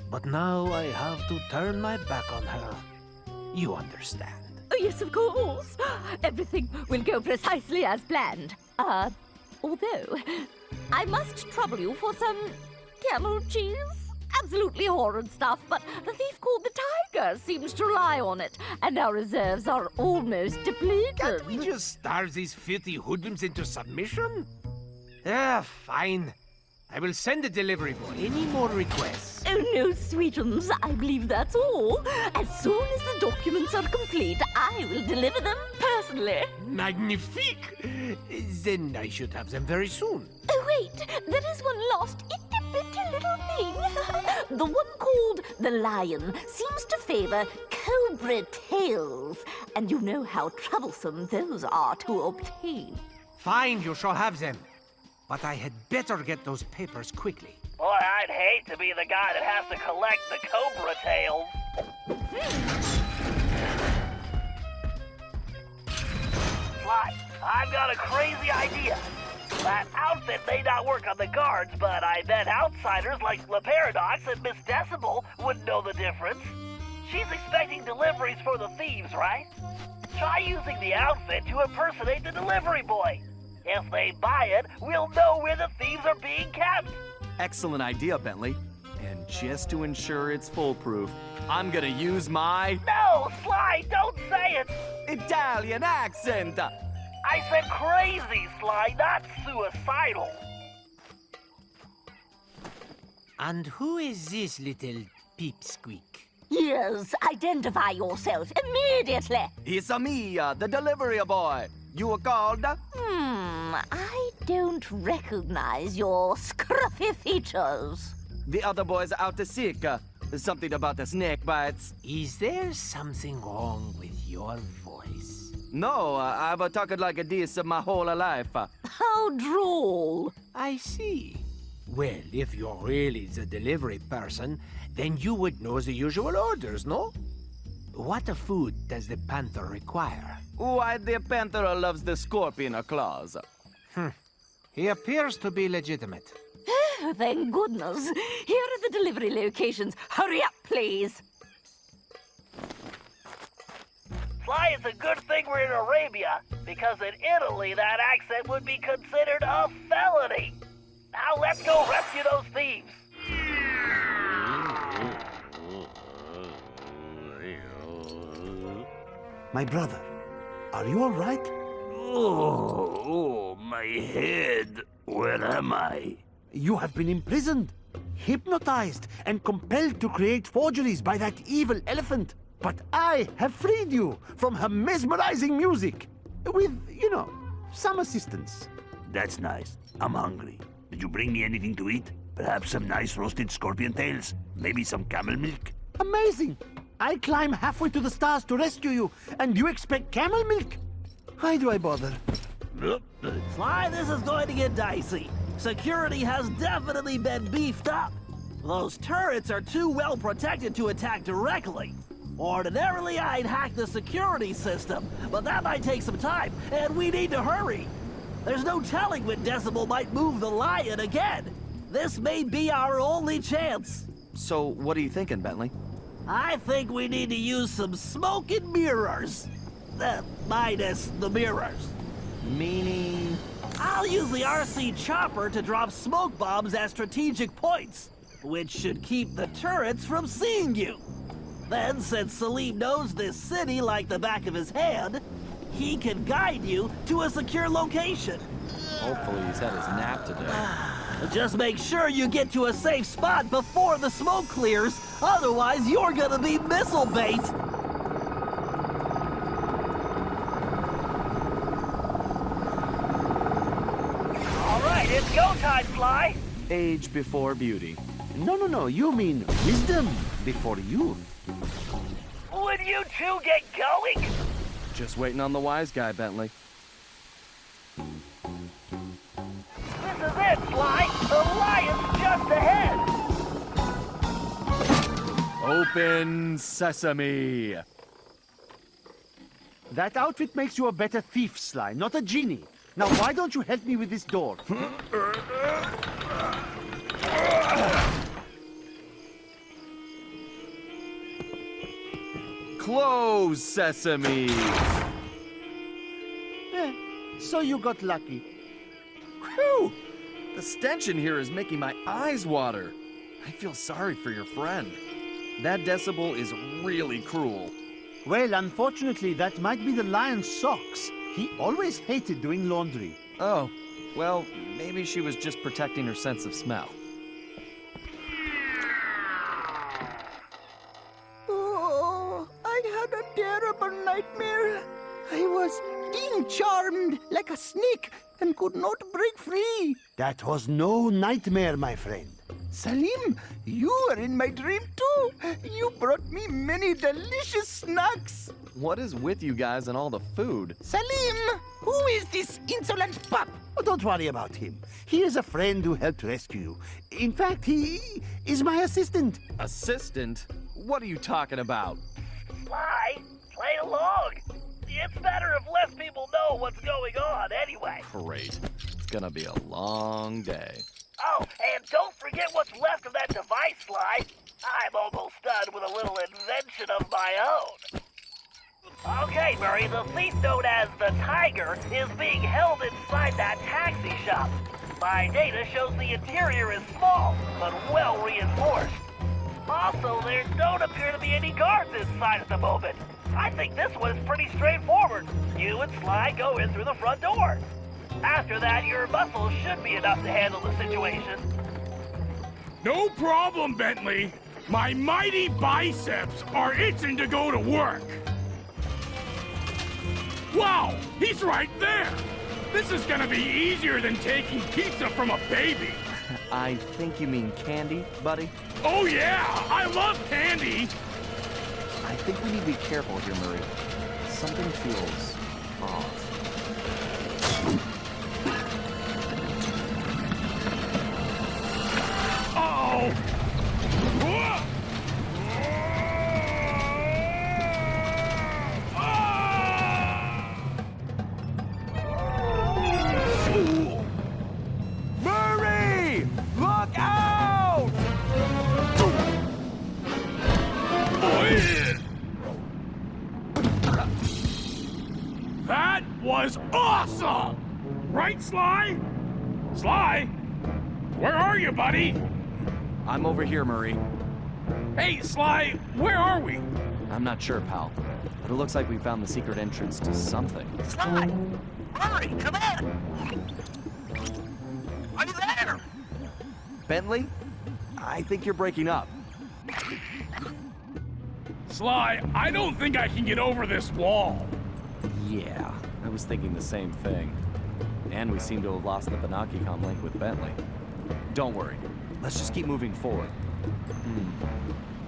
But now I have to turn my back on her. You understand? Oh, yes, of course. Everything will go precisely as planned. Although, I must trouble you for some camel cheese. Absolutely horrid stuff, but the thief called the tiger seems to rely on it, and our reserves are almost depleted. Can't we just starve these filthy hoodlums into submission? Fine. I will send a delivery boy. Any more requests? Oh no, sweetums, I believe that's all. As soon as the documents are complete, I will deliver them personally. Magnifique! Then I should have them very soon. Oh wait, there is one last itty-bitty little thing. The one called the lion seems to favor cobra tails, and you know how troublesome those are to obtain. Fine, you shall have them. But I had better get those papers quickly. Boy, I'd hate to be the guy that has to collect the cobra tails. Sly, I've got a crazy idea. That outfit may not work on the guards, but I bet outsiders like Le Paradox and Miss Decibel wouldn't know the difference. She's expecting deliveries for the thieves, right? Try using the outfit to impersonate the delivery boy. If they buy it, we'll know where the thieves are being kept. Excellent idea, Bentley. And just to ensure it's foolproof, I'm gonna use my... No, Sly, don't say it! Italian accent! I said crazy, Sly, not suicidal. And who is this little peepsqueak? Yes, identify yourself immediately. It's me, the delivery boy. You were called? I don't recognize your scruffy features. The other boys are out to sick. Something about the snake bites. Is there something wrong with your voice? No, I've talked like this my whole life. How droll. I see. Well, if you're really the delivery person, then you would know the usual orders, no? What food does the panther require? Why, the panther loves the scorpion claws. He appears to be legitimate. Oh, thank goodness. Here are the delivery locations. Hurry up, please. Sly, it's a good thing we're in Arabia, because in Italy that accent would be considered a felony. Now let's go rescue those thieves. My brother, are you all right? Oh, my head. Where am I? You have been imprisoned, hypnotized, and compelled to create forgeries by that evil elephant. But I have freed you from her mesmerizing music. With, some assistance. That's nice. I'm hungry. Did you bring me anything to eat? Perhaps some nice roasted scorpion tails? Maybe some camel milk? Amazing! I climb halfway to the stars to rescue you, and you expect camel milk? Why do I bother? Sly, this is going to get dicey. Security has definitely been beefed up. Those turrets are too well protected to attack directly. Ordinarily, I'd hack the security system, but that might take some time, and we need to hurry. There's no telling when Decibel might move the lion again. This may be our only chance. So, what are you thinking, Bentley? I think we need to use some smoke and mirrors. Minus the mirrors. Meaning? I'll use the RC chopper to drop smoke bombs at strategic points, which should keep the turrets from seeing you. Then, since Salim knows this city like the back of his hand, he can guide you to a secure location. Hopefully he's had his nap today. Just make sure you get to a safe spot before the smoke clears, otherwise you're gonna be missile bait. All right, it's go time, Fly. Age before beauty. No, you mean wisdom before youth. Would you two get going? Just waiting on the wise guy, Bentley. This is it, Fly. The lion's just ahead. Open sesame. That outfit makes you a better thief, Sly, not a genie. Now, why don't you help me with this door? Close sesame. So you got lucky. Whew! The stench in here is making my eyes water. I feel sorry for your friend. That decibel is really cruel. Well, unfortunately, that might be the lion's socks. He always hated doing laundry. Oh, well, maybe she was just protecting her sense of smell. Oh, I had a terrible nightmare. I was being charmed like a snake and could not break free. That was no nightmare, my friend. Salim, you were in my dream too. You brought me many delicious snacks. What is with you guys and all the food? Salim, who is this insolent pup? Oh, don't worry about him. He is a friend who helped rescue you. In fact, he is my assistant. Assistant? What are you talking about? Sly, play along. It's better if less people know what's going on anyway. Great. It's gonna be a long day. Oh, and don't forget what's left of that device, Sly. I'm almost done with a little invention of my own. Okay, Murray, the thief known as the Tiger is being held inside that taxi shop. My data shows the interior is small, but well reinforced. Also, there don't appear to be any guards inside at the moment. I think this one is pretty straightforward. You and Sly go in through the front door. After that, your muscles should be enough to handle the situation. No problem, Bentley. My mighty biceps are itching to go to work. Wow, he's right there. This is gonna be easier than taking pizza from a baby. I think you mean candy, buddy? Oh yeah, I love candy. I think we need to be careful here, Murray. Something feels off. Uh-oh! Murray! Look out! That was awesome! Right, Sly? Sly? Where are you, buddy? I'm over here, Murray. Hey, Sly, where are we? I'm not sure, pal. But it looks like we found the secret entrance to something. Sly! Murray, come in! Are you there? Bentley? I think you're breaking up. Sly, I don't think I can get over this wall. Yeah, I was thinking the same thing. And we seem to have lost the Banaki-Com link with Bentley. Don't worry. Let's just keep moving forward.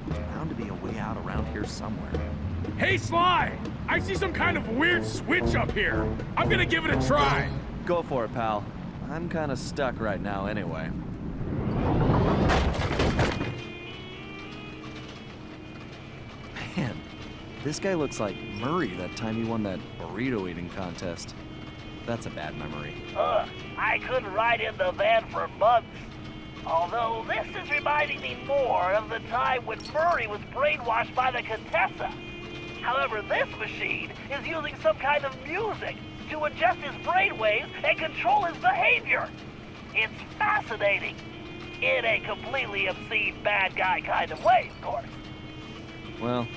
There's bound to be a way out around here somewhere. Hey, Sly! I see some kind of weird switch up here. I'm gonna give it a try. Go for it, pal. I'm kind of stuck right now anyway. Man, this guy looks like Murray that time he won that burrito eating contest. That's a bad memory. I couldn't ride in the van for months. Although this is reminding me more of the time when Murray was brainwashed by the Contessa. However, this machine is using some kind of music to adjust his brainwaves and control his behavior. It's fascinating. In a completely obscene bad guy kind of way, of course. Well,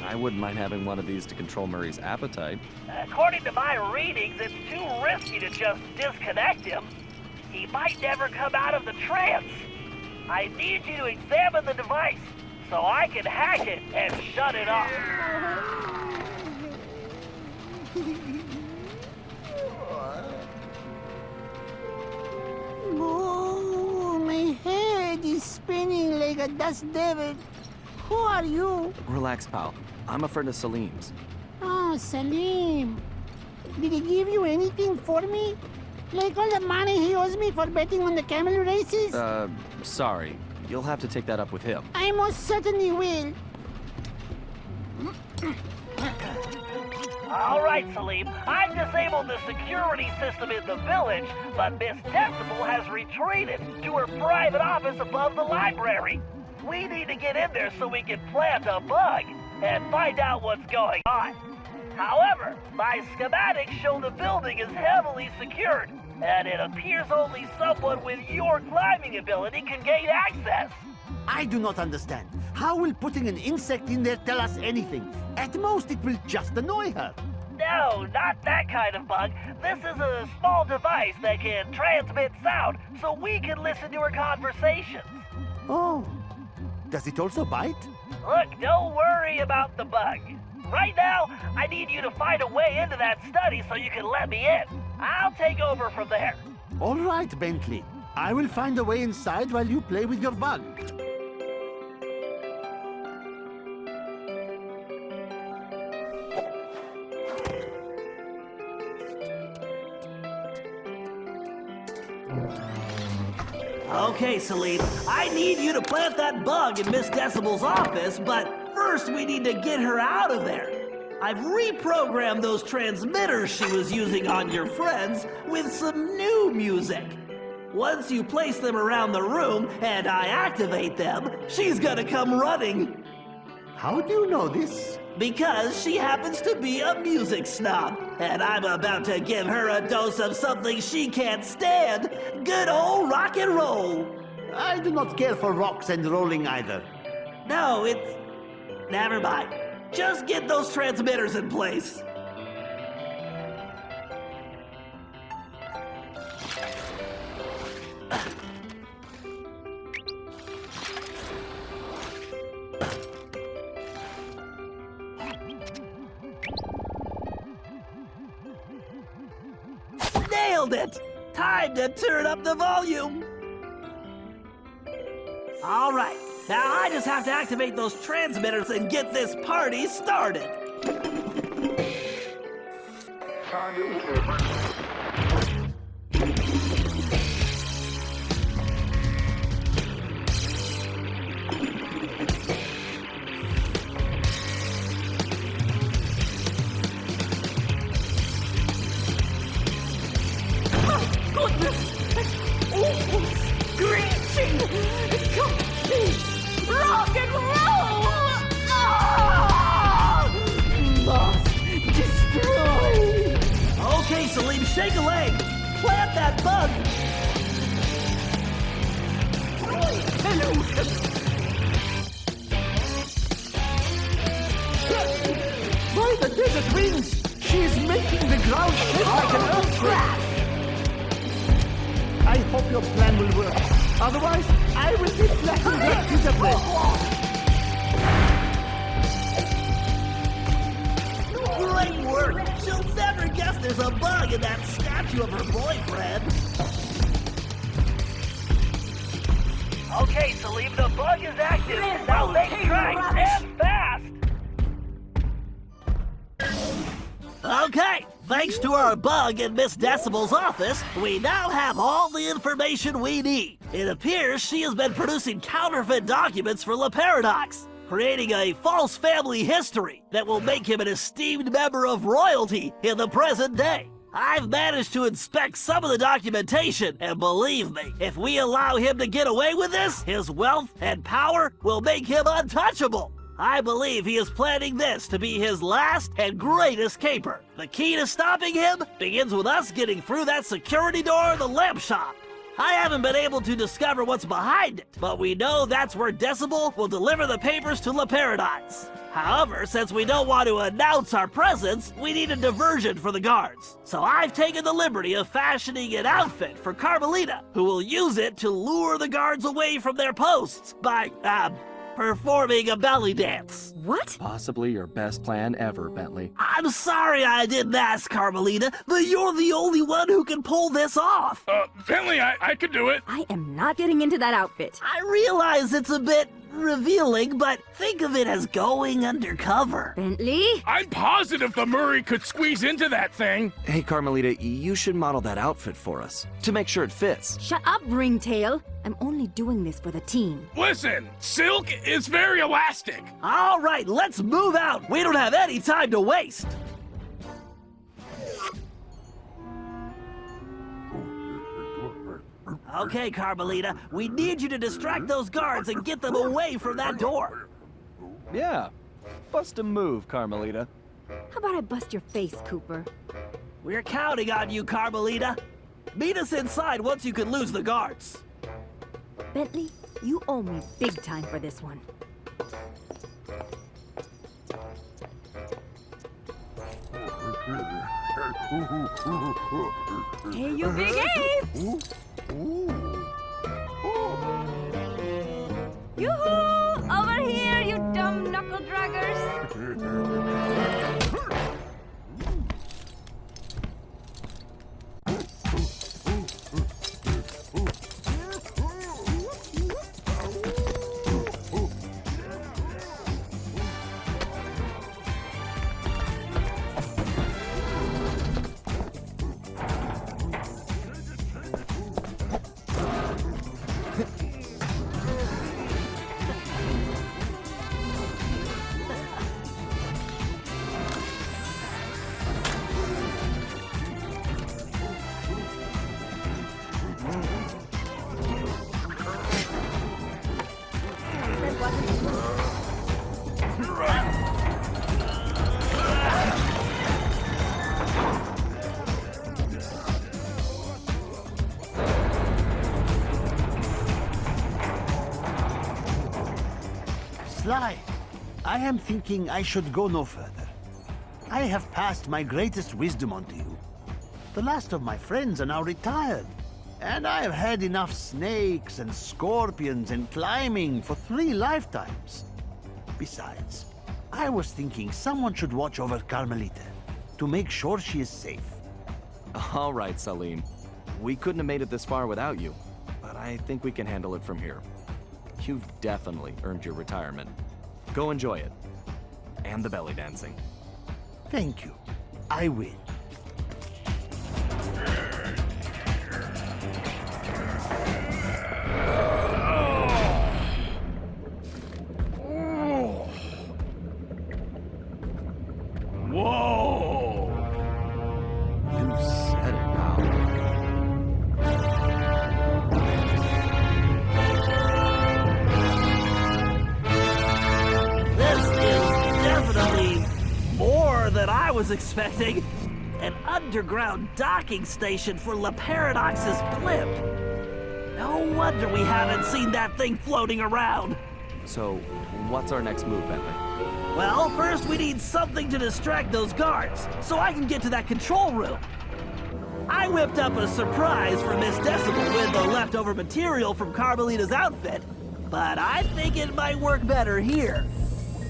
I wouldn't mind having one of these to control Murray's appetite. According to my readings, it's too risky to just disconnect him. He might never come out of the trance. I need you to examine the device so I can hack it and shut it off. Oh, my head is spinning like a dust devil. Who are you? Relax, pal. I'm a friend of Salim's. Oh, Salim. Did he give you anything for me? Like all the money he owes me for betting on the camel races? Sorry. You'll have to take that up with him. I most certainly will. All right, Salim. I've disabled the security system in the village, but Miss Decibel has retreated to her private office above the library. We need to get in there so we can plant a bug and find out what's going on. However, my schematics show the building is heavily secured. and it appears only someone with your climbing ability can gain access. I do not understand. How will putting an insect in there tell us anything? At most, it will just annoy her. No, not that kind of bug. This is a small device that can transmit sound, so we can listen to her conversations. Oh. Does it also bite? Look, don't worry about the bug. Right now, I need you to find a way into that study so you can let me in. I'll take over from there. All right, Bentley. I will find a way inside while you play with your bug. Okay, Salim, I need you to plant that bug in Miss Decibel's office, but first we need to get her out of there. I've reprogrammed those transmitters she was using on your friends with some new music. Once you place them around the room and I activate them, she's gonna come running. How do you know this? Because she happens to be a music snob, and I'm about to give her a dose of something she can't stand. Good old rock and roll. I do not care for rocks and rolling either. No, it's... Never mind. Just get those transmitters in place. Nailed it! Time to turn up the volume! All right, now I just have to activate those transmitters and get this party started. Rock and roll! Ah! Lost, destroyed! Okay, Salim, shake a leg. Plant that bug. Hello. By the desert winds! She is making the ground shake like an earthquake! I hope your plan will work. Otherwise, I will be flattened like discipline. Great work. She'll never guess there's a bug in that statue of her boyfriend. Okay, Salim, the bug is active. Now make tracks and fast. Okay, thanks to our bug in Miss Decibel's office, we now have all the information we need. It appears she has been producing counterfeit documents for Le Paradox, creating a false family history that will make him an esteemed member of royalty in the present day. I've managed to inspect some of the documentation, and believe me, if we allow him to get away with this, his wealth and power will make him untouchable. I believe he is planning this to be his last and greatest caper. The key to stopping him begins with us getting through that security door in the lamp shop. I haven't been able to discover what's behind it, but we know that's where Decibel will deliver the papers to Le Paradise. However, since we don't want to announce our presence, we need a diversion for the guards. So I've taken the liberty of fashioning an outfit for Carmelita, who will use it to lure the guards away from their posts by, performing a belly dance. What? Possibly your best plan ever, Bentley. I'm sorry I didn't ask, Carmelita, but you're the only one who can pull this off. Bentley, I could do it. I am not getting into that outfit. I realize it's a bit revealing, but think of it as going undercover. Bentley? I'm positive the Murray could squeeze into that thing. Hey, Carmelita, you should model that outfit for us to make sure it fits. Shut up, Ringtail. I'm only doing this for the team. Listen, silk is very elastic. All right, let's move out. We don't have any time to waste. Okay, Carmelita, we need you to distract those guards and get them away from that door. Yeah, bust a move, Carmelita. How about I bust your face, Cooper? We're counting on you, Carmelita. Meet us inside once you can lose the guards. Bentley, you owe me big time for this one. Hey, you big apes! Yoo-hoo! Over here, you dumb knuckle-draggers! Sly, I am thinking I should go no further. I have passed my greatest wisdom on to you. The last of my friends are now retired, and I have had enough snakes and scorpions and climbing for 3 lifetimes. Besides, I was thinking someone should watch over Carmelita to make sure she is safe. All right, Salim. We couldn't have made it this far without you, but I think we can handle it from here. You've definitely earned your retirement. Go enjoy it. And the belly dancing. Thank you. I will. Whoa! You said it now. This is definitely more than I was expecting. An underground docking station for La Paradox's blimp. No wonder we haven't seen that thing floating around. So, what's our next move, Bentley? Well, first we need something to distract those guards, so I can get to that control room. I whipped up a surprise for Miss Decibel with the leftover material from Carmelita's outfit, but I think it might work better here.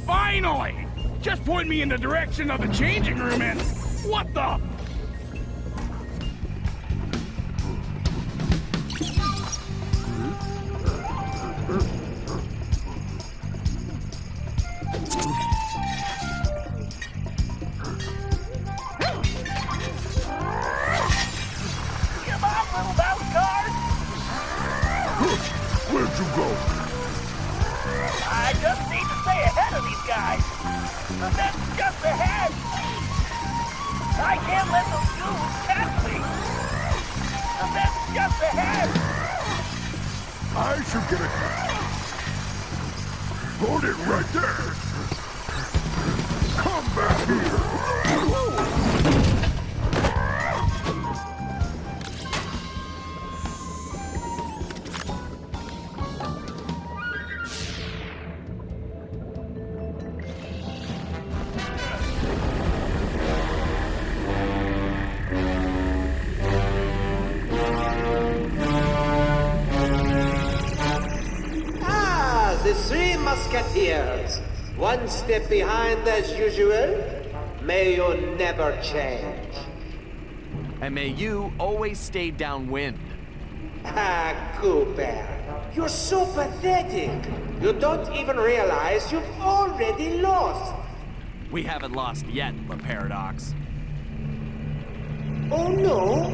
Finally! Just point me in the direction of the changing room and... What the... Come on, little mouse guard! Where'd you go? I just need to stay ahead of these guys. And that's just ahead. I can't let those goons catch me. And that's just ahead. I should get it. Hold it right there. Come back here. The 3 Musketeers. One step behind as usual. May you never change. And may you always stay downwind. Ah, Cooper. You're so pathetic. You don't even realize you've already lost. We haven't lost yet, La Paradox. Oh no?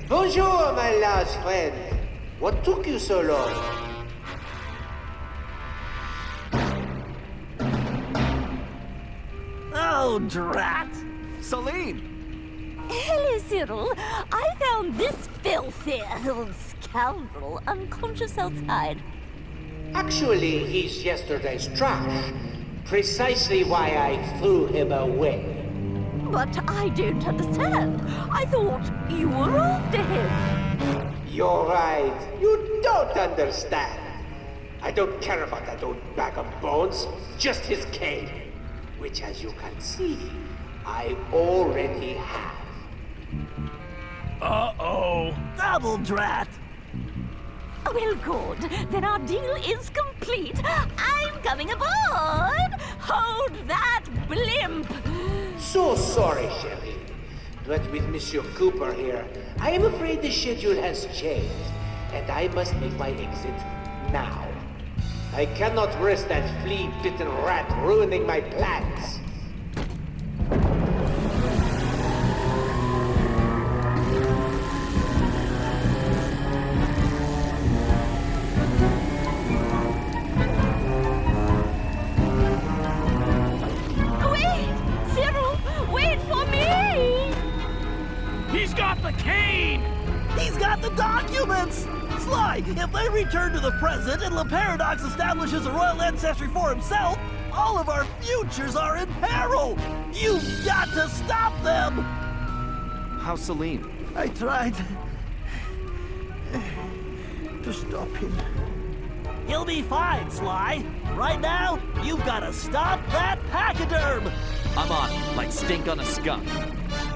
Bonjour, my large friend. What took you so long? Oh, drat! Celine! Hello, Cyril. I found this filthy scoundrel unconscious outside. Actually, he's yesterday's trash. Precisely why I threw him away. But I don't understand. I thought you were after him. You're right. You don't understand. I don't care about that old bag of bones, just his cane, which, as you can see, I already have. Uh-oh. Double drat. Well, good. Then our deal is complete. I'm coming aboard. Hold that blimp. So sorry, Jefe. But with Monsieur Cooper here, I am afraid the schedule has changed, and I must make my exit now. I cannot risk that flea-bitten rat ruining my plans. Wait! Cyril, wait for me! He's got the cane! He's got the documents! Sly, if they return to the present and Le Paradox establishes a royal ancestry for himself, all of our futures are in peril! You've got to stop them! How's Salim? I tried to stop him. He'll be fine, Sly. Right now, you've got to stop that pachyderm! I'm on it, like stink on a skunk.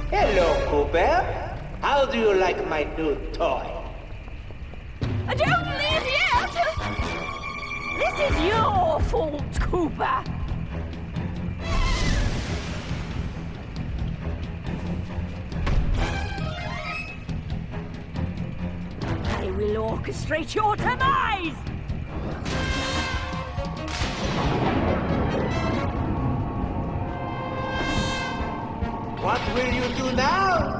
Hello, Cooper. How do you like my new toy? Don't leave yet! This is your fault, Cooper! I will orchestrate your demise! What will you do now?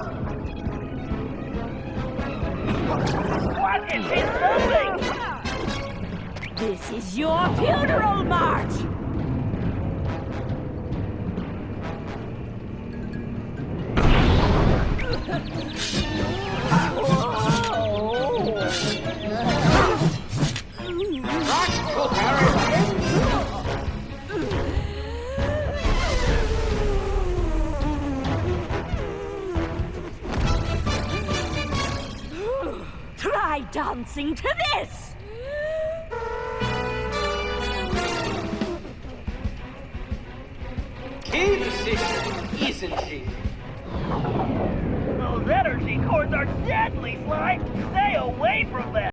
What is he doing? This is your funeral march! Try dancing to this! Keep secret, isn't she? Those energy cords are deadly, Sly! Stay away from them!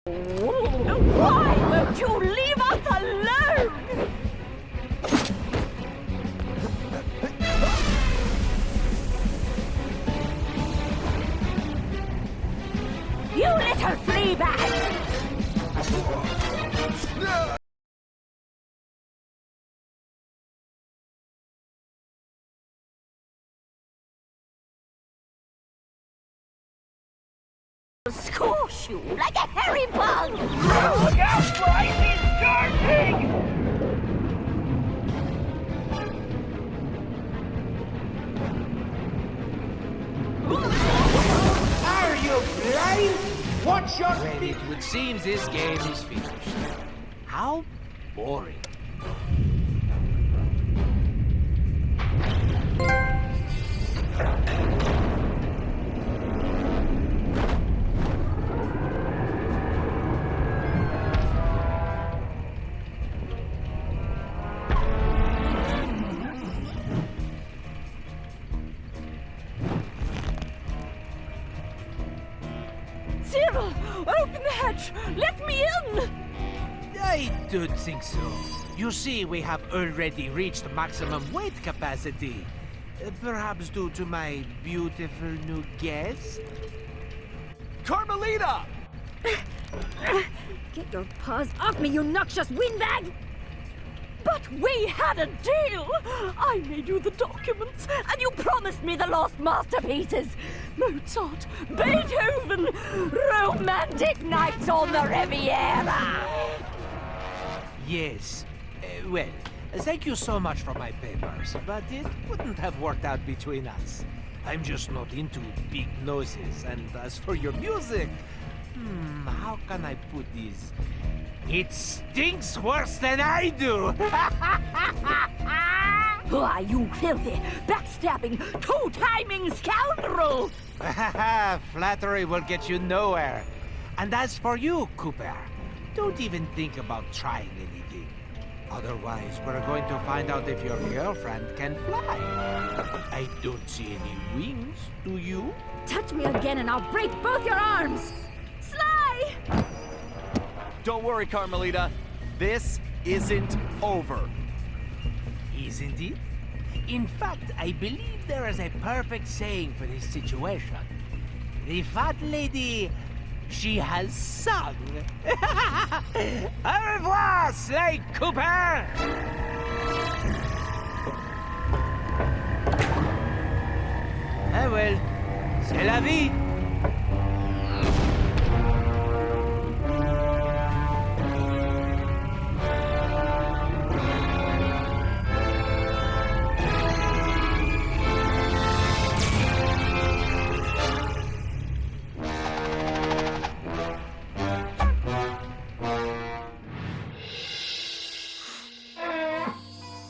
Why won't you leave us alone? You little flea bag! Squash you like a hairy bug! Look out, Sly! He's charging! Are you blind? Watch your Well, it would seem this game is finished. How boring. Cyril, open the hatch! Let me in! I don't think so. You see, we have already reached maximum weight capacity. Perhaps due to my beautiful new guest? Carmelita! Get your paws off me, you noxious windbag! But we had a deal! I made you the documents, and you promised me the lost masterpieces! Mozart, Beethoven, romantic nights on the Riviera! Yes. Well, thank you so much for my papers, but it wouldn't have worked out between us. I'm just not into big noses, and as for your music, how can I put this? It stinks worse than I do! Why, you filthy, backstabbing, two-timing scoundrel! Flattery will get you nowhere. And as for you, Cooper, don't even think about trying anything. Otherwise, we're going to find out if your girlfriend can fly. I don't see any wings, do you? Touch me again and I'll break both your arms! Sly! Don't worry, Carmelita. This isn't over. Isn't it? In fact, I believe there is a perfect saying for this situation. The fat lady, she has sung. Au revoir, Sly Cooper! Ah well, c'est la vie.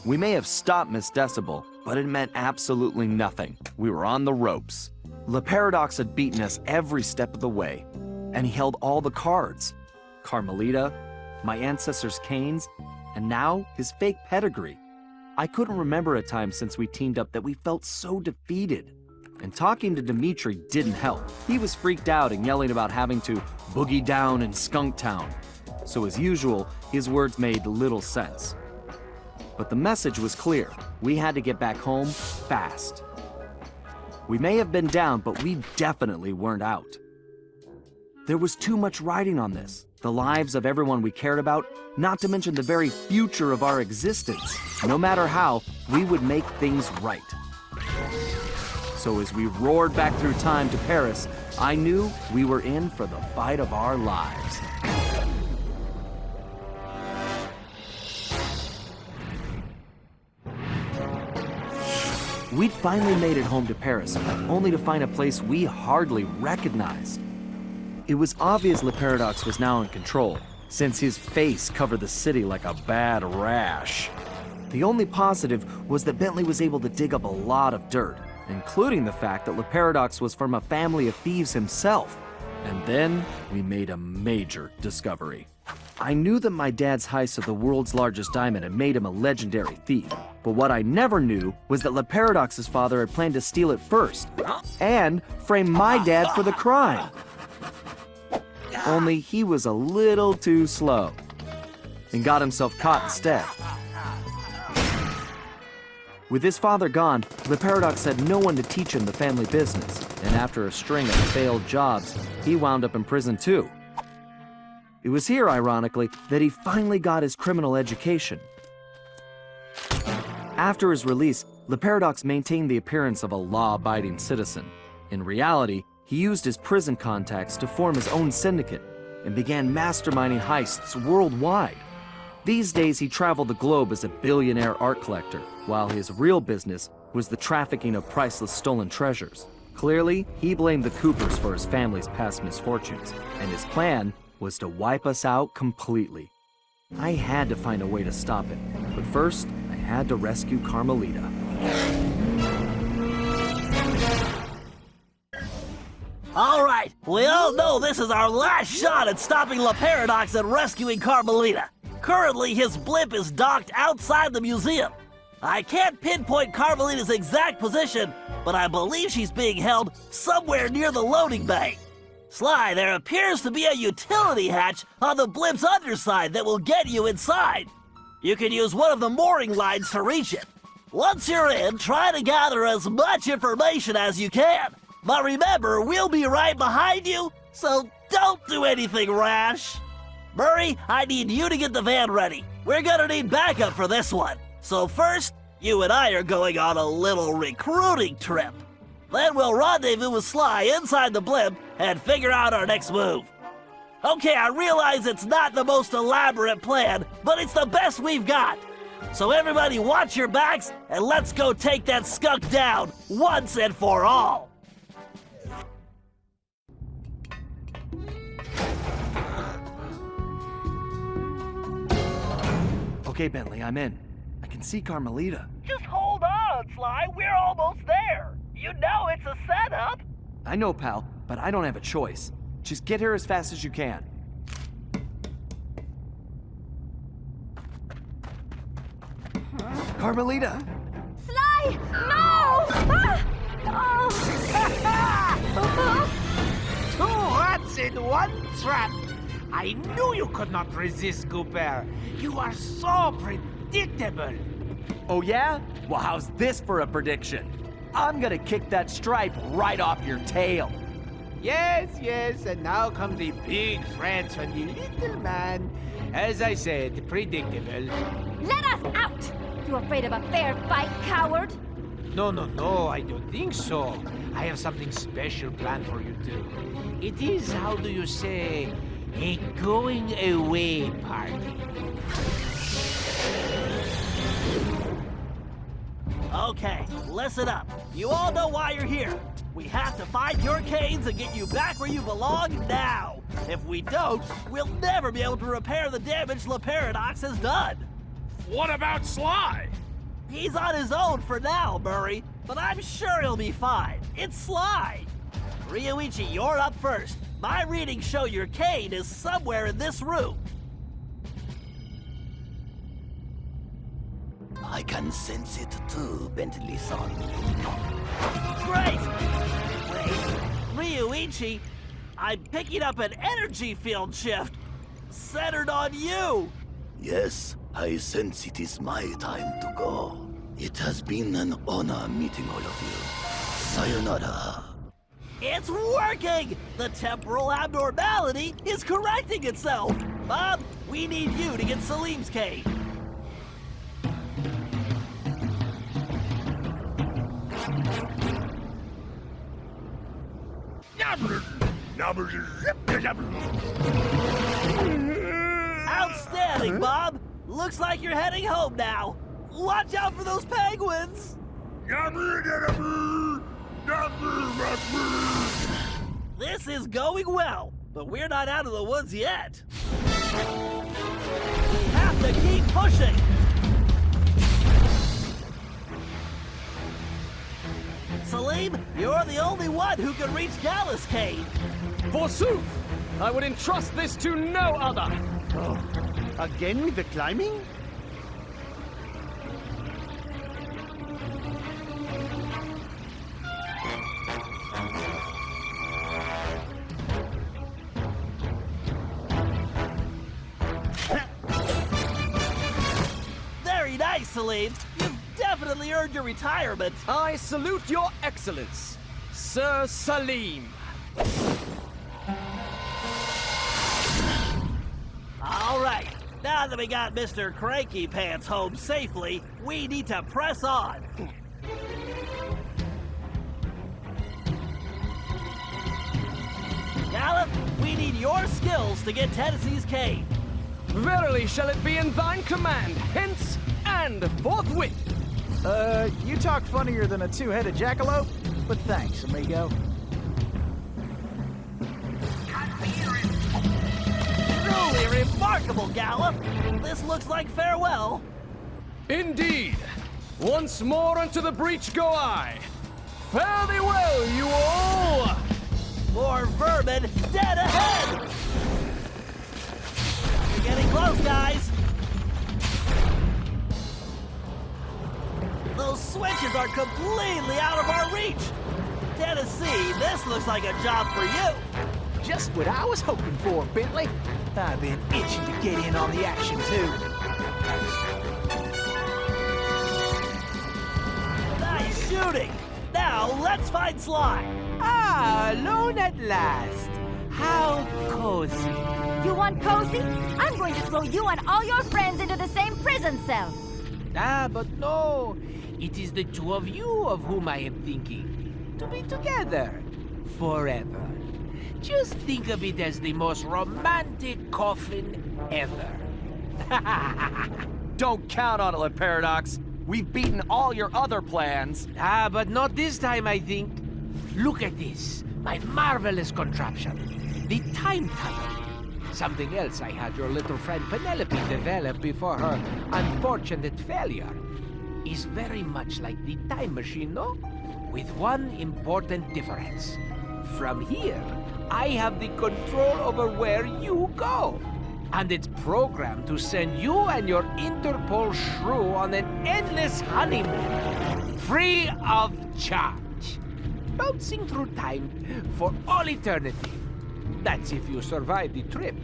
We may have stopped Miss Decibel, but it meant absolutely nothing. We were on the ropes. Le Paradox had beaten us every step of the way, and he held all the cards. Carmelita, my ancestors' canes, and now his fake pedigree. I couldn't remember a time since we teamed up that we felt so defeated. And talking to Dimitri didn't help. He was freaked out and yelling about having to boogie down in Skunk Town. So as usual, his words made little sense. But the message was clear. We had to get back home fast. We may have been down, but we definitely weren't out. There was too much riding on this. The lives of everyone we cared about, not to mention the very future of our existence. No matter how, we would make things right. So as we roared back through time to Paris, I knew we were in for the fight of our lives. We'd finally made it home to Paris, only to find a place we hardly recognized. It was obvious Le Paradox was now in control, since his face covered the city like a bad rash. The only positive was that Bentley was able to dig up a lot of dirt, including the fact that Le Paradox was from a family of thieves himself. And then we made a major discovery. I knew that my dad's heist of the world's largest diamond had made him a legendary thief, but what I never knew was that Le Paradox's father had planned to steal it first, and frame my dad for the crime. Only he was a little too slow, and got himself caught instead. With his father gone, Le Paradox had no one to teach him the family business, and after a string of failed jobs, he wound up in prison too. It was here, ironically, that he finally got his criminal education. After his release, Le Paradox maintained the appearance of a law-abiding citizen. In reality, he used his prison contacts to form his own syndicate and began masterminding heists worldwide. These days, he traveled the globe as a billionaire art collector, while his real business was the trafficking of priceless stolen treasures. Clearly, he blamed the Coopers for his family's past misfortunes, and his plan was to wipe us out completely. I had to find a way to stop it, but first, I had to rescue Carmelita. All right, we all know this is our last shot at stopping Le Paradox and rescuing Carmelita. Currently, his blimp is docked outside the museum. I can't pinpoint Carmelita's exact position, but I believe she's being held somewhere near the loading bay. Sly, there appears to be a utility hatch on the blimp's underside that will get you inside. You can use one of the mooring lines to reach it. Once you're in, try to gather as much information as you can. But remember, we'll be right behind you, so don't do anything rash. Murray, I need you to get the van ready. We're gonna need backup for this one. So first, you and I are going on a little recruiting trip. Then we'll rendezvous with Sly inside the blimp and figure out our next move. Okay, I realize it's not the most elaborate plan, but it's the best we've got. So everybody watch your backs and let's go take that skunk down once and for all. Okay, Bentley, I'm in. I can see Carmelita. Just hold on, Sly. We're almost there. You know it's a setup. I know, pal, but I don't have a choice. Just get here as fast as you can. Carmelita! Sly! No! Two rats in one trap. I knew you could not resist, Cooper. You are so predictable. Oh yeah? Well, how's this for a prediction? I'm gonna kick that stripe right off your tail. Yes, yes, and now comes the big threats from the little man. As I said, predictable. Let us out! You afraid of a fair fight, coward? No, I don't think so. I have something special planned for you two. It is, how do you say, a going away party. Okay, listen up. You all know why you're here. We have to find your canes and get you back where you belong now. If we don't, we'll never be able to repair the damage Le Paradox has done. What about Sly? He's on his own for now, Murray, but I'm sure he'll be fine. It's Sly. Ryuichi, you're up first. My readings show your cane is somewhere in this room. I can sense it too, Bentley-san. Great! Wait, Ryuichi, I'm picking up an energy field shift centered on you. Yes, I sense it is my time to go. It has been an honor meeting all of you. Sayonara. It's working! The temporal abnormality is correcting itself. Bob, we need you to get Salim's cane. Outstanding, Bob! Looks like you're heading home now. Watch out for those penguins! This is going well, but we're not out of the woods yet. We have to keep pushing! Salim, you're the only one who can reach Gallus Cave. Forsooth! I would entrust this to no other! Oh, again with the climbing? Very nice, Salim. You've definitely earned your retirement. I salute your excellence, Sir Salim. All right, now that we got Mr. Cranky Pants home safely, we need to press on. Gallup, we need your skills to get Tennessee's cave. Verily shall it be in thine command, hence and forthwith. You talk funnier than a two-headed jackalope, but thanks, amigo. Truly remarkable, Gallup. This looks like farewell. Indeed. Once more unto the breach go I. Fare thee well, you all! More vermin dead ahead! We're getting close, guys. Those switches are completely out of our reach. Tennessee, this looks like a job for you. Just what I was hoping for, Bentley. I've been itching to get in on the action, too. Nice shooting! Now, let's find Sly! Ah, alone at last. How cozy. You want cozy? I'm going to throw you and all your friends into the same prison cell. Ah, but no. It is the two of you of whom I am thinking. To be together. Forever. Just think of it as the most romantic coffin ever. Don't count on it, Le Paradox. We've beaten all your other plans. Ah, but not this time, I think. Look at this. My marvelous contraption. The time tunnel. Something else I had your little friend Penelope develop before her unfortunate failure. Is very much like the time machine, no? With one important difference. From here, I have the control over where you go. And it's programmed to send you and your Interpol shrew on an endless honeymoon. Free of charge. Bouncing through time for all eternity. That's if you survive the trip.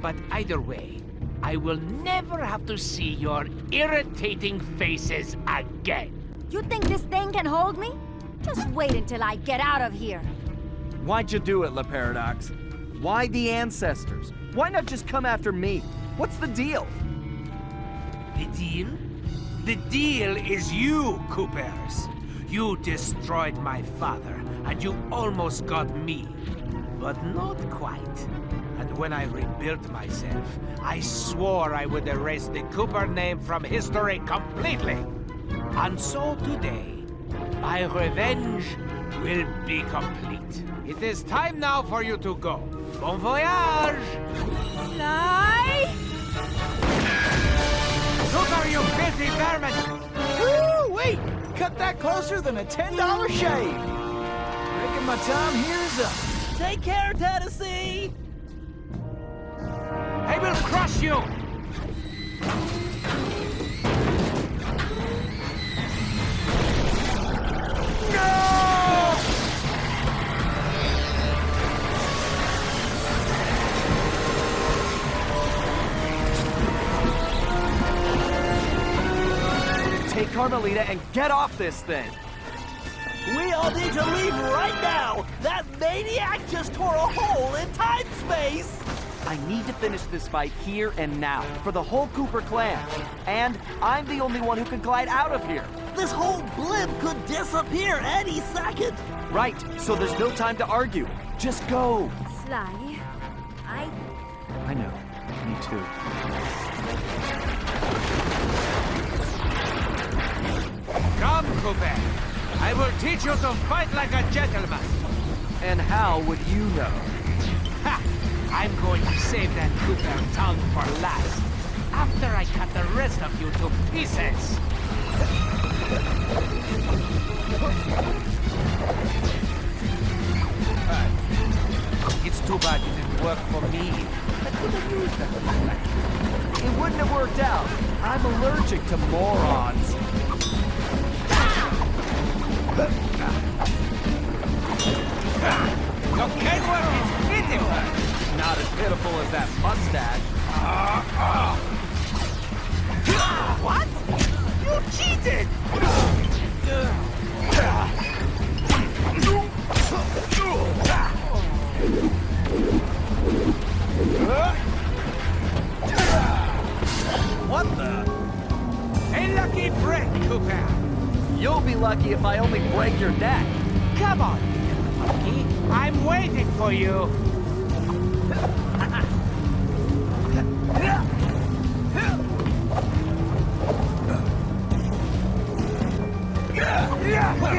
But either way, I will never have to see your irritating faces again. You think this thing can hold me? Just wait until I get out of here. Why'd you do it, Le Paradox? Why the ancestors? Why not just come after me? What's the deal? The deal? The deal is you, Coopers. You destroyed my father, and you almost got me. But not quite. And when I rebuilt myself, I swore I would erase the Cooper name from history completely. And so today, my revenge will be complete. It is time now for you to go. Bon voyage! Sly! Cooper, you filthy vermin! Woo, wait! Cut that closer than a $10 shave. Reckon my time here is up. Take care, Tennessee! I will crush you! Take Carmelita and get off this thing. We all need to leave right now! That maniac just tore a hole in time-space! I need to finish this fight here and now, for the whole Cooper clan. And I'm the only one who can glide out of here. This whole blimp could disappear any second! Right, so there's no time to argue. Just go. Sly, I know. Me too. Come, Cooper. I will teach you to fight like a gentleman. And how would you know? Ha! I'm going to save that Cooper tongue for last. After I cut the rest of you to pieces. It's too bad it didn't work for me. I could have used that. It wouldn't have worked out. I'm allergic to morons. Your cane work is pitiful. Not as pitiful as that mustache. What? You cheated! What the? A lucky break, Cooper. You'll be lucky if I only break your neck. Come on, monkey. I'm waiting for you.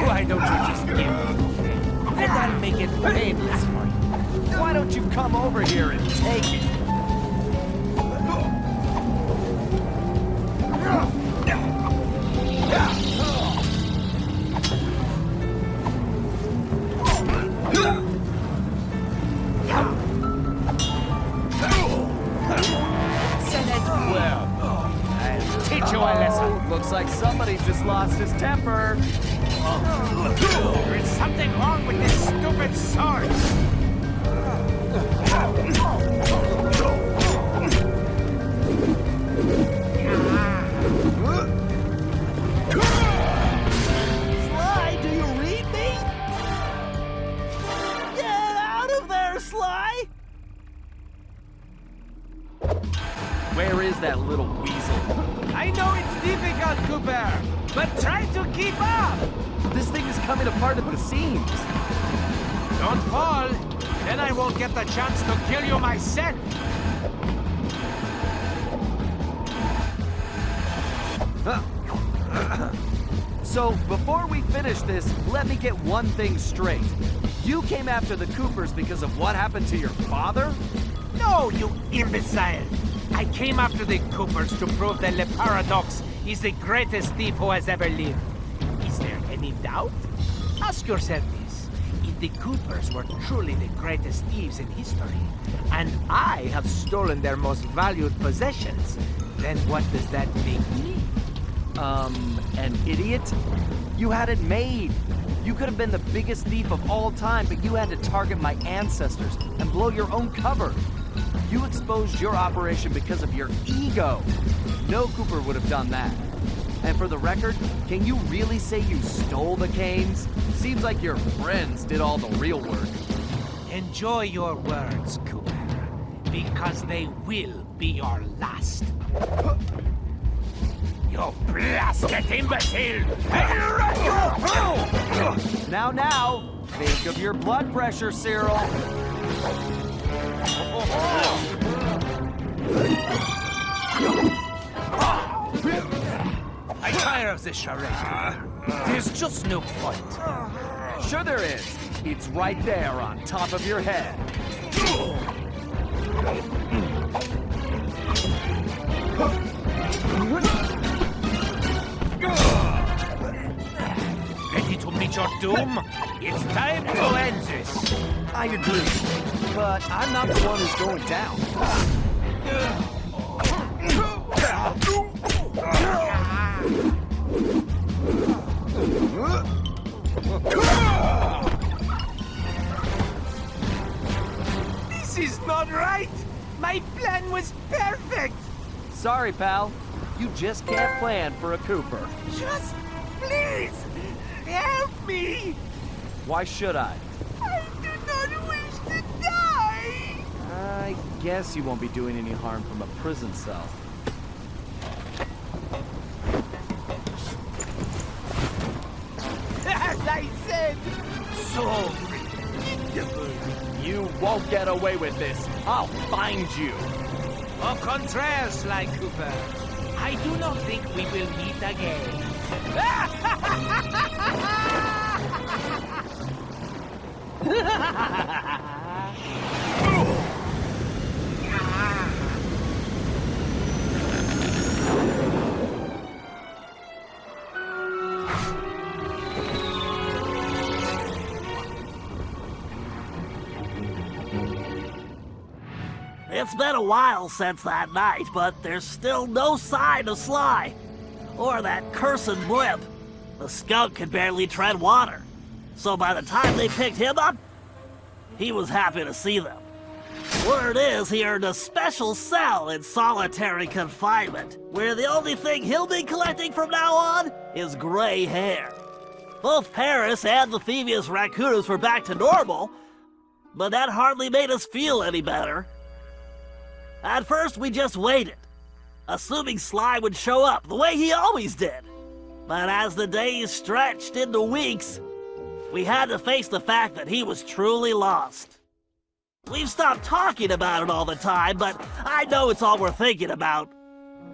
Why don't you just give me? And I'll make it painless for you. Why don't you come over here and take it? Well, I'll teach you a lesson. Looks like somebody just lost his temper. There is something wrong with this stupid sword. that little weasel. I know it's difficult, Cooper, but try to keep up! This thing is coming apart at the seams. Don't fall, then I won't get the chance to kill you myself! So, before we finish this, let me get one thing straight. You came after the Coopers because of what happened to your father? No, you imbecile! I came after the Coopers to prove that Le Paradox is the greatest thief who has ever lived. Is there any doubt? Ask yourself this. If the Coopers were truly the greatest thieves in history, and I have stolen their most valued possessions, then what does that make me? An idiot? You had it made. You could have been the biggest thief of all time, but you had to target my ancestors and blow your own cover. You exposed your operation because of your ego. No Cooper would have done that. And for the record, can you really say you stole the canes? Seems like your friends did all the real work. Enjoy your words, Cooper, because they will be your last. You blasted imbecile! Now, think of your blood pressure, Cyril. I tire of this charade. There's just no point. Sure there is. It's right there on top of your head. Ready to meet your doom? It's time to end this. I agree, but I'm not the one who's going down. This is not right! My plan was perfect! Sorry, pal. You just can't plan for a Cooper. Just please help me! Why should I? I do not wish to die! I guess you won't be doing any harm from a prison cell. As I said, so predictable. You won't get away with this. I'll find you. Au contraire, Sly Cooper. I do not think we will meet again. It's been a while since that night, but there's still no sign of Sly. Or that cursed blimp. The skunk could barely tread water. So by the time they picked him up, he was happy to see them. Word is he earned a special cell in solitary confinement, where the only thing he'll be collecting from now on is gray hair. Both Paris and the Thievius Raccoonus were back to normal, but that hardly made us feel any better. At first, we just waited, assuming Sly would show up the way he always did. But as the days stretched into weeks, we had to face the fact that he was truly lost. We've stopped talking about it all the time, but I know it's all we're thinking about,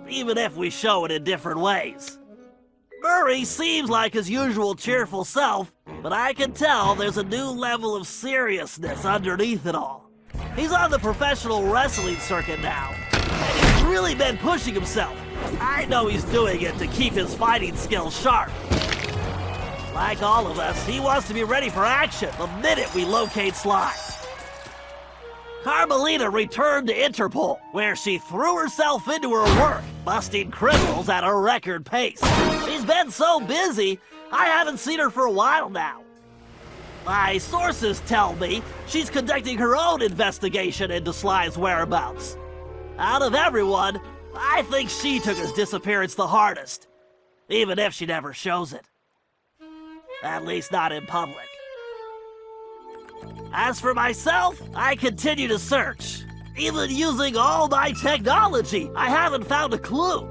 even if we show it in different ways. Murray seems like his usual cheerful self, but I can tell there's a new level of seriousness underneath it all. He's on the professional wrestling circuit now, and he's really been pushing himself. I know he's doing it to keep his fighting skills sharp. Like all of us, he wants to be ready for action the minute we locate Sly. Carmelita returned to Interpol, where she threw herself into her work, busting criminals at a record pace. She's been so busy, I haven't seen her for a while now. My sources tell me she's conducting her own investigation into Sly's whereabouts. Out of everyone, I think she took his disappearance the hardest, even if she never shows it. At least not in public. As for myself, I continue to search, Even using all my technology, I haven't found a clue.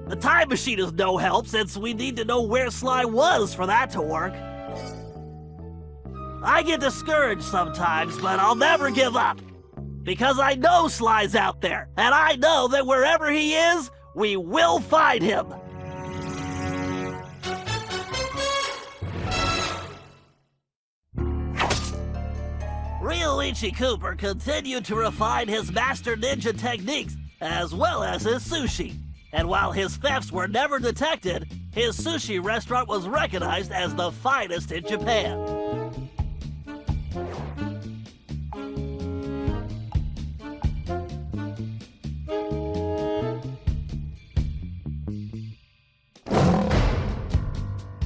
The time machine is no help since we need to know where Sly was for that to work. I get discouraged sometimes, but I'll never give up. Because I know Sly's out there, and I know that wherever he is, we will find him. Ryoichi Cooper continued to refine his master ninja techniques as well as his sushi. And while his thefts were never detected, his sushi restaurant was recognized as the finest in Japan.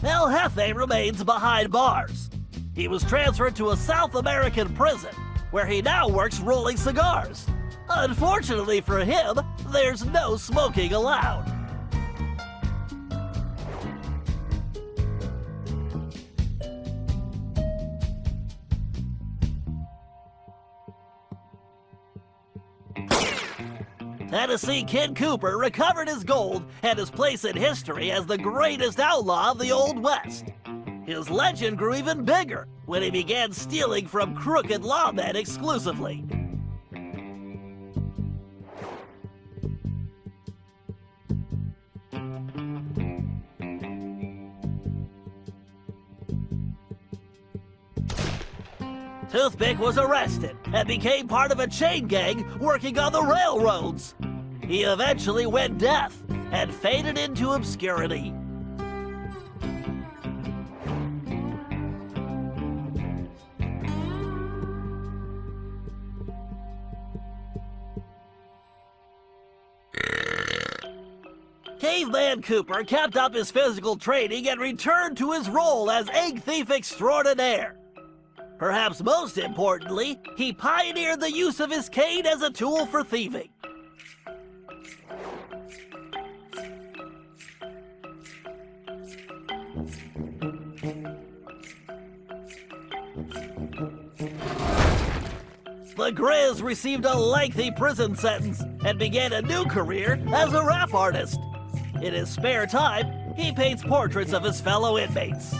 El Jefe remains behind bars. He was transferred to a South American prison, where he now works rolling cigars. Unfortunately for him, there's no smoking allowed. Tennessee Kid Cooper recovered his gold and his place in history as the greatest outlaw of the Old West. His legend grew even bigger when he began stealing from crooked lawmen exclusively. Toothpick was arrested and became part of a chain gang working on the railroads. He eventually went deaf and faded into obscurity. Caveman Cooper kept up his physical training and returned to his role as egg thief extraordinaire. Perhaps most importantly, he pioneered the use of his cane as a tool for thieving. The Grizz received a lengthy prison sentence and began a new career as a rap artist. In his spare time, he paints portraits of his fellow inmates.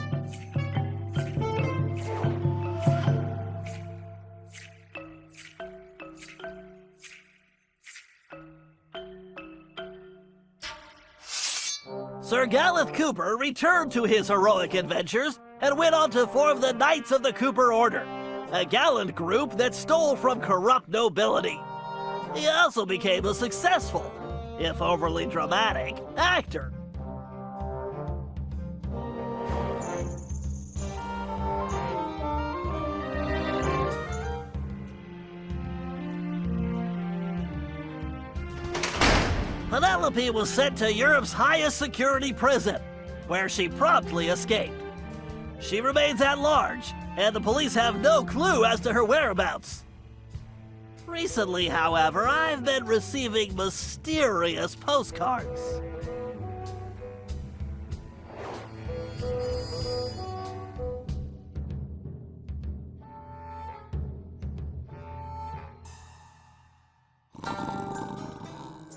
Sir Gallup Cooper returned to his heroic adventures and went on to form the Knights of the Cooper Order, a gallant group that stole from corrupt nobility. He also became a successful, if overly dramatic, actor. Penelope was sent to Europe's highest security prison, where she promptly escaped. She remains at large, and the police have no clue as to her whereabouts. Recently, however, I've been receiving mysterious postcards.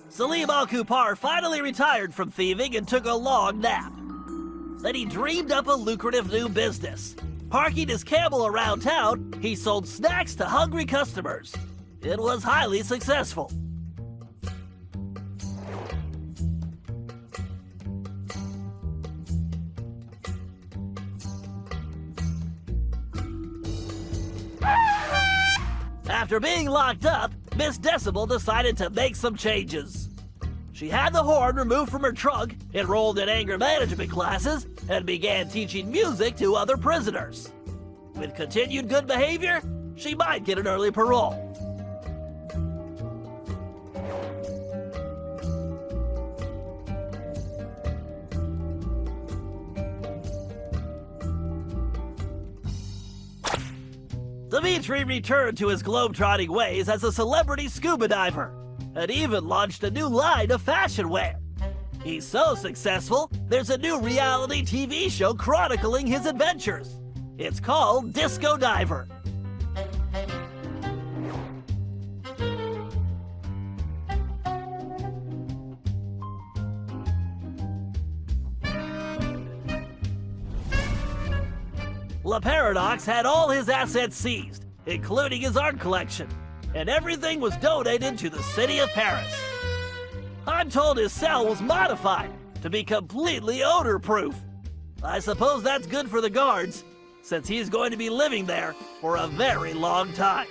Salim Al-Kupar finally retired from thieving and took a long nap. Then he dreamed up a lucrative new business. Parking his camel around town, he sold snacks to hungry customers. It was highly successful. After being locked up, Miss Decibel decided to make some changes. She had the horn removed from her trunk, enrolled in anger management classes, and began teaching music to other prisoners. With continued good behavior, she might get an early parole. Dimitri returned to his globetrotting ways as a celebrity scuba diver, and even launched a new line of fashion wear. He's so successful, there's a new reality TV show chronicling his adventures. It's called Disco Diver. Le Paradox had all his assets seized, including his art collection, and everything was donated to the city of Paris. I'm told his cell was modified to be completely odor-proof. I suppose that's good for the guards, since he's going to be living there for a very long time.